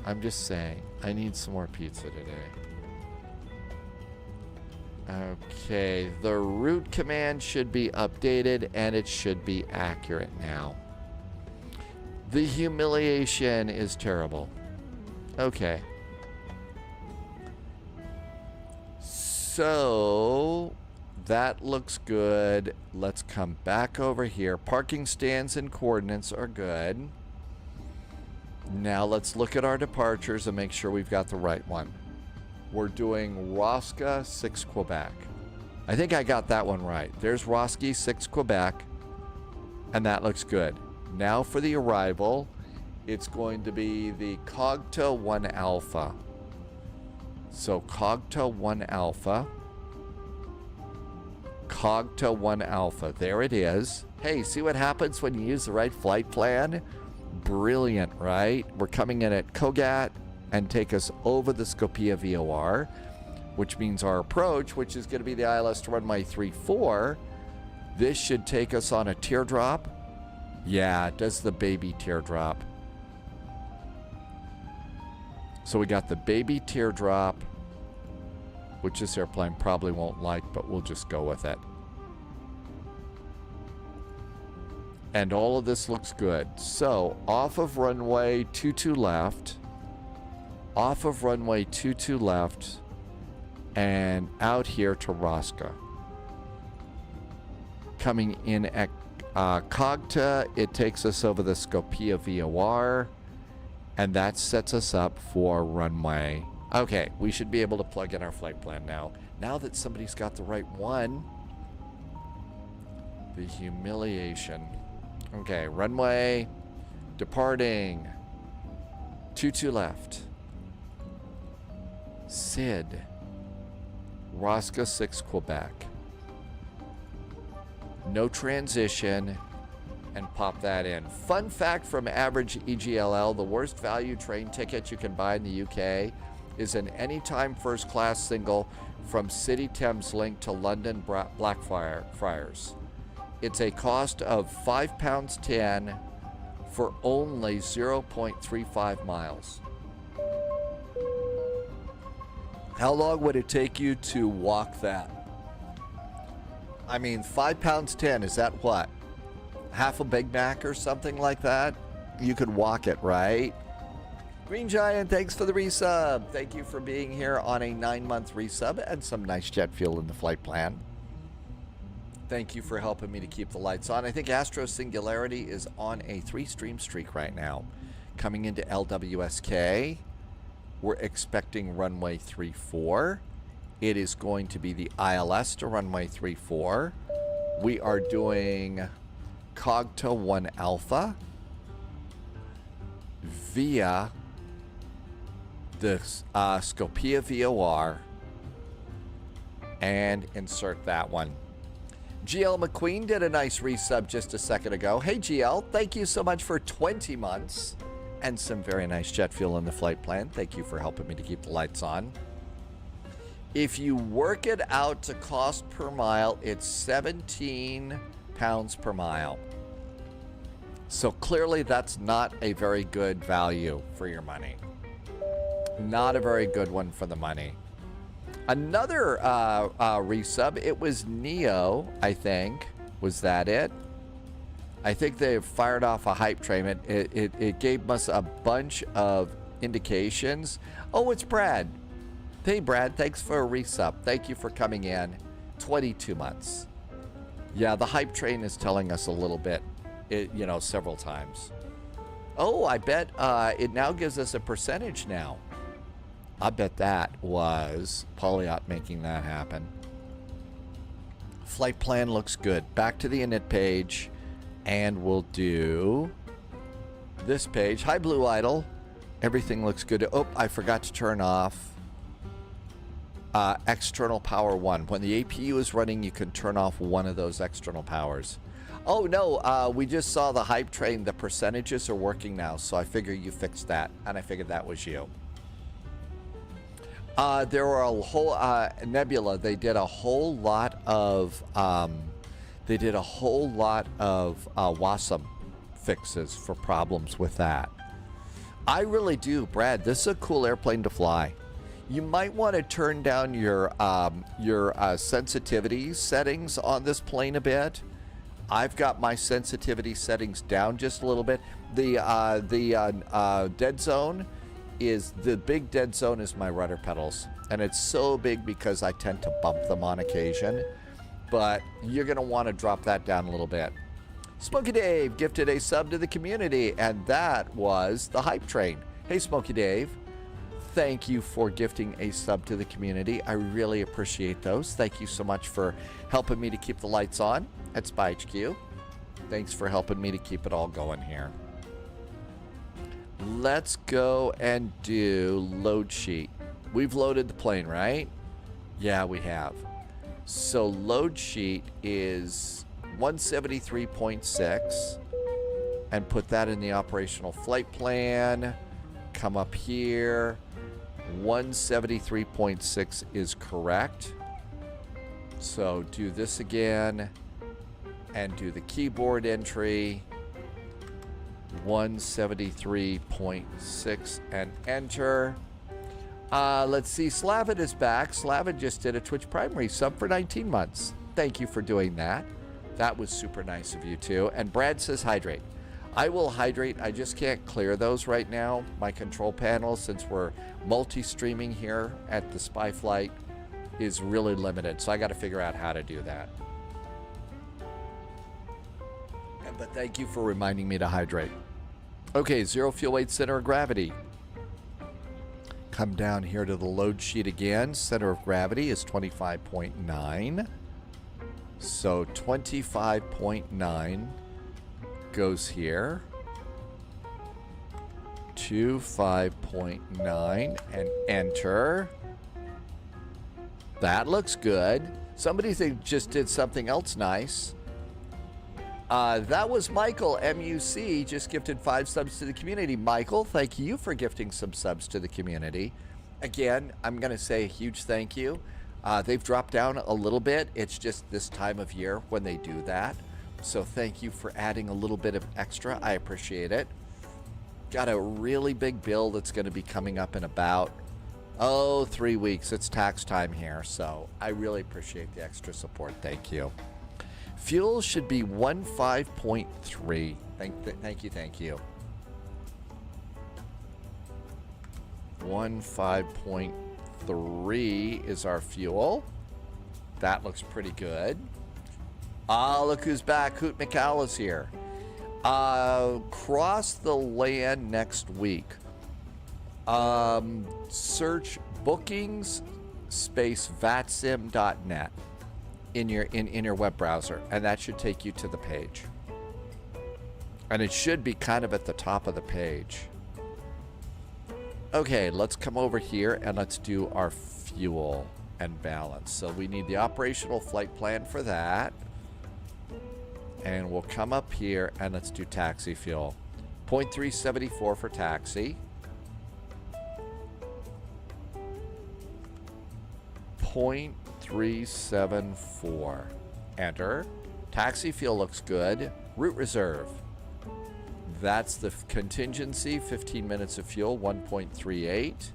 I'm just saying. I need some more pizza today. Okay, the route command should be updated and it should be accurate now. The humiliation is terrible. Okay. So that looks good. Let's come back over here. Parking stands and coordinates are good. Now let's look at our departures and make sure we've got the right one. We're doing Rosca 6 Quebec. I think I got that one right. There's Rosca 6 Quebec, and that looks good. Now for the arrival, it's going to be the Cogta 1 Alpha. So Cogta 1 Alpha. Cogta 1 Alpha. There it is. Hey, see what happens when you use the right flight plan? Brilliant, right? We're coming in at Kogat and take us over the Skopje VOR, which means our approach, which is going to be the ILS to runway 34. This should take us on a teardrop. Yeah, it does the baby teardrop. So we got the baby teardrop, which this airplane probably won't like, but we'll just go with it. And all of this looks good. So off of runway 22 left, off of runway 22 left, and out here to Rosca. Coming in at Cogta, it takes us over the Skopje VOR, and that sets us up for runway. Okay, we should be able to plug in our flight plan now. Now that somebody's got the right one. The humiliation. Okay, runway, departing, 22 left. Sid, Rosca 6 Quebec. No transition, and pop that in. Fun fact from Average EGLL, the worst value train ticket you can buy in the UK is an anytime first class single from City Thameslink to London Blackfriars. It's a cost of £5.10 for only 0.35 miles. How long would it take you to walk that? I mean, £5.10, is that what? Half a Big Mac or something like that? You could walk it, right? Green Giant, thanks for the resub. Thank you for being here on a 9-month resub and some nice jet fuel in the flight plan. Thank you for helping me to keep the lights on. I think Astro Singularity is on a 3-stream streak right now. Coming into LWSK, we're expecting runway 34. It is going to be the ILS to runway 34. We are doing Cogta 1 Alpha via the Skopje VOR and insert that one. GL McQueen did a nice resub just a second ago. Hey GL, thank you so much for 20 months and some very nice jet fuel in the flight plan. Thank you for helping me to keep the lights on. If you work it out to cost per mile, it's 17 pounds per mile. So clearly that's not a very good value for your money. Not a very good one for the money. Another resub, it was Neo, I think. Was that it? I think they fired off a hype train. It gave us a bunch of indications. Oh, it's Brad. Hey, Brad, thanks for a resub. Thank you for coming in. 22 months. Yeah, the hype train is telling us a little bit, several times. Oh, I bet it now gives us a percentage now. I bet that was Polyot making that happen. Flight plan looks good. Back to the init page, and we'll do this page. Hi, Blue Idol. Everything looks good. Oh, I forgot to turn off external power 1. When the APU is running, you can turn off one of those external powers. Oh, no, we just saw the hype train. The percentages are working now, so I figure you fixed that, and I figured that was you. There were a whole Nebula. They did a whole lot of WASM fixes for problems with that. I really do, Brad. This is a cool airplane to fly. You might want to turn down your sensitivity settings on this plane a bit. I've got my sensitivity settings down just a little bit. The dead zone is the big dead zone is my rudder pedals, and it's so big because I tend to bump them on occasion. but you're going to want to drop that down a little bit. Smokey Dave gifted a sub to the community, and that was the Hype Train. Hey, Smokey Dave, thank you for gifting a sub to the community. I really appreciate those. Thank you so much for helping me to keep the lights on at Spy HQ. Thanks for helping me to keep it all going here. Let's go and do load sheet. We've loaded the plane, right? Yeah, we have. So load sheet is 173.6, and put that in the operational flight plan. Come up here. 173.6 is correct. So do this again and do the keyboard entry. 173.6 and enter. Let's see, Slavid is back. Slavid just did a Twitch primary sub for 19 months. Thank you for doing that. That was super nice of you too. And Brad says hydrate. I will hydrate. I just can't clear those right now. My control panel, since we're multi-streaming here at the Spy Flight, is really limited. So I got to figure out how to do that. But thank you for reminding me to hydrate. Okay, 0 fuel weight, center of gravity. Come down here to the load sheet again. Center of gravity is 25.9. So 25.9 goes here. 25.9 and enter. That looks good. Somebody just did something else nice. That was Michael, MUC, just gifted 5 subs to the community. Michael, thank you for gifting some subs to the community. Again, I'm going to say a huge thank you. They've dropped down a little bit. It's just this time of year when they do that. So thank you for adding a little bit of extra. I appreciate it. Got a really big bill that's going to be coming up in about, 3 weeks. It's tax time here. So I really appreciate the extra support. Thank you. Fuel should be 15.3. Thank you. 15.3 is our fuel. That looks pretty good. Look who's back. Hoot McCall is here. Cross the land next week. Search bookings space VATSIM.net. in your web browser, and that should take you to the page. And it should be kind of at the top of the page. Okay, let's come over here and let's do our fuel and balance. So we need the operational flight plan for that. And we'll come up here and let's do taxi fuel. 0.374 for taxi. 0.374. Enter. Taxi fuel looks good. Route reserve. That's the contingency. 15 minutes of fuel. 1.38.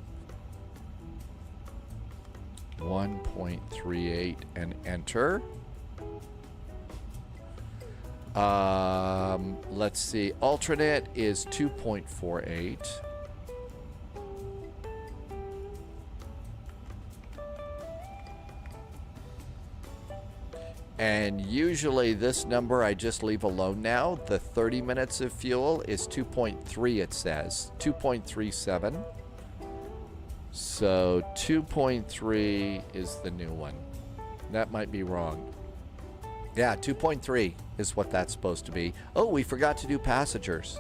1.38 and enter. Let's see. Alternate is 2.48. And usually this number I just leave alone now. The 30 minutes of fuel is 2.3, it says. 2.37. So 2.3 is the new one. That might be wrong. Yeah, 2.3 is what that's supposed to be. Oh, we forgot to do passengers.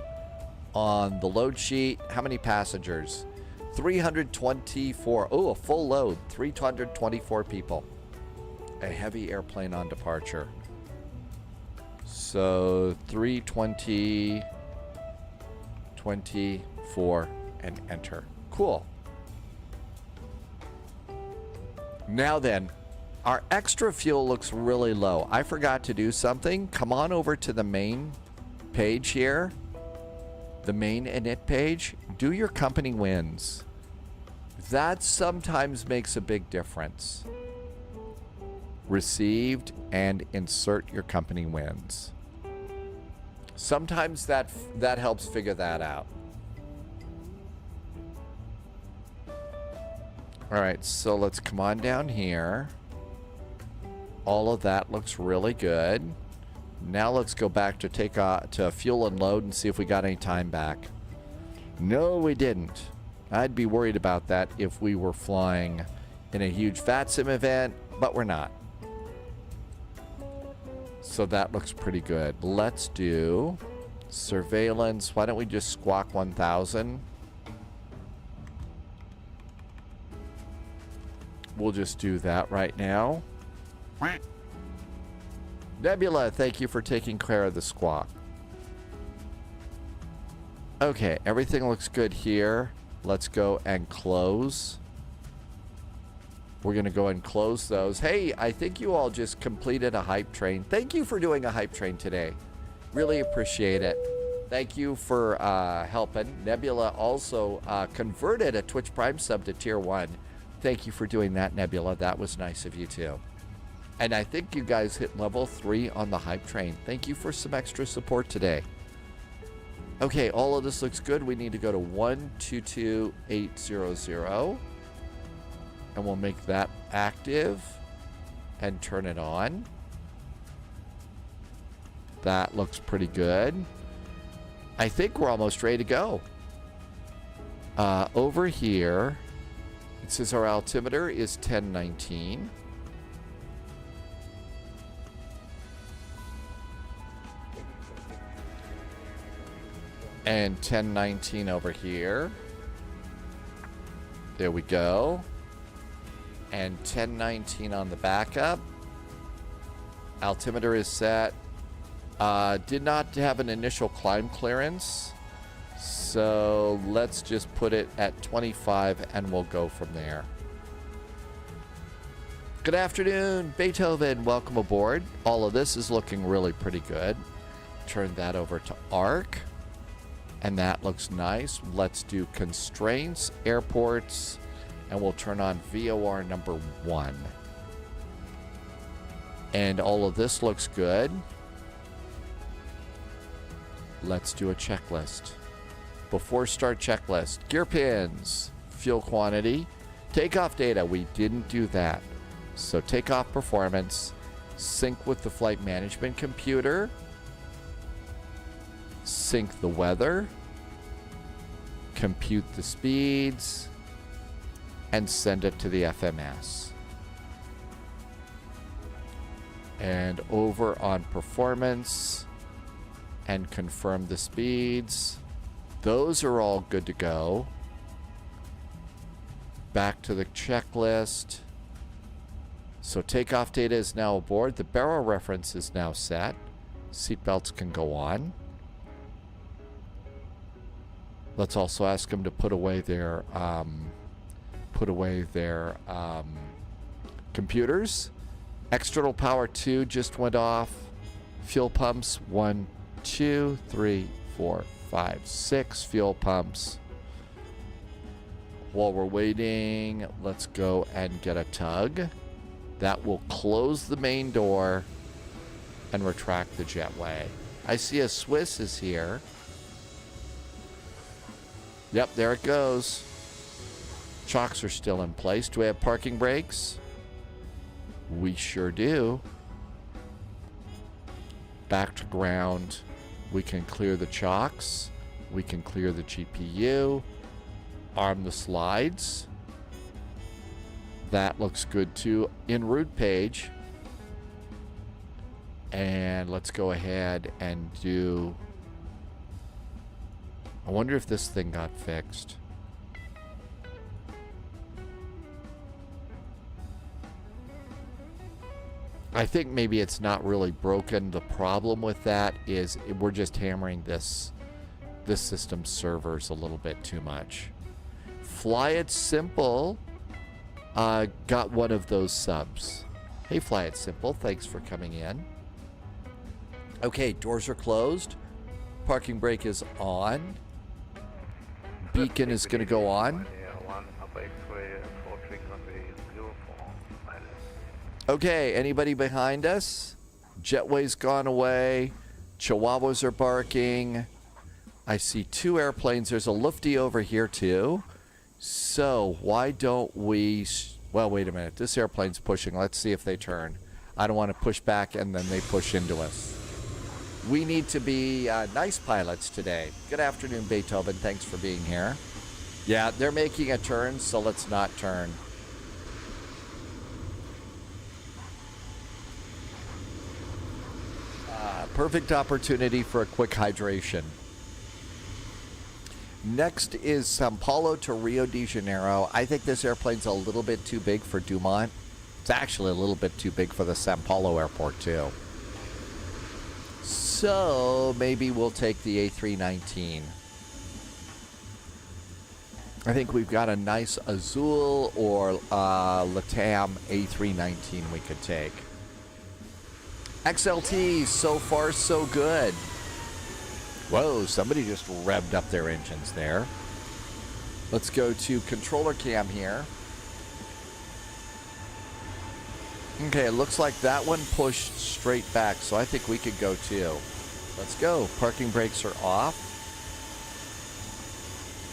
On the load sheet, how many passengers? 324. Oh, a full load. 324 people. A heavy airplane on departure. So 320, 24, and enter. Cool. Now then, our extra fuel looks really low. I forgot to do something. Come on over to the main page here. The main init page. Do your company wins. That sometimes makes a big difference. Received and insert your company wins. Sometimes that helps figure that out. All right, so let's come on down here. All of that looks really good. Now let's go back to to fuel and load and see if we got any time back. No, we didn't. I'd be worried about that if we were flying in a huge VATSIM event, but we're not. So that looks pretty good. Let's do surveillance. Why don't we just squawk 1000? We'll just do that right now. Nebula, thank you for taking care of the squawk. Okay, everything looks good here. Let's go and close. We're going to go and close those. Hey, I think you all just completed a hype train. Thank you for doing a hype train today. Really appreciate it. Thank you for helping. Nebula also converted a Twitch Prime sub to Tier 1. Thank you for doing that, Nebula. That was nice of you, too. And I think you guys hit level 3 on the hype train. Thank you for some extra support today. Okay, all of this looks good. We need to go to 122800. And we'll make that active and turn it on. That looks pretty good. I think we're almost ready to go. Over here, it says our altimeter is 1019. And 1019 over here. There we go. And 1019 on the backup. Altimeter is set. Did not have an initial climb clearance. So let's just put it at 25 and we'll go from there. Good afternoon, Beethoven. Welcome aboard. All of this is looking really pretty good. Turn that over to ARC. And that looks nice. Let's do constraints, airports, and we'll turn on VOR number 1. And all of this looks good. Let's do a checklist. Before start checklist, gear pins, fuel quantity, takeoff data. We didn't do that. So takeoff performance, sync with the flight management computer, sync the weather, compute the speeds, and send it to the FMS. And over on performance and confirm the speeds. Those are all good to go. Back to the checklist. So takeoff data is now aboard. The barrel reference is now set. Seatbelts can go on. Let's also ask them to put away their computers. External power 2 just went off. Fuel pumps 1, 2, 3, 4, 5, 6 fuel pumps. While we're waiting, let's go and get a tug. That will close the main door and retract the jetway. I see a Swiss is here. Yep, there it goes. Chocks are still in place. Do we have parking brakes? We sure do. Back to ground. We can clear the chocks. We can clear the GPU. Arm the slides. That looks good too. En route page. And let's go ahead and do... I wonder if this thing got fixed. I think maybe it's not really broken. The problem with that is we're just hammering this system's servers a little bit too much. Fly It Simple got one of those subs. Hey, Fly It Simple, thanks for coming in. Okay, doors are closed. Parking brake is on. Beacon is going to go on. Okay, anybody behind us? Jetway's gone away. Chihuahuas are barking. I see 2 airplanes. There's a Lufty over here too. So why don't we... Well, wait a minute. This airplane's pushing. Let's see if they turn. I don't want to push back and then they push into us. We need to be nice pilots today. Good afternoon, Beethoven. Thanks for being here. Yeah, they're making a turn, so let's not turn. Perfect opportunity for a quick hydration. Next is Sao Paulo to Rio de Janeiro. I think this airplane's a little bit too big for Dumont. It's actually a little bit too big for the Sao Paulo airport, too. So maybe we'll take the A319. I think we've got a nice Azul or LATAM A319 we could take. XLT, so far so good. Whoa, somebody just revved up their engines there. Let's go to controller cam here. Okay, it looks like that one pushed straight back, so I think we could go too. Let's go. Parking brakes are off.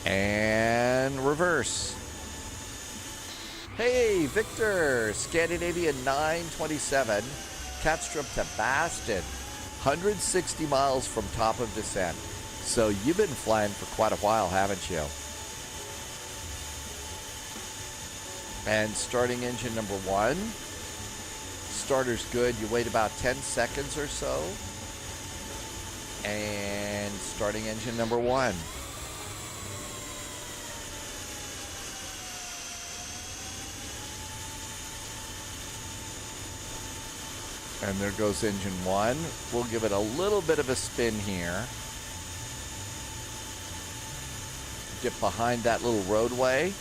And reverse. Hey, Victor, Scandinavian 927, Kastrup to Baston, 160 miles from top of descent. So you've been flying for quite a while, haven't you? And starting engine number 1. Starter's good. You wait about 10 seconds or so. And starting engine number 1. And there goes engine 1. We'll give it a little bit of a spin here. Get behind that little roadway.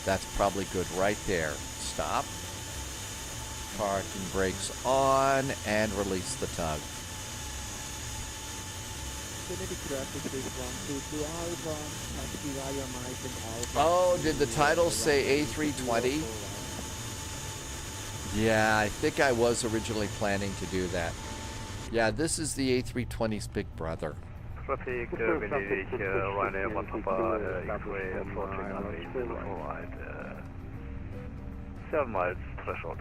That's probably good right there. Stop. Parking brakes on and release the tug. Oh, did the title say A320? Yeah, I think I was originally planning to do that. Yeah, this is the A320's big brother. Traffic, Venedig, Ryanair, Montreal, X-ray, approaching runway 04 at 7 miles threshold.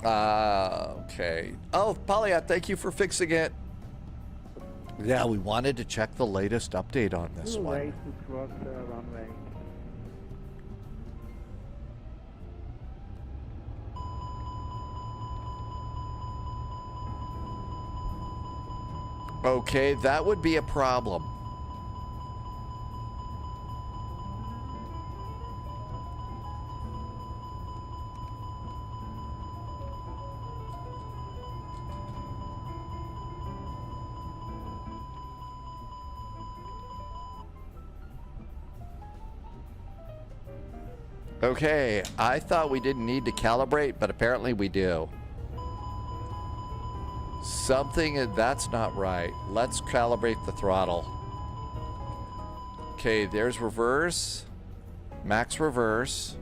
Okay. Oh, Polyat, thank you for fixing it. Yeah, we wanted to check the latest update on this one. Okay, that would be a problem. Okay, I thought we didn't need to calibrate, but apparently we do. Something that's not right. Let's calibrate the throttle. Okay, there's reverse. Max reverse.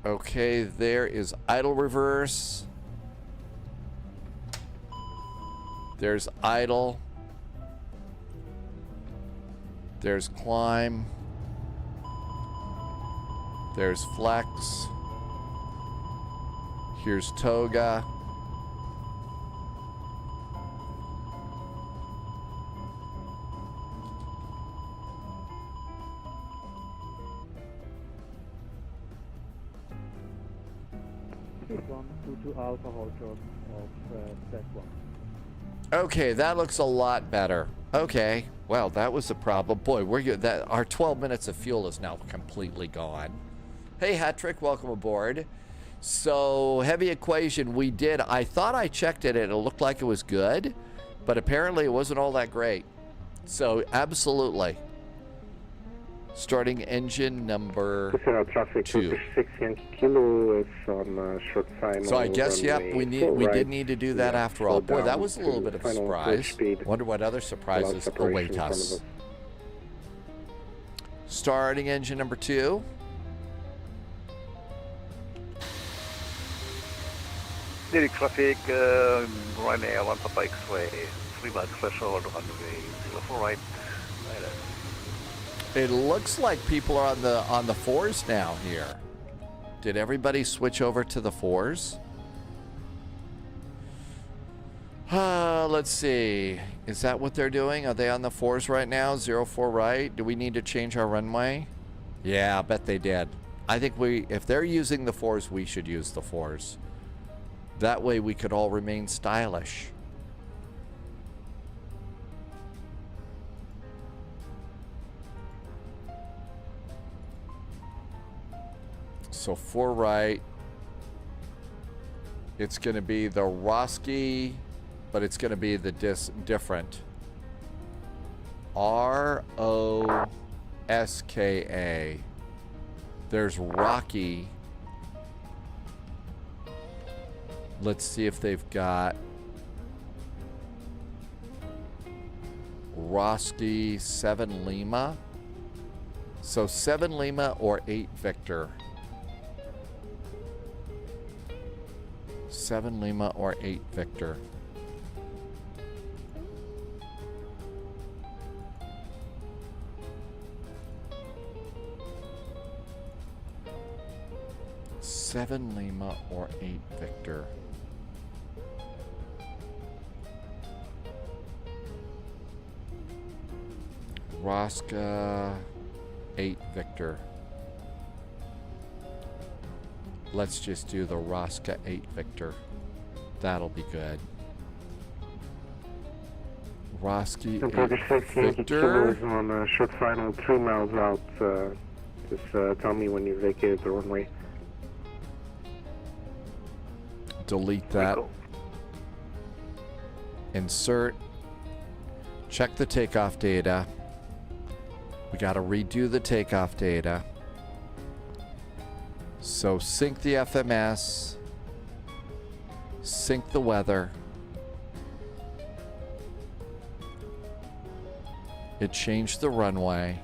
Okay, there is idle reverse. There's idle. There's climb. There's flex. Here's toga. Okay, that looks a lot better. Okay, well, that was the problem. Boy, our 12 minutes of fuel is now completely gone. Hey, Hattrick, welcome aboard. So, heavy equation, we did. I thought I checked it and it looked like it was good, but apparently it wasn't all that great. So, absolutely. Starting engine number 2. So I guess, yep, we did need to do that after all. Boy, that was a little bit of a surprise. Wonder what other surprises await us. Starting engine number 2. Direct traffic, Ryanair, 1 Papa X-ray, 3 miles threshold, runway 04 right. It looks like people are on the fours now here. Did everybody switch over to the fours? Let's see. Is that what they're doing? Are they on the fours right now? 04 right? Do we need to change our runway? Yeah, I bet they did. I think if they're using the fours, we should use the fours. That way we could all remain stylish. So 4 right. It's going to be the Roski, but it's going to be the different. R-O-S-K-A. There's Rocky. Let's see if they've got Roski 7 Lima. So 7 Lima or 8 Victor. 7 Lima or 8 Victor. Seven Lima or 8 Victor. Roska 8 Victor. Let's just do the Roska 8 Victor. That'll be good. Roski 8 Victor. On short final 3 miles out. Just tell me when you vacated the runway. Delete that. Insert. Check the takeoff data. We got to redo the takeoff data. So sync the FMS. Sync the weather. It changed the runway.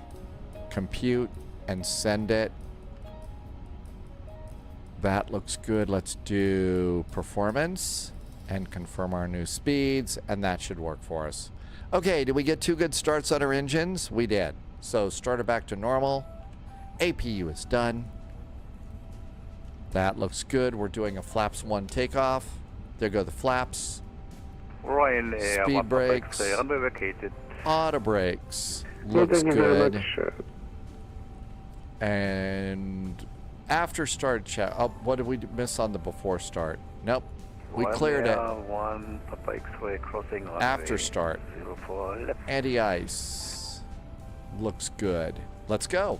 Compute and send it. That looks good. Let's do performance and confirm our new speeds, and that should work for us. Okay, did we get 2 good starts on our engines? We did. So starter back to normal. APU is done. That looks good. We're doing a flaps 1 takeoff. There go the flaps. Royal Air, Speed brakes. runway vacated. Auto brakes. Looks good. And after start check. Oh, what did we miss on the before start? Nope. We cleared it. 1 Papa X-ray crossing runway. After start. 04 left. Anti-ice. Looks good. Let's go.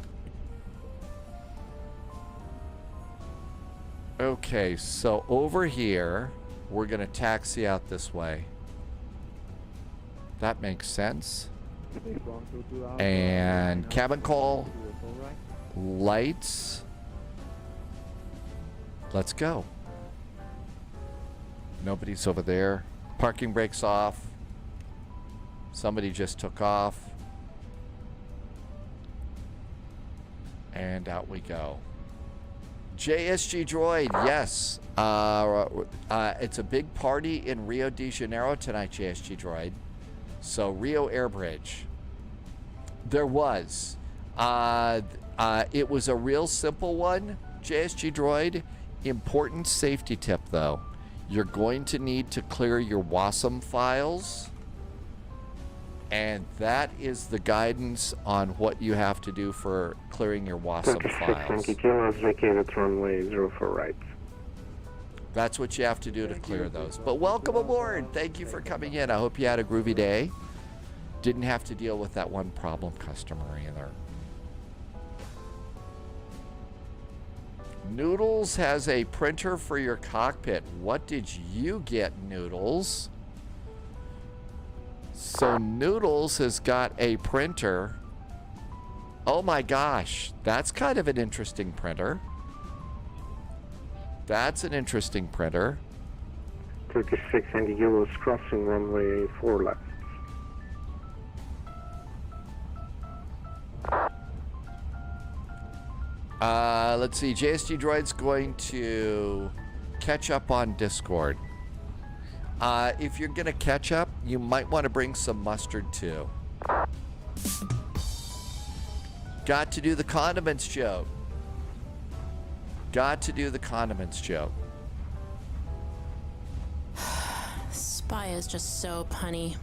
Okay, so over here, we're going to taxi out this way. That makes sense. And cabin call. Lights. Let's go. Nobody's over there. Parking brakes off. Somebody just took off. And out we go. JSG Droid, yes. It's a big party in Rio de Janeiro tonight, JSG Droid. So, Rio Air Bridge. There was. It was a real simple one, JSG Droid. Important safety tip, though. You're going to need to clear your WASM files. And that is the guidance on what you have to do for clearing your WASM files. Vacated runway 04 right. That's what you have to do to clear those. But welcome aboard. Thank you for coming in. I hope you had a groovy day. Didn't have to deal with that one problem customer either. Noodles has a printer for your cockpit. What did you get, Noodles? So Noodles has got a printer. Oh my gosh, that's kind of an interesting printer. That's an interesting printer. 36 Anguillos crossing runway 4 left. Let's see, JSG Droid's going to catch up on Discord. If you're gonna catch up, you might want to bring some mustard too. Got to do the condiments joke. Got to do the condiments joke. Spy is just so punny.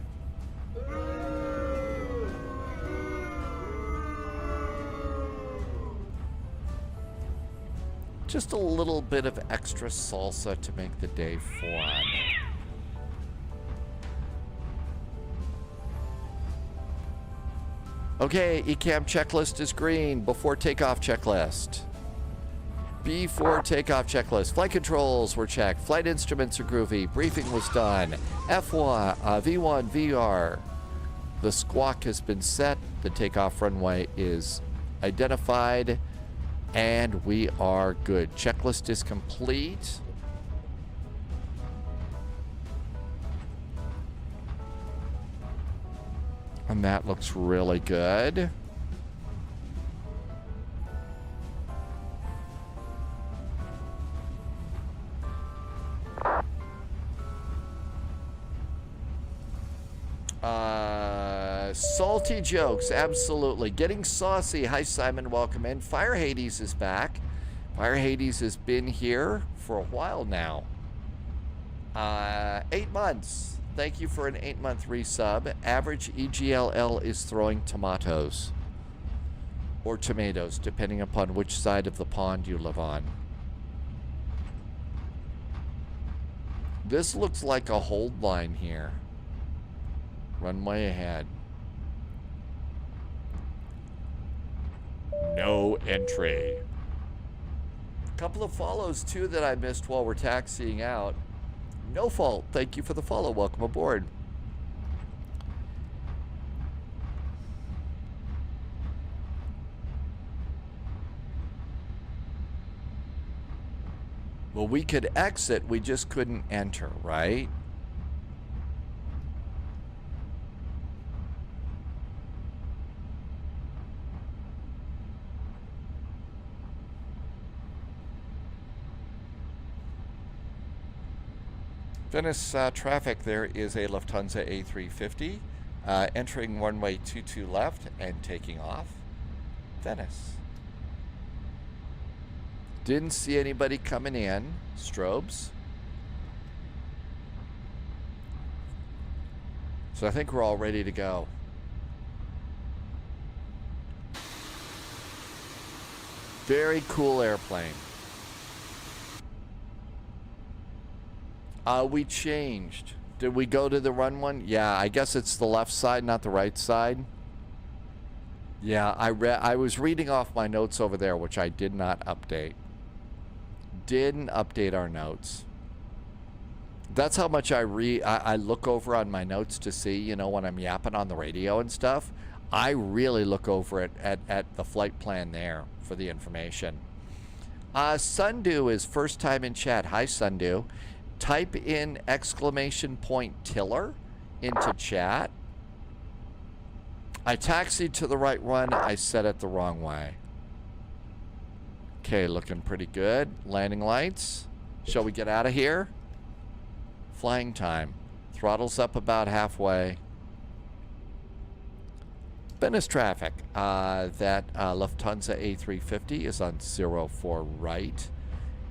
Just a little bit of extra salsa to make the day fun. Okay, ECAM checklist is green. Before takeoff checklist. Before takeoff checklist. Flight controls were checked. Flight instruments are groovy. Briefing was done. V1 VR. The squawk has been set. The takeoff runway is identified. And we are good. Checklist is complete. And that looks really good. Salty jokes, absolutely. Getting saucy. Hi, Simon. Welcome in. Fire Hades is back. Fire Hades has been here for a while now. 8 months. Thank you for an 8-month resub. Average EGLL is throwing tomatoes. Or tomatoes, depending upon which side of the pond you live on. This looks like a hold line here. Runway ahead. No entry. Couple of follows too that I missed while we're taxiing out. No fault. Thank you for the follow. Welcome aboard. Well, we could exit, we just couldn't enter, right? Venice traffic, there is a Lufthansa A350 entering runway 22 left and taking off. Venice. Didn't see anybody coming in. Strobes. So I think we're all ready to go. Very cool airplane. We changed. Did we go to the run one? Yeah, I guess it's the left side, not the right side. Yeah, I was reading off my notes over there, which I did not update. Didn't update our notes. That's how much I look over on my notes to see, you know, when I'm yapping on the radio and stuff. I really look over it at the flight plan there for the information. Sundew is first time in chat. Hi, Sundew. Type in !Tiller into chat. I taxied to the right run. I set it the wrong way. Okay, looking pretty good. Landing lights. Shall we get out of here? Flying time. Throttle's up about halfway. Venice traffic. That Lufthansa A350 is on 04 right.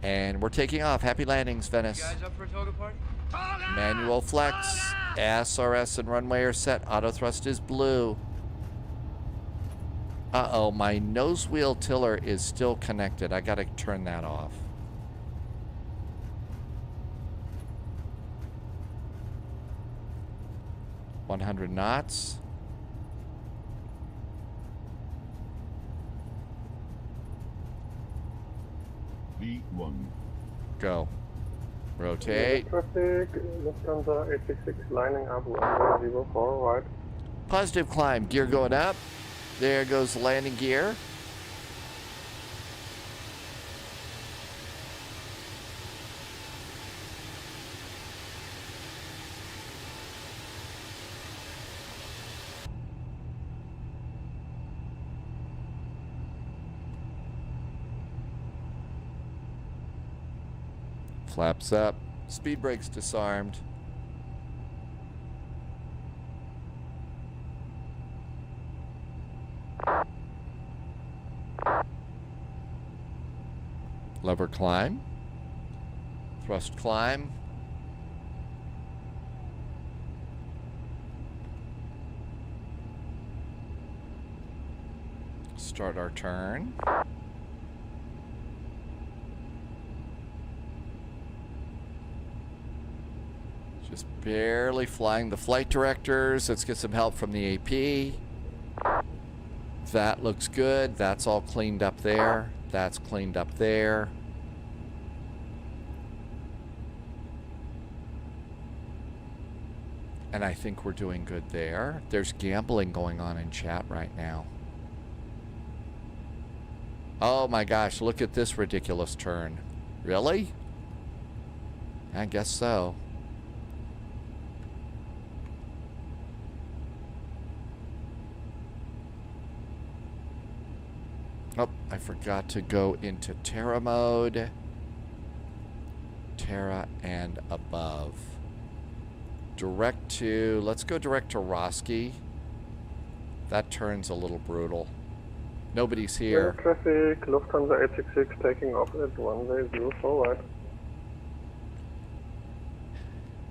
And we're taking off. Happy landings, Venice. You guys up for a toga party? Manual flex. SRS and runway are set. Auto thrust is blue. Uh-oh, my nose wheel tiller is still connected. I gotta turn that off. $100 knots. V1. Go. Rotate. Traffic, Lufthansa 866 lining up, runway 04 right. Positive climb. Gear going up. There goes the landing gear. Flaps up. Speed brakes disarmed. Lever climb. Thrust climb. Start our turn. Just barely flying the flight directors. Let's get some help from the AP. That looks good. That's all cleaned up there. That's cleaned up there. And I think we're doing good there. There's gambling going on in chat right now. Oh my gosh, look at this ridiculous turn. Really? I guess so. Oh, I forgot to go into Terra mode. Terra and above. Direct to, let's go direct to Roski. That turn's a little brutal. Nobody's here. Traffic, Lufthansa 866 taking off at runway 04 right.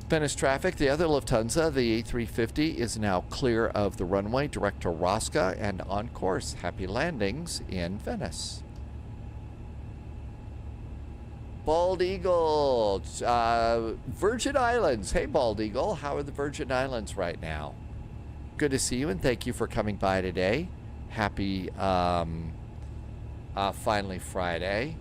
Venice traffic, the other Lufthansa, the A350, is now clear of the runway, direct to Roska and on course. Happy landings in Venice. Bald Eagle, Virgin Islands. Hey, Bald Eagle, how are the Virgin Islands right now? Good to see you, and thank you for coming by today. Happy, finally Friday.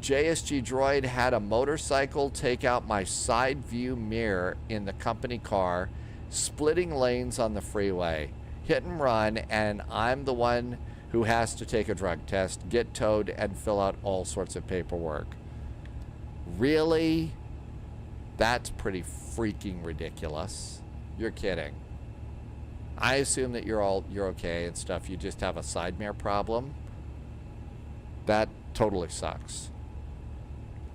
JSG Droid had a motorcycle take out my side view mirror in the company car, splitting lanes on the freeway. Hit and run, and I'm the one who has to take a drug test, get towed, and fill out all sorts of paperwork. Really? That's pretty freaking ridiculous. You're kidding. I assume that you're okay and stuff. You just have a side mirror problem. That totally sucks.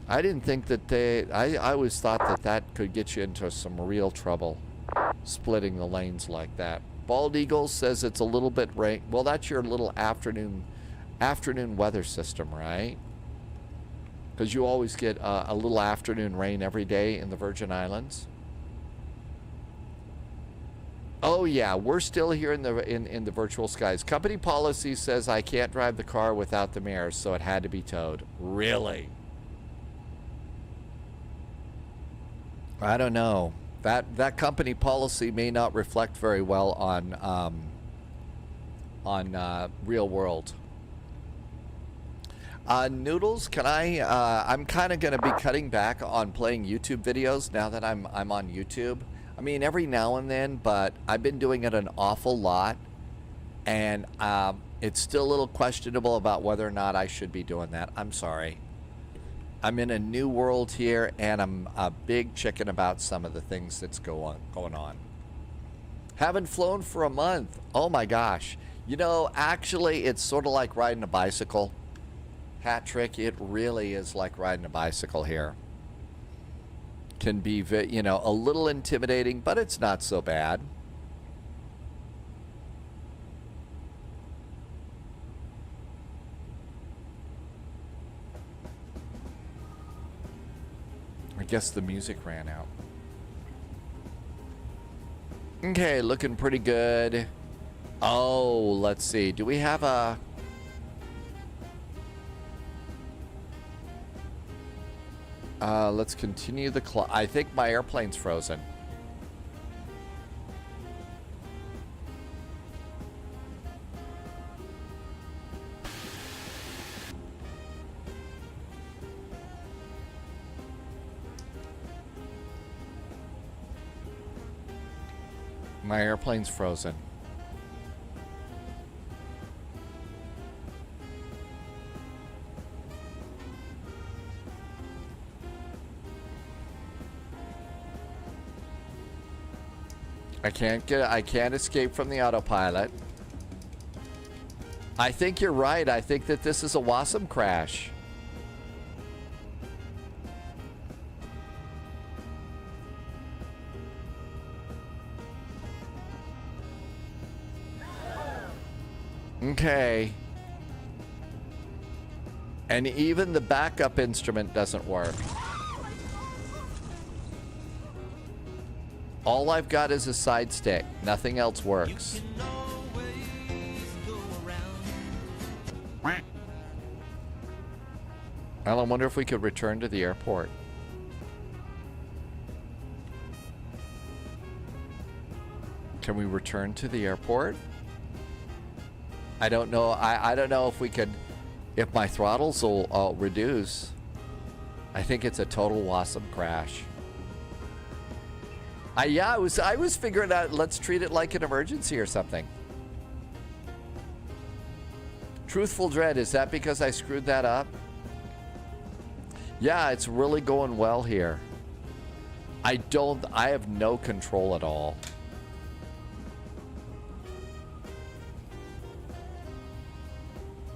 I didn't think that I always thought that could get you into some real trouble, splitting the lanes like that. Bald Eagle says it's a little bit rain. Well, that's your little afternoon weather system, right? Because you always get a little afternoon rain every day in the Virgin Islands. Oh yeah, we're still here in the virtual skies. Company policy says I can't drive the car without the mirrors, so it had to be towed. Really? I don't know. That company policy may not reflect very well on real world. Noodles, can I'm kind of going to be cutting back on playing YouTube videos now that I'm on YouTube. I mean, every now and then, but I've been doing it an awful lot, and it's still a little questionable about whether or not I should be doing that. I'm sorry. I'm in a new world here, and I'm a big chicken about some of the things that's going on. Haven't flown for a month. Oh my gosh. You know, actually, it's sort of like riding a bicycle. Hat trick, it really is like riding a bicycle here. Can be, you know, a little intimidating, but it's not so bad. I guess the music ran out. Okay, looking pretty good. Oh, let's see. Do we have a... let's continue the clock. I think my airplane's frozen. My airplane's frozen. I can't escape from the autopilot. I think you're right. I think that this is a WASM crash. Okay. And even the backup instrument doesn't work. All I've got is a side stick. Nothing else works. Well, I wonder if we could return to the airport. Can we return to the airport? I don't know. I don't know if we could, if my throttles will reduce. I think it's a total WASM crash. I was figuring out, let's treat it like an emergency or something. Truthful Dread, is that because I screwed that up? Yeah, it's really going well here. I have no control at all.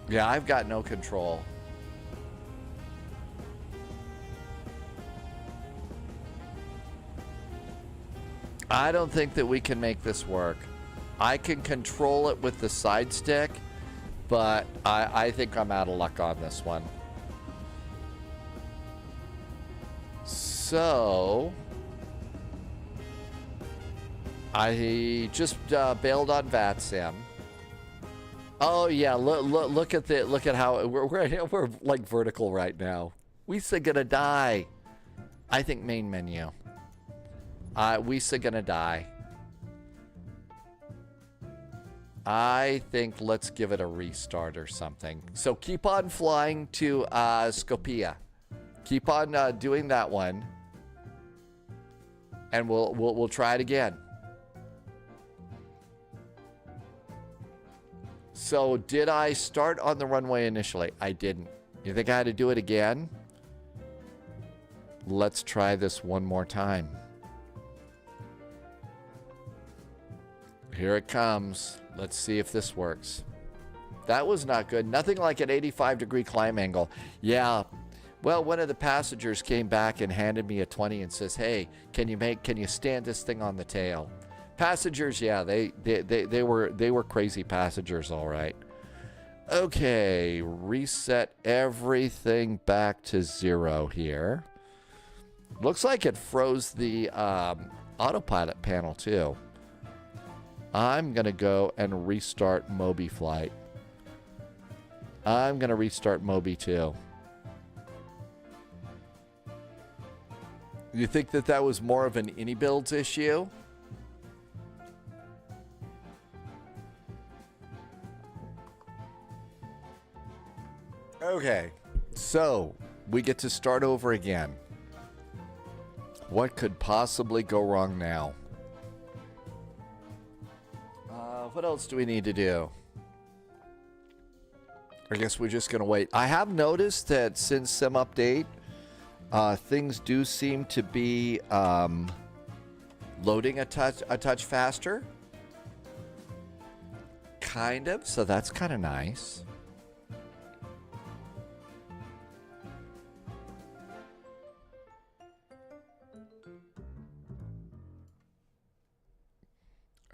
Yeah, I've got no control. I don't think that we can make this work. I can control it with the side stick, but I think I'm out of luck on this one. So I just bailed on VATSIM. Oh yeah, look at how we're like vertical right now. We still gonna die. I think main menu. We still gonna die. I think let's give it a restart or something. So keep on flying to Skopje. Keep on doing that one, and we'll try it again. So did I start on the runway initially? I didn't. You think I had to do it again? Let's try this one more time. Here it comes. Let's see if this works. That was not good. Nothing like an 85-degree climb angle. Yeah. Well, one of the passengers came back and handed me a 20 and says, "Hey, can you stand this thing on the tail?" Passengers, yeah, they were crazy passengers, all right. Okay, reset everything back to 0 here. Looks like it froze the autopilot panel too. I'm gonna go and restart Moby flight. I'm gonna restart Moby too. You think that was more of an ini-builds issue? Okay, so we get to start over again. What could possibly go wrong now? What else do we need to do? I guess we're just going to wait. I have noticed that since Sim Update, things do seem to be loading a touch faster. Kind of, so that's kind of nice.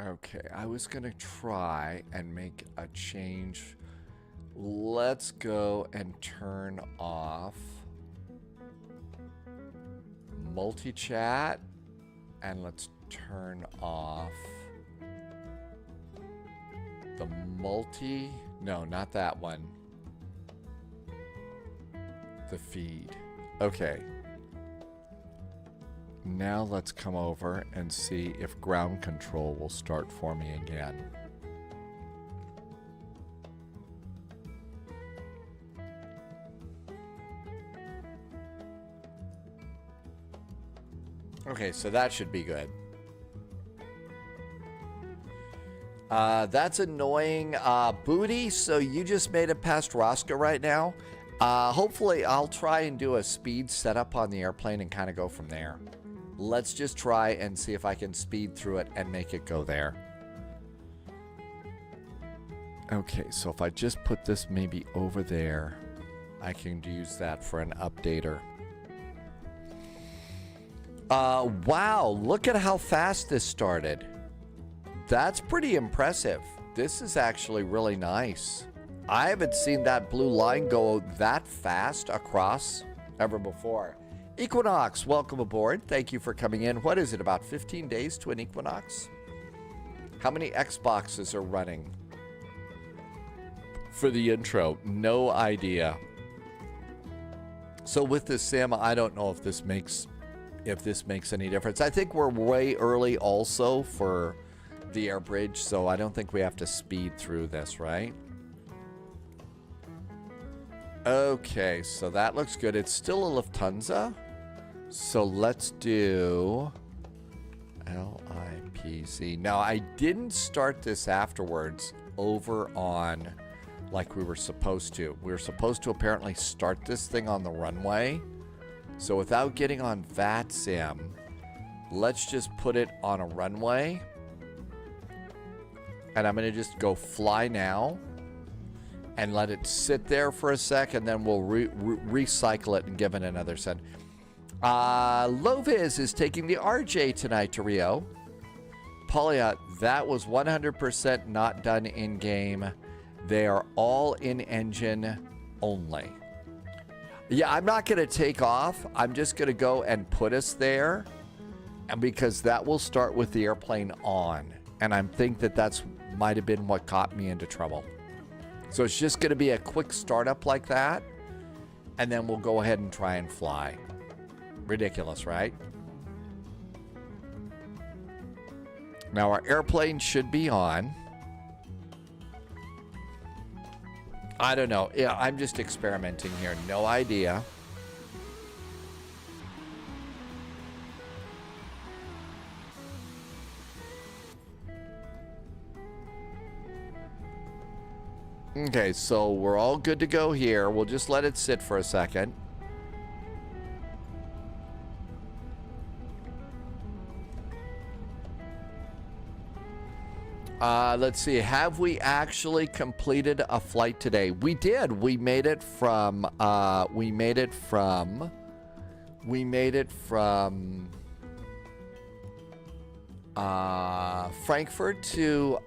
Okay, I was going to try and make a change. Let's go and turn off multi-chat, and let's turn off the no, not that one. The feed. Okay. Now let's come over and see if ground control will start for me again. Okay, so that should be good. That's annoying. Booty, so you just made it past Roscoe right now. Hopefully I'll try and do a speed setup on the airplane and kind of go from there. Let's just try and see if I can speed through it and make it go there. Okay, so if I just put this maybe over there, I can use that for an updater. Wow, look at how fast this started. That's pretty impressive. This is actually really nice. I haven't seen that blue line go that fast across ever before. Equinox, welcome aboard. Thank you for coming in. What is it, about 15 days to an equinox? How many Xboxes are running for the intro? No idea. So with this sim, I don't know if this makes any difference. I think we're way early also for the air bridge, so I don't think we have to speed through this, right? Okay, so that looks good. It's still a Lufthansa. So let's do LIPZ. Now, I didn't start this afterwards over on like we were supposed to. We were supposed to apparently start this thing on the runway. So without getting on VATSIM, let's just put it on a runway. And I'm going to just go fly now and let it sit there for a sec, and then we'll recycle it and give it another send. Loviz is taking the RJ tonight to Rio. Polyot, that was 100% not done in-game. They are all in-engine only. Yeah, I'm not going to take off. I'm just going to go and put us there, and because that will start with the airplane on. And I think that's might have been what got me into trouble. So it's just going to be a quick startup like that, and then we'll go ahead and try and fly. Ridiculous, right? Now our airplane should be on. I don't know. Yeah, I'm just experimenting here. No idea. Okay, so we're all good to go here. We'll just let it sit for a second. Let's see. Have we actually completed a flight today? We did. We made it from Frankfurt to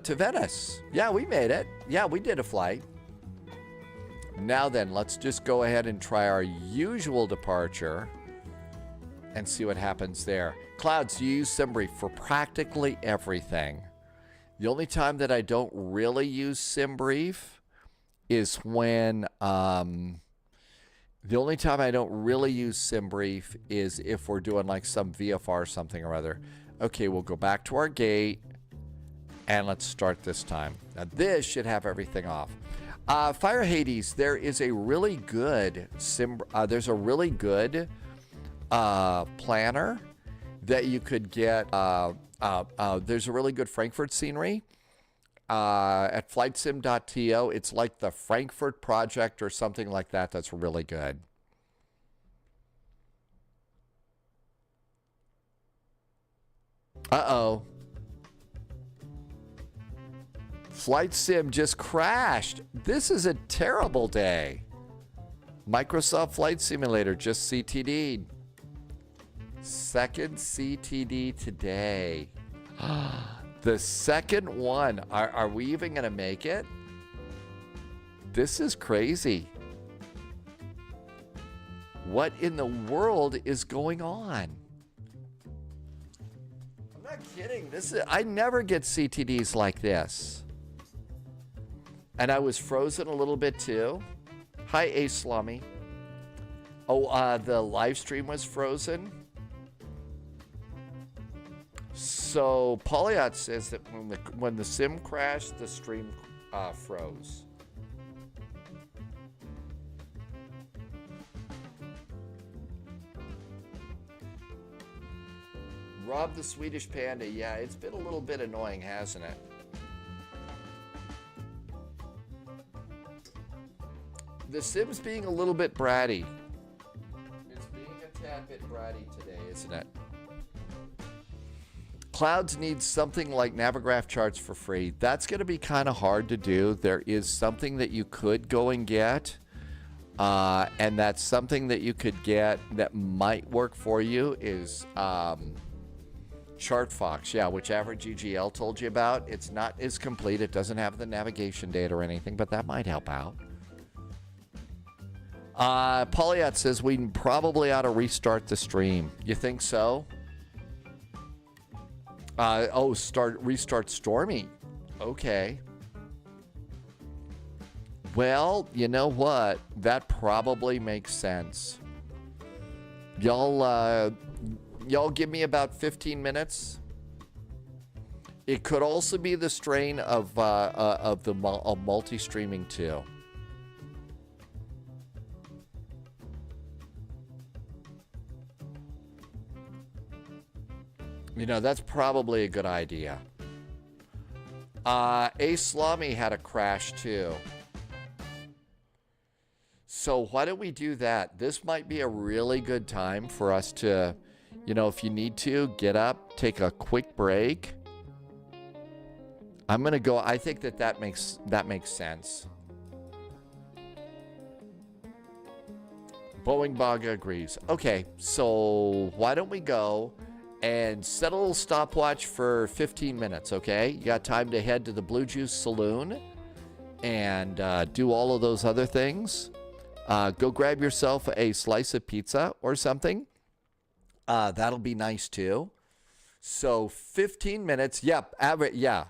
Venice. Yeah, we made it. Yeah, we did a flight. Now then, let's just go ahead and try our usual departure and see what happens there. Clouds, you use SimBrief for practically everything. The only time that I don't really use SimBrief is when the only time I don't really use SimBrief is if we're doing like some VFR something or other. Okay, we'll go back to our gate and let's start this time. Now this should have everything off. Fire Hades, there is a really good there's a really good planner that you could get. There's a really good Frankfurt scenery at flightsim.to. It's like the Frankfurt project or something like that. That's really good. Uh-oh. Flight Sim just crashed. This is a terrible day. Microsoft Flight Simulator just CTD'd. Second CTD today. The second one. Are we even going to make it? This is crazy. What in the world is going on? I'm not kidding. I never get CTDs like this. And I was frozen a little bit too. Hi, A Slummy. Oh, the live stream was frozen. So Polyot says that when the sim crashed, the stream froze. Rob the Swedish Panda, yeah, it's been a little bit annoying, hasn't it? The sim's being a little bit bratty. It's being a tad bit bratty today, isn't it? Clouds needs something like Navigraph charts for free. That's going to be kind of hard to do. There is something that you could go and get. And that's something that you could get that might work for you is Chart Fox, yeah, whichever GGL told you about. It's not as complete. It doesn't have the navigation data or anything, but that might help out. Pauliette says we probably ought to restart the stream. You think so? Restart Stormy. Okay. Well, you know what? That probably makes sense. Y'all give me about 15 minutes. It could also be the strain of multi-streaming too. You know, that's probably a good idea. Aslami had a crash too. So why don't we do that? This might be a really good time for us to, you know, if you need to, get up, take a quick break. I'm going to go. I think that makes sense. Boeing Baga agrees. Okay, so why don't we go and set a little stopwatch for 15 minutes, okay? You got time to head to the Blue Juice Saloon and do all of those other things. Go grab yourself a slice of pizza or something. That'll be nice too. So 15 minutes. Yep. Yeah.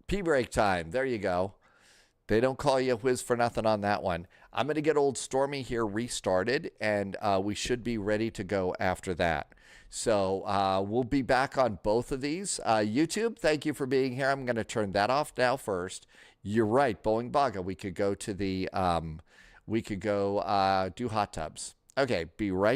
P-break time. There you go. They don't call you a whiz for nothing on that one. I'm going to get old Stormy here restarted, and we should be ready to go after that. So we'll be back on both of these. YouTube, thank you for being here. I'm going to turn that off now first. You're right, Boeing Baga. We could go to the, do hot tubs. Okay, be right